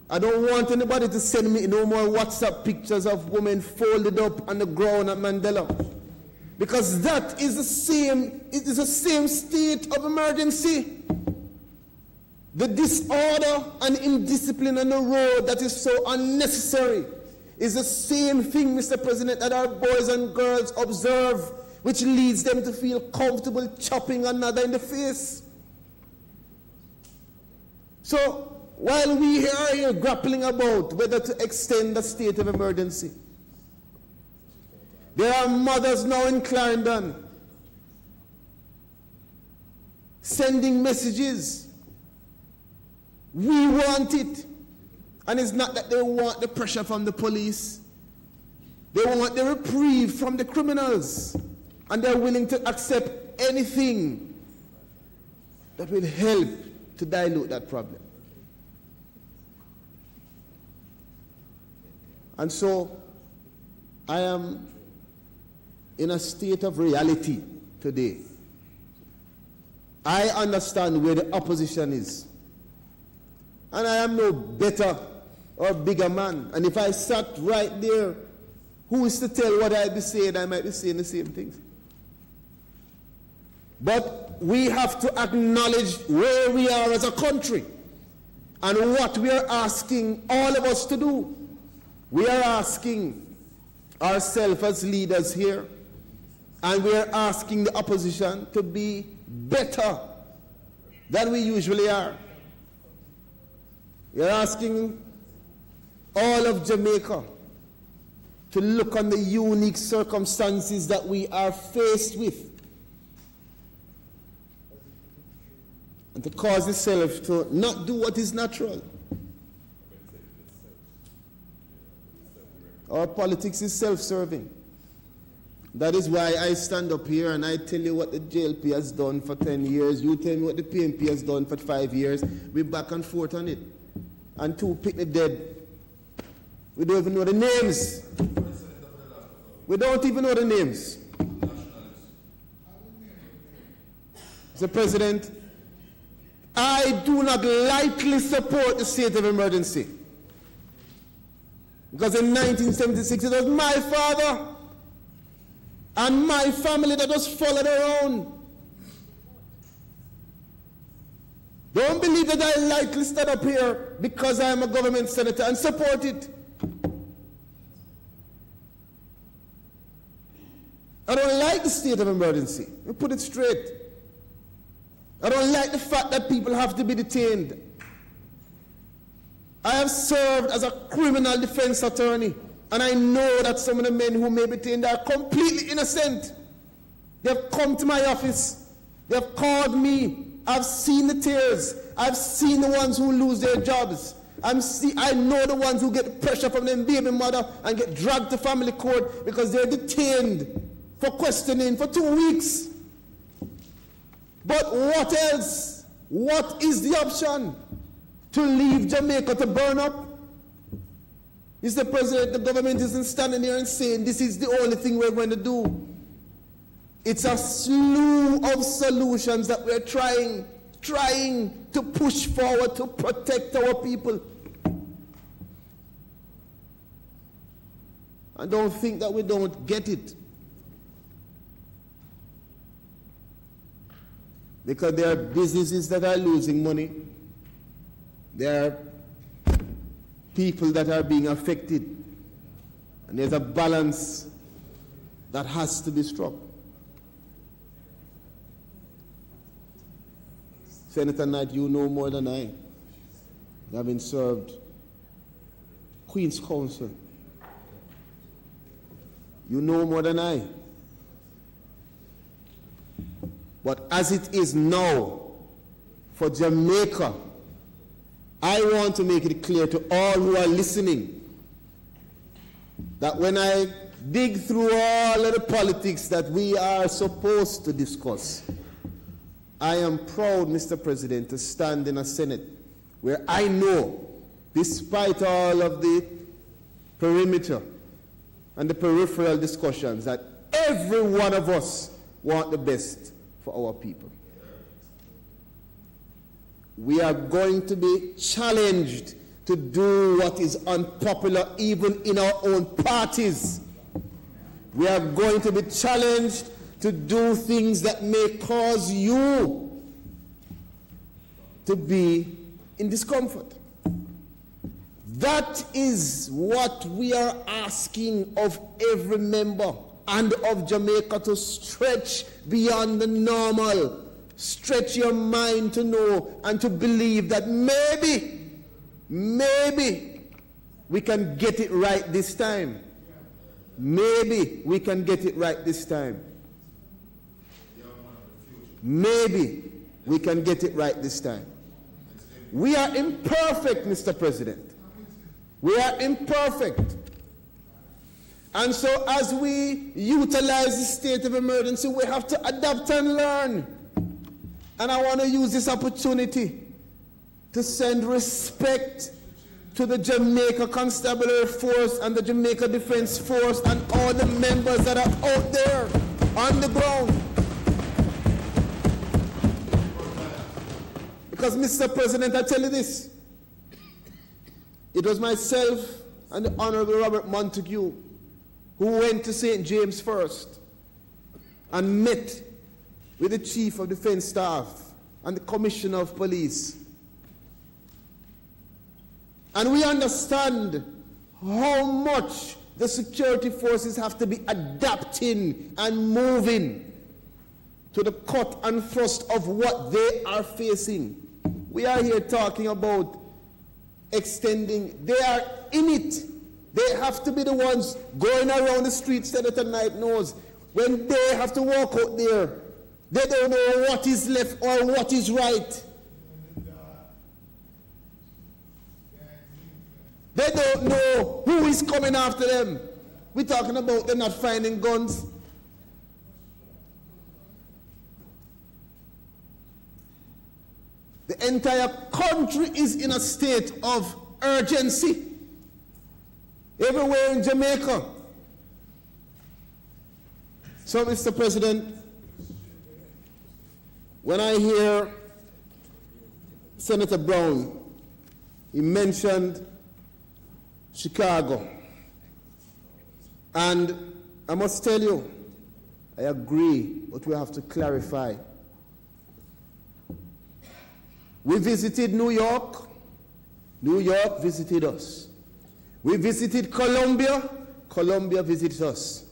I don't want anybody to send me no more WhatsApp pictures of women folded up on the ground at Mandela. Because that is the same state of emergency. The disorder and indiscipline on the road that is so unnecessary is the same thing, Mr. President, that our boys and girls observe, which leads them to feel comfortable chopping another in the face. So, while we are here grappling about whether to extend the state of emergency, there are mothers now in Clarendon sending messages. We want it. And it's not that they want the pressure from the police. They want the reprieve from the criminals. And they're willing to accept anything that will help to dilute that problem. And so, I am in a state of reality today. I understand where the opposition is. And I am no better or bigger man. And if I sat right there, who is to tell what I'd be saying? I might be saying the same things. But we have to acknowledge where we are as a country and what we are asking all of us to do. We are asking ourselves as leaders here, and we are asking the opposition to be better than we usually are. We are asking all of Jamaica to look on the unique circumstances that we are faced with and to cause itself to not do what is natural. Our politics is self-serving. That is why I stand up here and I tell you what the JLP has done for 10 years. You tell me what the PNP has done for 5 years. We're back and forth on it. And two pick the dead. We don't even know the names. We don't even know the names. Mr. President, I do not lightly support the state of emergency. Because in 1976, it was my father and my family that was followed around. Don't believe that I lightly stand up here because I am a government senator and support it. I don't like the state of emergency. Let me put it straight. I don't like the fact that people have to be detained. I have served as a criminal defense attorney, and I know that some of the men who may be detained are completely innocent. They have come to my office. They have called me. I've seen the tears. I've seen the ones who lose their jobs. I know the ones who get pressure from their baby mother and get dragged to family court because they're detained for questioning for 2 weeks. But what else? What is the option? To leave Jamaica to burn up? Mr. President, the government isn't standing here and saying this is the only thing we're going to do. It's a slew of solutions that we're trying to push forward to protect our people. And don't think that we don't get it. Because there are businesses that are losing money. There are people that are being affected. And there's a balance that has to be struck. Senator Knight, you know more than I. Having served Queen's Counsel. You know more than I. But as it is now, for Jamaica, I want to make it clear to all who are listening that when I dig through all of the politics that we are supposed to discuss, I am proud, Mr. President, to stand in a Senate where I know, despite all of the perimeter and the peripheral discussions that every one of us want the best for our people. We are going to be challenged to do what is unpopular even in our own parties. We are going to be challenged to do things that may cause you to be in discomfort. That is what we are asking of every member and of Jamaica, to stretch beyond the normal. Stretch your mind to know and to believe that maybe we can get it right this time. Maybe we can get it right this time. Maybe we can get it right this time. We are imperfect, Mr. President. We are imperfect. And so as we utilize the state of emergency, we have to adapt and learn. And I want to use this opportunity to send respect to the Jamaica Constabulary Force and the Jamaica Defense Force and all the members that are out there on the ground. Because, Mr. President, I tell you this, it was myself and the Honourable Robert Montague who went to St. James first and met with the Chief of Defence Staff and the Commissioner of Police. And we understand how much the security forces have to be adapting and moving to the cut and thrust of what they are facing. We are here talking about extending. They are in it. They have to be the ones going around the streets, Senator Knight knows. When they have to walk out there, they don't know what is left or what is right. They don't know who is coming after them. We're talking about them not finding guns. The entire country is in a state of urgency. Everywhere in Jamaica. So, Mr. President, when I hear Senator Brown, he mentioned Chicago. And I must tell you, I agree, but we have to clarify. We visited New York. New York visited us. We visited Colombia. Colombia visited us.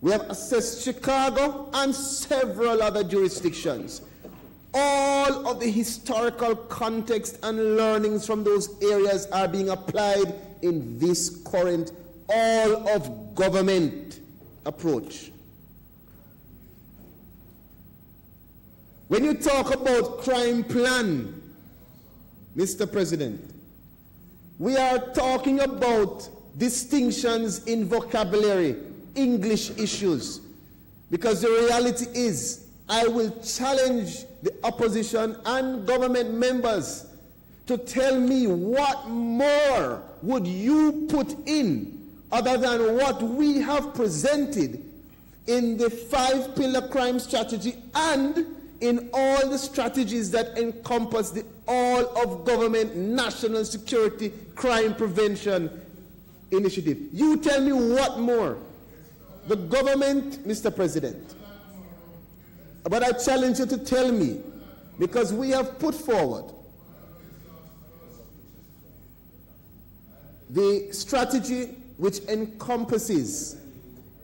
We have assessed Chicago and several other jurisdictions. All of the historical context and learnings from those areas are being applied in this current all-of-government approach. When you talk about crime plan, Mr. President, we are talking about distinctions in vocabulary, English issues, because the reality is I will challenge the opposition and government members to tell me what more would you put in other than what we have presented in the 5-pillar crime strategy and in all the strategies that encompass the all-of-government national security crime prevention initiative. You tell me what more. The government, Mr. President, but I challenge you to tell me, because we have put forward the strategy which encompasses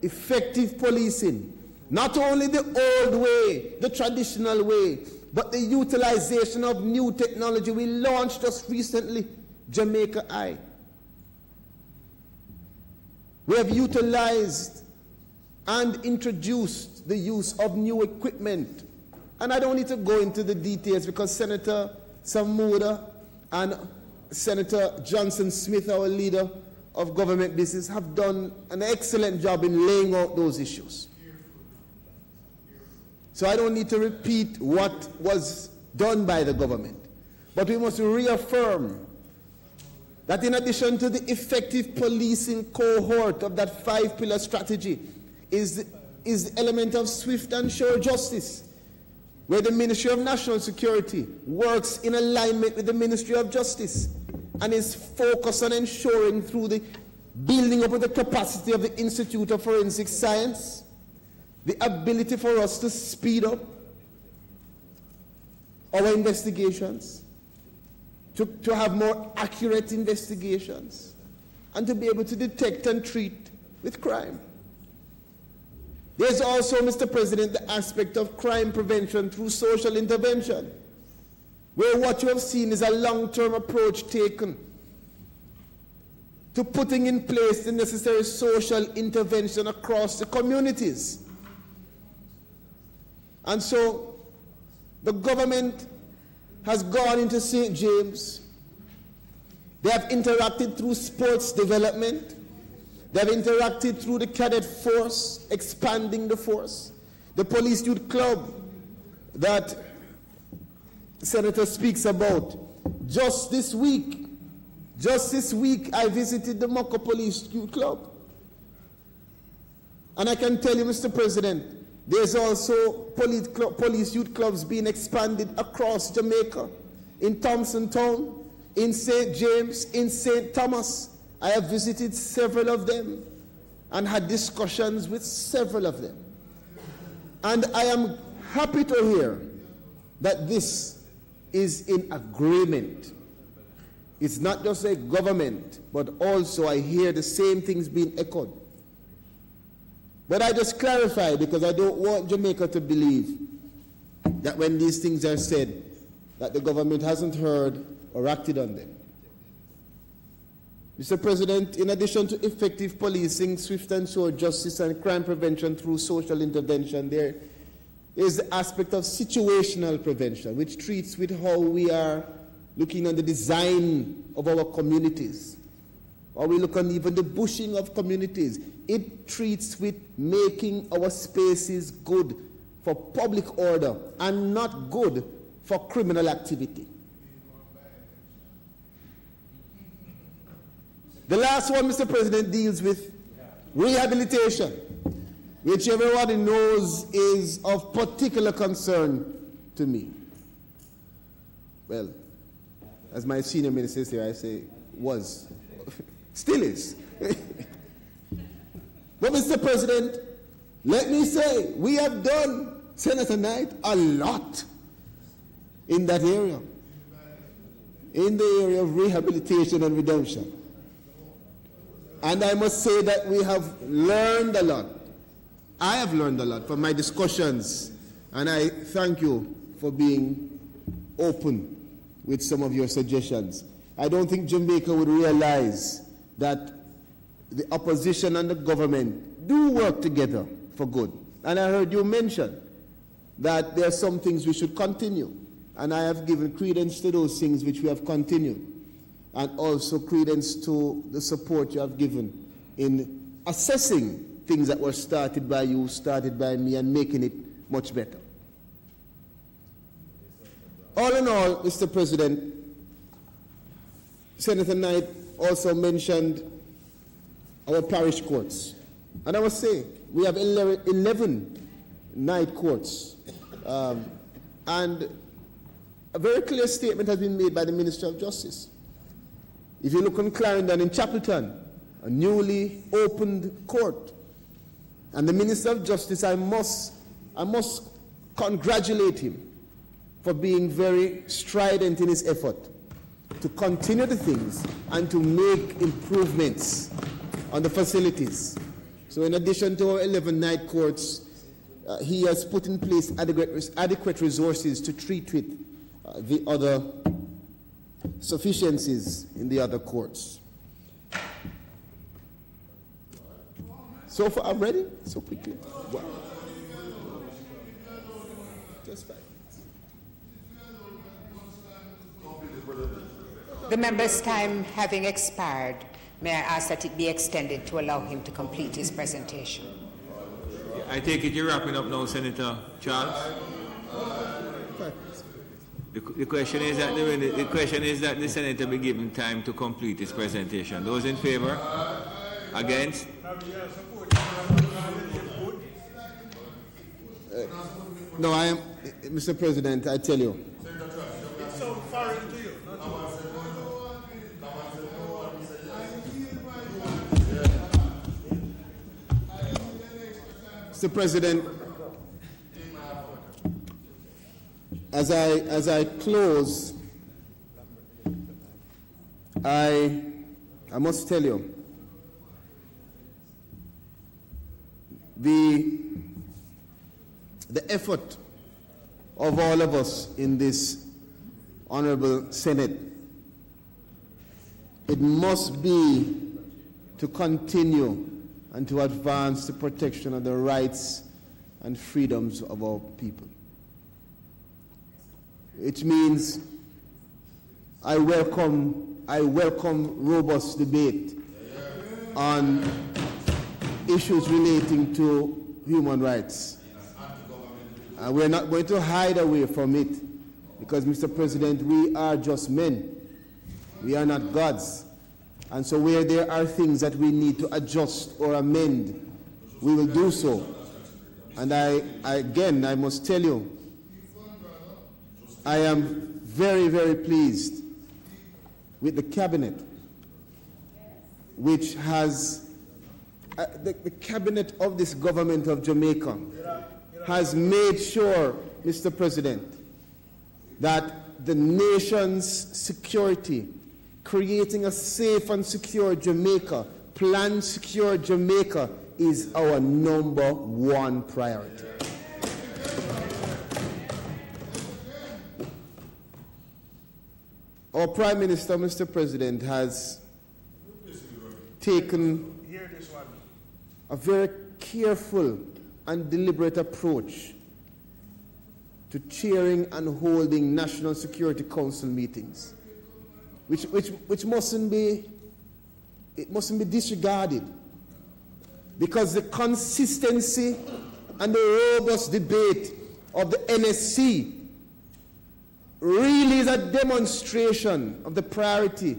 effective policing, not only the old way, the traditional way, but the utilization of new technology. We launched just recently Jamaica Eye. We have utilized and introduced the use of new equipment. And I don't need to go into the details because Senator Samuda and Senator Johnson Smith, our leader of government business, have done an excellent job in laying out those issues. So I don't need to repeat what was done by the government. But we must reaffirm that in addition to the effective policing cohort of that 5-pillar strategy is the element of swift and sure justice, where the Ministry of National Security works in alignment with the Ministry of Justice and is focused on ensuring through the building up of the capacity of the Institute of Forensic Science, the ability for us to speed up our investigations, to have more accurate investigations, and to be able to detect and treat with crime. There's also, Mr. President, the aspect of crime prevention through social intervention, where what you have seen is a long-term approach taken to putting in place the necessary social intervention across the communities. And so the government has gone into St. James. They have interacted through sports development. They have interacted through the cadet force, expanding the force. The police youth club that the Senator speaks about. Just this week, I visited the Moko Police Youth Club. And I can tell you, Mr. President, there's also police youth clubs being expanded across Jamaica, in Thompson Town, in St. James, in St. Thomas. I have visited several of them and had discussions with several of them. And I am happy to hear that this is in agreement. It's not just a government, but also I hear the same things being echoed. But I just clarify, because I don't want Jamaica to believe that when these things are said, that the government hasn't heard or acted on them. Mr. President, in addition to effective policing, swift and sure justice, and crime prevention through social intervention, there is the aspect of situational prevention, which treats with how we are looking at the design of our communities, or we look on even the bushing of communities. It treats with making our spaces good for public order and not good for criminal activity. The last one, Mr. President, deals with rehabilitation, which everybody knows is of particular concern to me. Well, as my senior minister says here, I say was, still is. But Mr. President, let me say, we have done, Senator Knight, a lot in that area, in the area of rehabilitation and redemption. And I must say that we have learned a lot. I have learned a lot from my discussions, and I thank you for being open with some of your suggestions. I don't think Jamaica would realize that the opposition and the government do work together for good. And I heard you mention that there are some things we should continue. And I have given credence to those things which we have continued. And also credence to the support you have given in assessing things that were started by you, started by me, and making it much better. All in all, Mr. President, Senator Knight also mentioned our parish courts. And I must say, we have 11 night courts. And a very clear statement has been made by the Minister of Justice. If you look on Clarendon in Chapelton, a newly opened court. And the Minister of Justice, I must congratulate him for being very strident in his effort to continue the things and to make improvements on the facilities. So in addition to our 11 night courts, he has put in place adequate resources to treat with the other sufficiencies in the other courts. So far, I'm ready? So quickly. Wow. Just 5 minutes. The member's time having expired, may I ask that it be extended to allow him to complete his presentation? I take it you're wrapping up now, Senator Charles. The question is that the senator be given time to complete his presentation. Those in favor? Against? No, I am, Mr. President, I tell you. It sounds foreign to you, not Mr. President, as I close, I must tell you, the effort of all of us in this Honourable Senate, it must be to continue and to advance the protection of the rights and freedoms of our people. Which means I welcome robust debate on issues relating to human rights. And we're not going to hide away from it because, Mr. President, we are just men. We are not gods. And so where there are things that we need to adjust or amend, we will do so. And I must tell you, I am very, very pleased with the cabinet, which has, the cabinet of this government of Jamaica has made sure, Mr. President, that the nation's security, creating a safe and secure Jamaica, planned secure Jamaica, is our #1 priority. Our Prime Minister, Mr. President, has taken a very careful and deliberate approach to chairing and holding National Security Council meetings, which mustn't be disregarded, because the consistency and the robust debate of the NSC really is a demonstration of the priority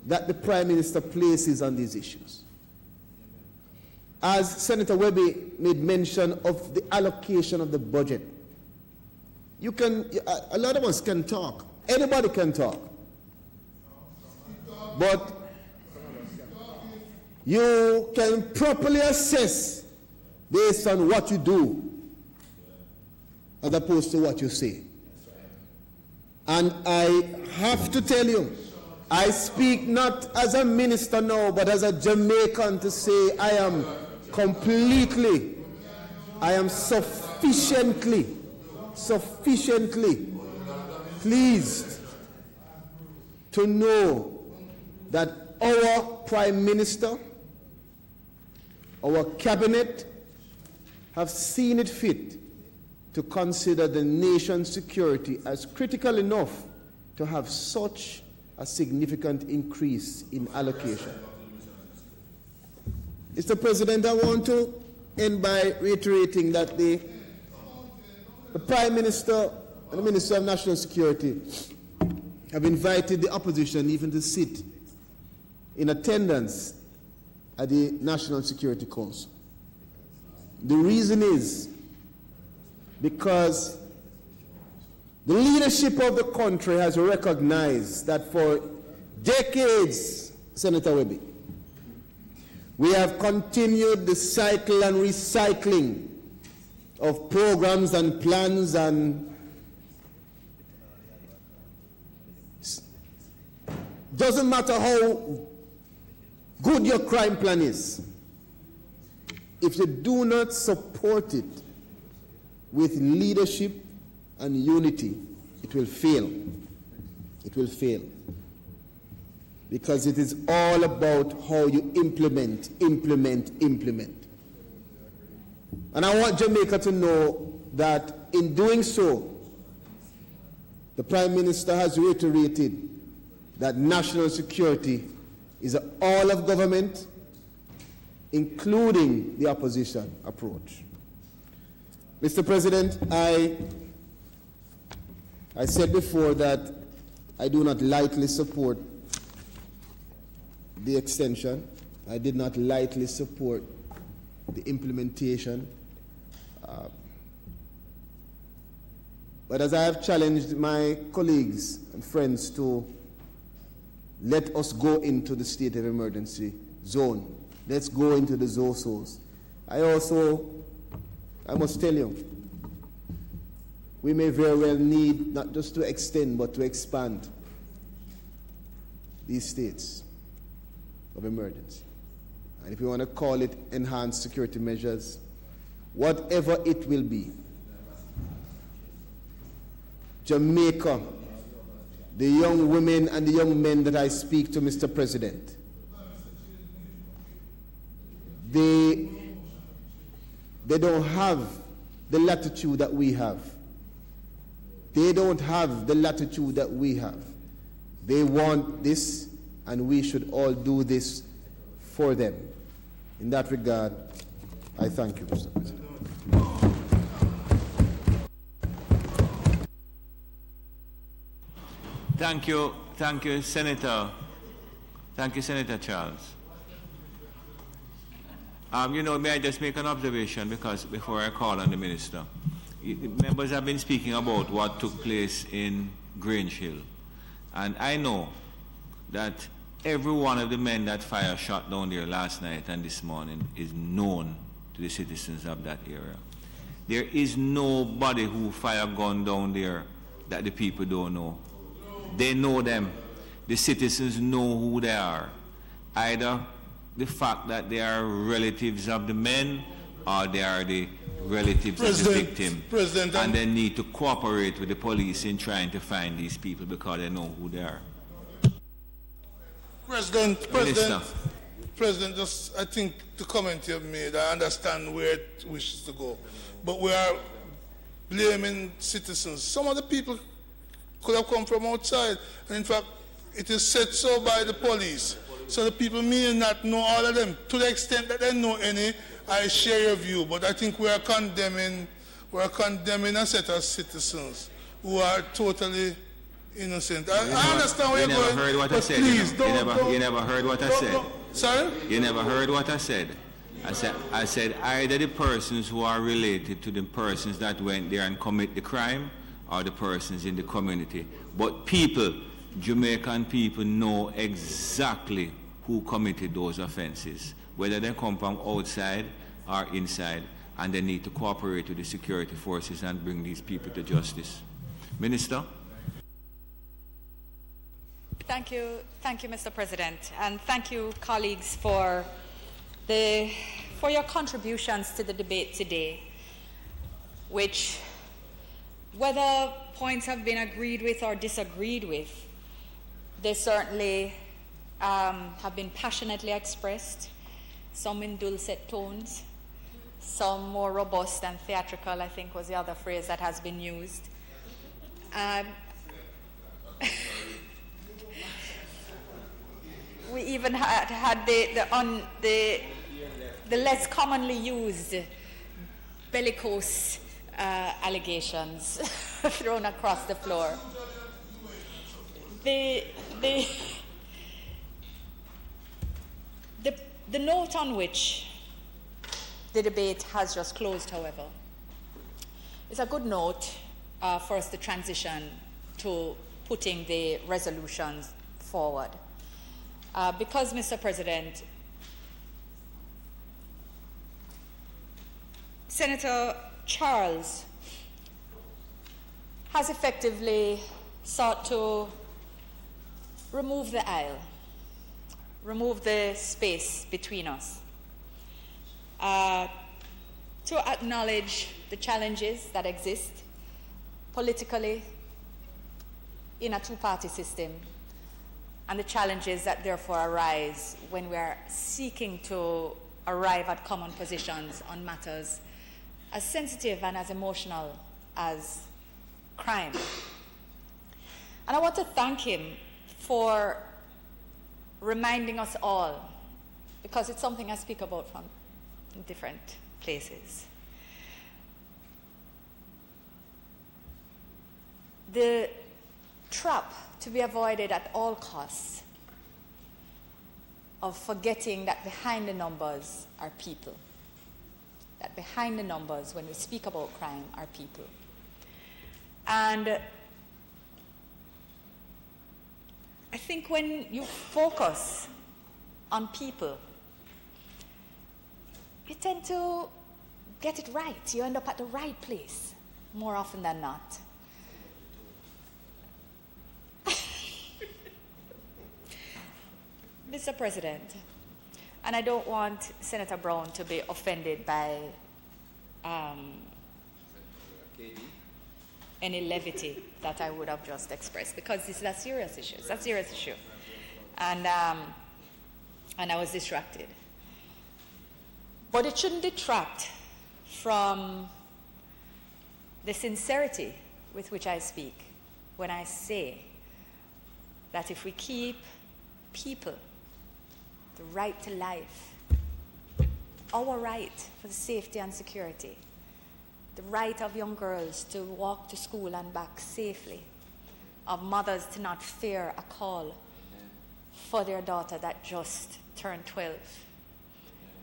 that the Prime Minister places on these issues. As Senator Webby made mention of the allocation of the budget, a lot of us can talk. Anybody can talk. But you can properly assess based on what you do as opposed to what you say. And I have to tell you, I speak not as a minister now, but as a Jamaican, to say I am sufficiently pleased to know that our Prime Minister, our cabinet, have seen it fit to consider the nation's security as critical enough to have such a significant increase in allocation. Mr. President, I want to end by reiterating that the Prime Minister and the Minister of National Security have invited the opposition even to sit in attendance at the National Security Council. The reason is because the leadership of the country has recognized that for decades, Senator Webby, we have continued the cycle and recycling of programs and plans, and doesn't matter how good your crime plan is, if you do not support it with leadership and unity, it will fail. It will fail. Because it is all about how you implement. And I want Jamaica to know that in doing so, the Prime Minister has reiterated that national security is an all of government, including the opposition approach. Mr. President, I I said before that I do not lightly support the extension. I did not lightly support the implementation. But as I have challenged my colleagues and friends to let us go into the state of emergency zone, let's go into the zones. I must tell you, we may very well need not just to extend but to expand these states of emergency. And if you want to call it enhanced security measures, whatever it will be, Jamaica, the young women and the young men that I speak to, Mr. President, they don't have the latitude that we have. They don't have the latitude that we have. They want this, and we should all do this for them. In that regard, I thank you, Mr. President. Thank you, Senator. Thank you, Senator Charles. May I just make an observation, because before I call on the minister, members have been speaking about what took place in Grange Hill, and I know that every one of the men that fire shot down there last night and this morning is known to the citizens of that area. There is nobody who fire gun down there that the people don't know. They know them. The citizens know who they are. Either the fact that they are relatives of the men, or they are the relatives of the victim. And they need to cooperate with the police in trying to find these people because they know who they are. President, just I think the comment you have made, I understand where it wishes to go. But we are blaming citizens. Some of the people could have come from outside, and in fact, it is said so by the police. So the people may not know all of them. To the extent that they know any, I share your view. But I think we are condemning a set of citizens who are totally innocent. I understand where you're going. You never heard what I said. You never heard what I said. Sorry? You never heard what I said. I said either the persons who are related to the persons that went there and commit the crime, or the persons in the community. But people, Jamaican people, know exactly who committed those offenses, whether they come from outside or inside, and they need to cooperate with the security forces and bring these people to justice. Minister? Thank you, Mr. President, and thank you, colleagues, for your contributions to the debate today, which, whether points have been agreed with or disagreed with, they certainly have been passionately expressed, some in dulcet tones, some more robust and theatrical, I think was the other phrase that has been used. We even had the less commonly used bellicose allegations thrown across the floor. The note on which the debate has just closed, however, is a good note for us to transition to putting the resolutions forward. Because, Mr. President, Senator Charles has effectively sought to remove the aisle, remove the space between us, to acknowledge the challenges that exist politically in a two-party system, and the challenges that therefore arise when we are seeking to arrive at common positions on matters as sensitive and as emotional as crime. And I want to thank him for reminding us all, because it's something I speak about from different places. the trap to be avoided at all costs of forgetting that behind the numbers are people. That behind the numbers, when we speak about crime, are people. And I think when you focus on people, you tend to get it right. You end up at the right place more often than not. Mr. President, and I don't want Senator Brown to be offended by any levity that I would have just expressed, because this is a serious issue. It's a serious issue. And I was distracted. But it shouldn't detract from the sincerity with which I speak when I say that if we keep people the right to life, our right for the safety and security, the right of young girls to walk to school and back safely, of mothers to not fear a call for their daughter that just turned 12,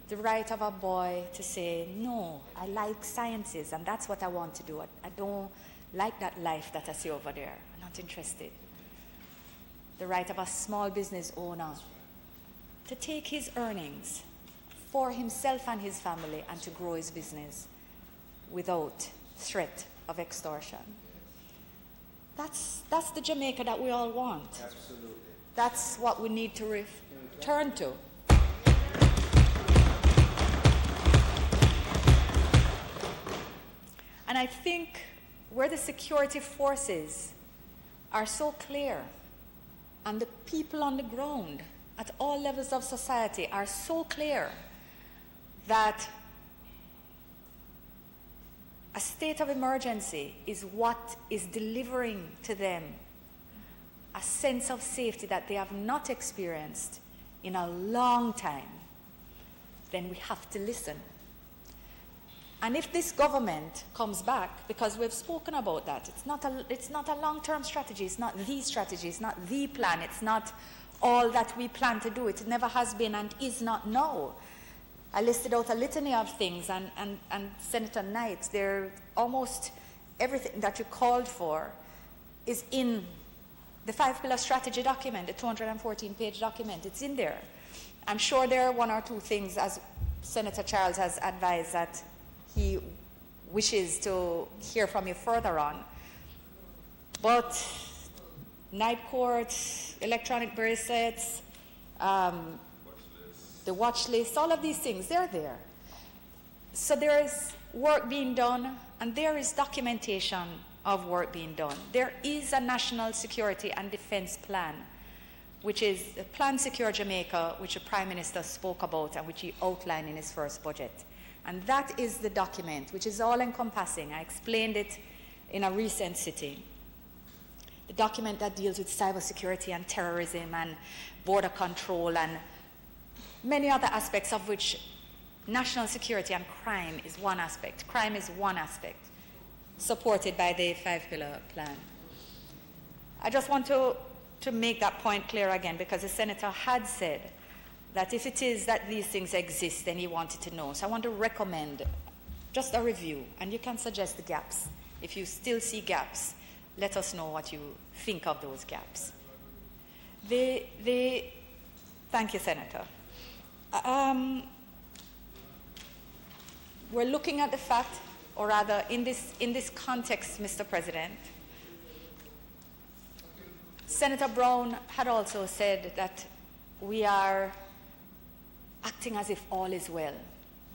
the right of a boy to say, no, I like sciences and that's what I want to do. I don't like that life that I see over there. I'm not interested. The right of a small business owner to take his earnings for himself and his family and to grow his business without threat of extortion. That's the Jamaica that we all want. Absolutely. That's what we need to return to. And I think where the security forces are so clear and the people on the ground at all levels of society are so clear that a state of emergency is what is delivering to them a sense of safety that they have not experienced in a long time, then we have to listen. And if this government comes back, because we've spoken about that, it's not a long-term strategy, it's not the strategy, it's not the plan, it's not all that we plan to do. It never has been and is not now. I listed out a litany of things, and Senator Knight, almost everything that you called for is in the 5-pillar strategy document, the 214-page document. It's in there. I'm sure there are one or two things, as Senator Charles has advised, that he wishes to hear from you further on. But night court, electronic bracelets, the watch list, all of these things, they're there. So there is work being done, and there is documentation of work being done. There is a national security and defense plan, which is the Plan Secure Jamaica, which the Prime Minister spoke about and which he outlined in his first budget. And that is the document, which is all-encompassing. I explained it in a recent sitting. The document that deals with cybersecurity and terrorism and border control and many other aspects, of which national security and crime is one aspect. Crime is one aspect, supported by the 5-pillar plan. I just want to make that point clear again, because the Senator had said that if it is that these things exist, then he wanted to know. So I want to recommend just a review, and you can suggest the gaps. If you still see gaps, let us know what you think of those gaps. Thank you, Senator. We're looking at the fact, or rather in this context, Mr. President, Senator Brown had also said that we are acting as if all is well.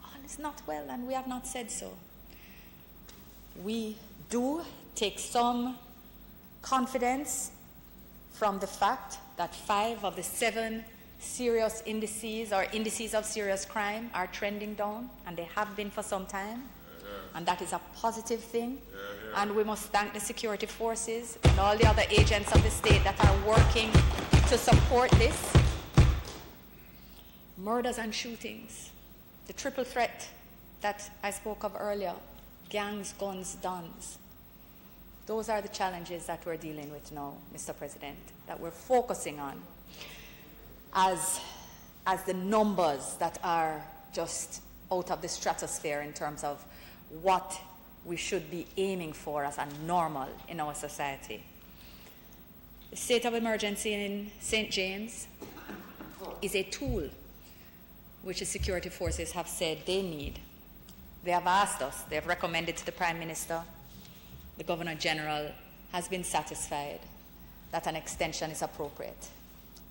All is not well, and we have not said so. We do take some confidence from the fact that 5 of the 7 serious indices or indices of serious crime are trending down, and they have been for some time. And that is a positive thing. And we must thank the security forces and all the other agents of the state that are working to support this. Murders and shootings, the triple threat that I spoke of earlier, gangs, guns, guns. Those are the challenges that we're dealing with now, Mr. President, that we're focusing on as the numbers that are just out of the stratosphere in terms of what we should be aiming for as a normal in our society. The state of emergency in St. James is a tool which the security forces have said they need. They have asked us, they have recommended to the Prime Minister, the Governor General has been satisfied that an extension is appropriate.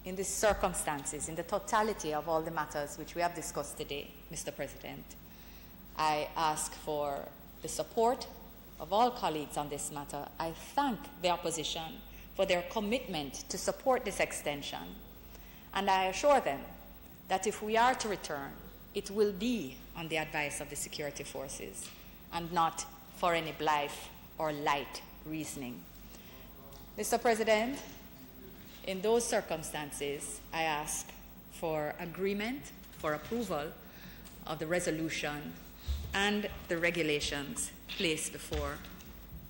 In these circumstances, in the totality of all the matters which we have discussed today, Mr. President, I ask for the support of all colleagues on this matter. I thank the opposition for their commitment to support this extension, and I assure them that if we are to return, it will be on the advice of the security forces and not for any blithe or light reasoning. Mr. President, in those circumstances, I ask for agreement, for approval of the resolution and the regulations placed before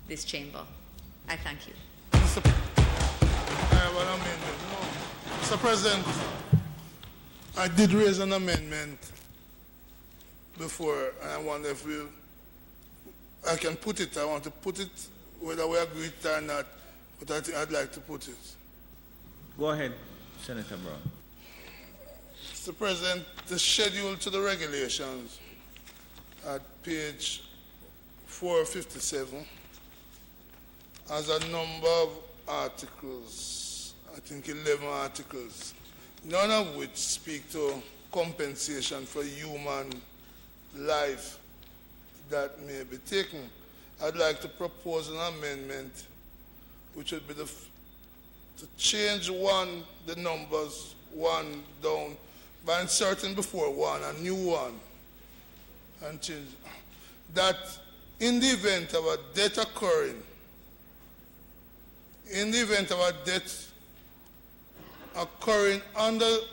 this chamber. I thank you. Mr. President, I did raise an amendment before, and I wonder if I can put it. I want to put it, whether we agree it or not, but I think I'd like to put it. Go ahead, Senator Brown. Mr. President, the schedule to the regulations at page 457 has a number of articles, I think 11 articles, none of which speak to compensation for human life that may be taken. I'd like to propose an amendment which would be to change the numbers one down by inserting before one a new one, and change that in the event of a death occurring, under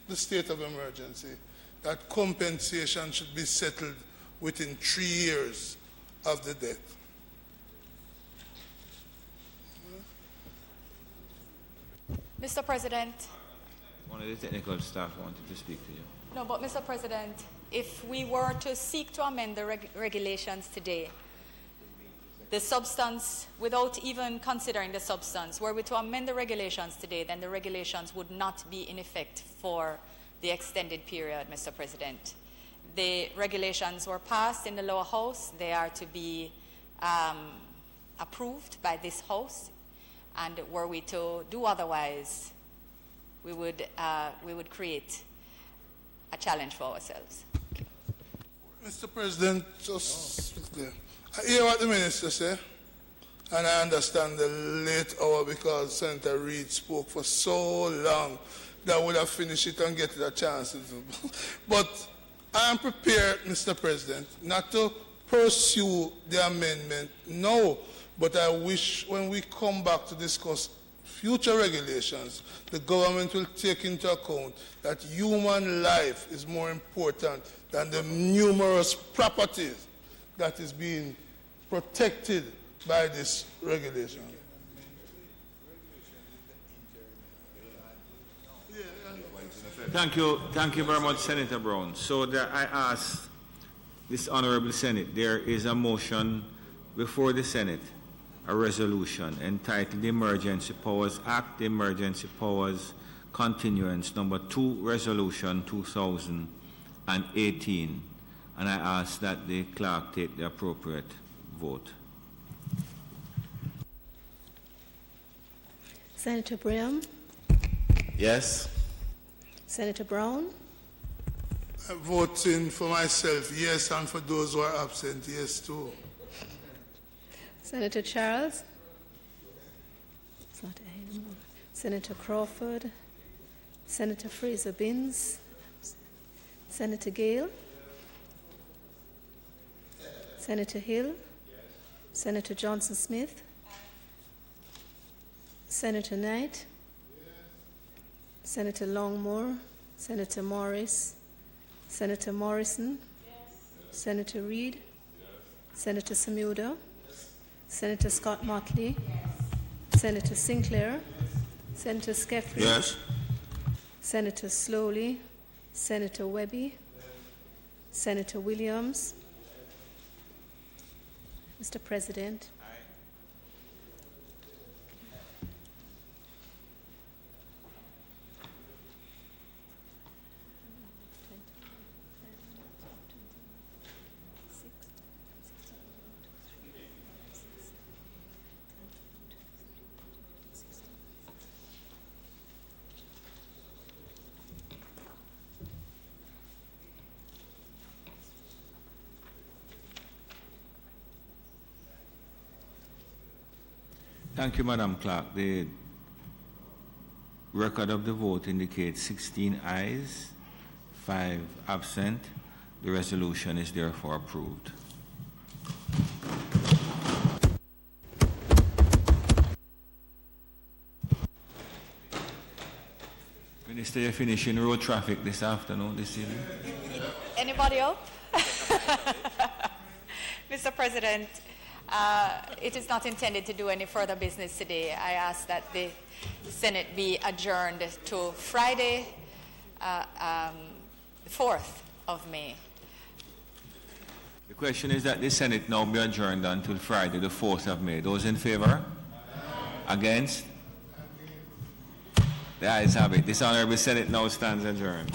the state of emergency, that compensation should be settled within 3 years of the death. Mr. President. One of the technical staff wanted to speak to you. No, but Mr. President, if we were to seek to amend the regulations today, the substance, without even considering the substance, were we to amend the regulations today, then the regulations would not be in effect for the extended period, Mr. President. The regulations were passed in the lower house. They are to be approved by this house. And were we to do otherwise, we would create a challenge for ourselves. Mr. President, I hear what the minister said, and I understand the late hour because Senator Reid spoke for so long that I would have finished it and get a chance to do. But I am prepared, Mr. President, not to pursue the amendment, no, but I wish when we come back to discuss future regulations, the government will take into account that human life is more important than the numerous properties that is being protected by this regulation. Thank you very much, Senator Brown. So I ask this Honourable Senate, there is a motion before the Senate, a resolution entitled the Emergency Powers Act, the Emergency Powers Continuance, number 2, Resolution 2018. And I ask that the clerk take the appropriate vote. Senator Briam? Yes. Senator Brown? I'm voting for myself, yes, and for those who are absent, yes, too. Senator Charles? It's not anymore. Senator Crawford? Senator Fraser-Binns? Senator Gale? Senator Hill? Senator Johnson-Smith? Senator Knight? Senator Longmore? Senator Morris? Senator Morrison? Senator Reid? Senator Samuda? Senator Scott Motley, Senator Sinclair, Senator Skeffrey, Yes. Senator Slowly, Senator Webby, Senator Williams. Mr. President. Thank you, Madam Clerk. The record of the vote indicates 16 ayes, 5 absent. The resolution is therefore approved. Minister, you're finishing road traffic this afternoon, this evening? Anybody else? Mr. President, it is not intended to do any further business today. I ask that the Senate be adjourned to Friday, 4th of May. The question is that the Senate now be adjourned until Friday, the 4th of May. Those in favor? Against? The ayes have it. This Honourable Senate now stands adjourned.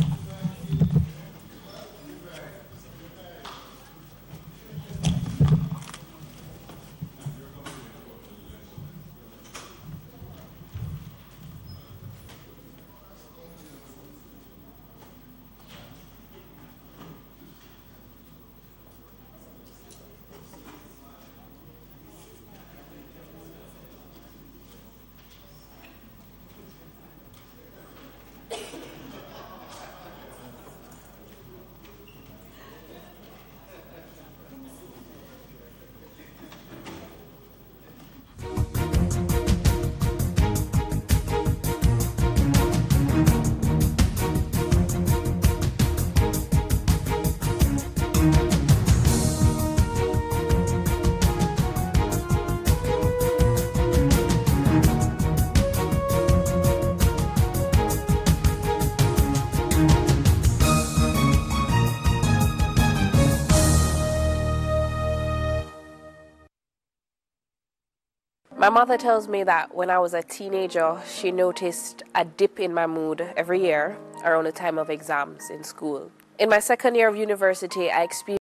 My mother tells me that when I was a teenager, she noticed a dip in my mood every year around the time of exams in school. In my second year of university, I experienced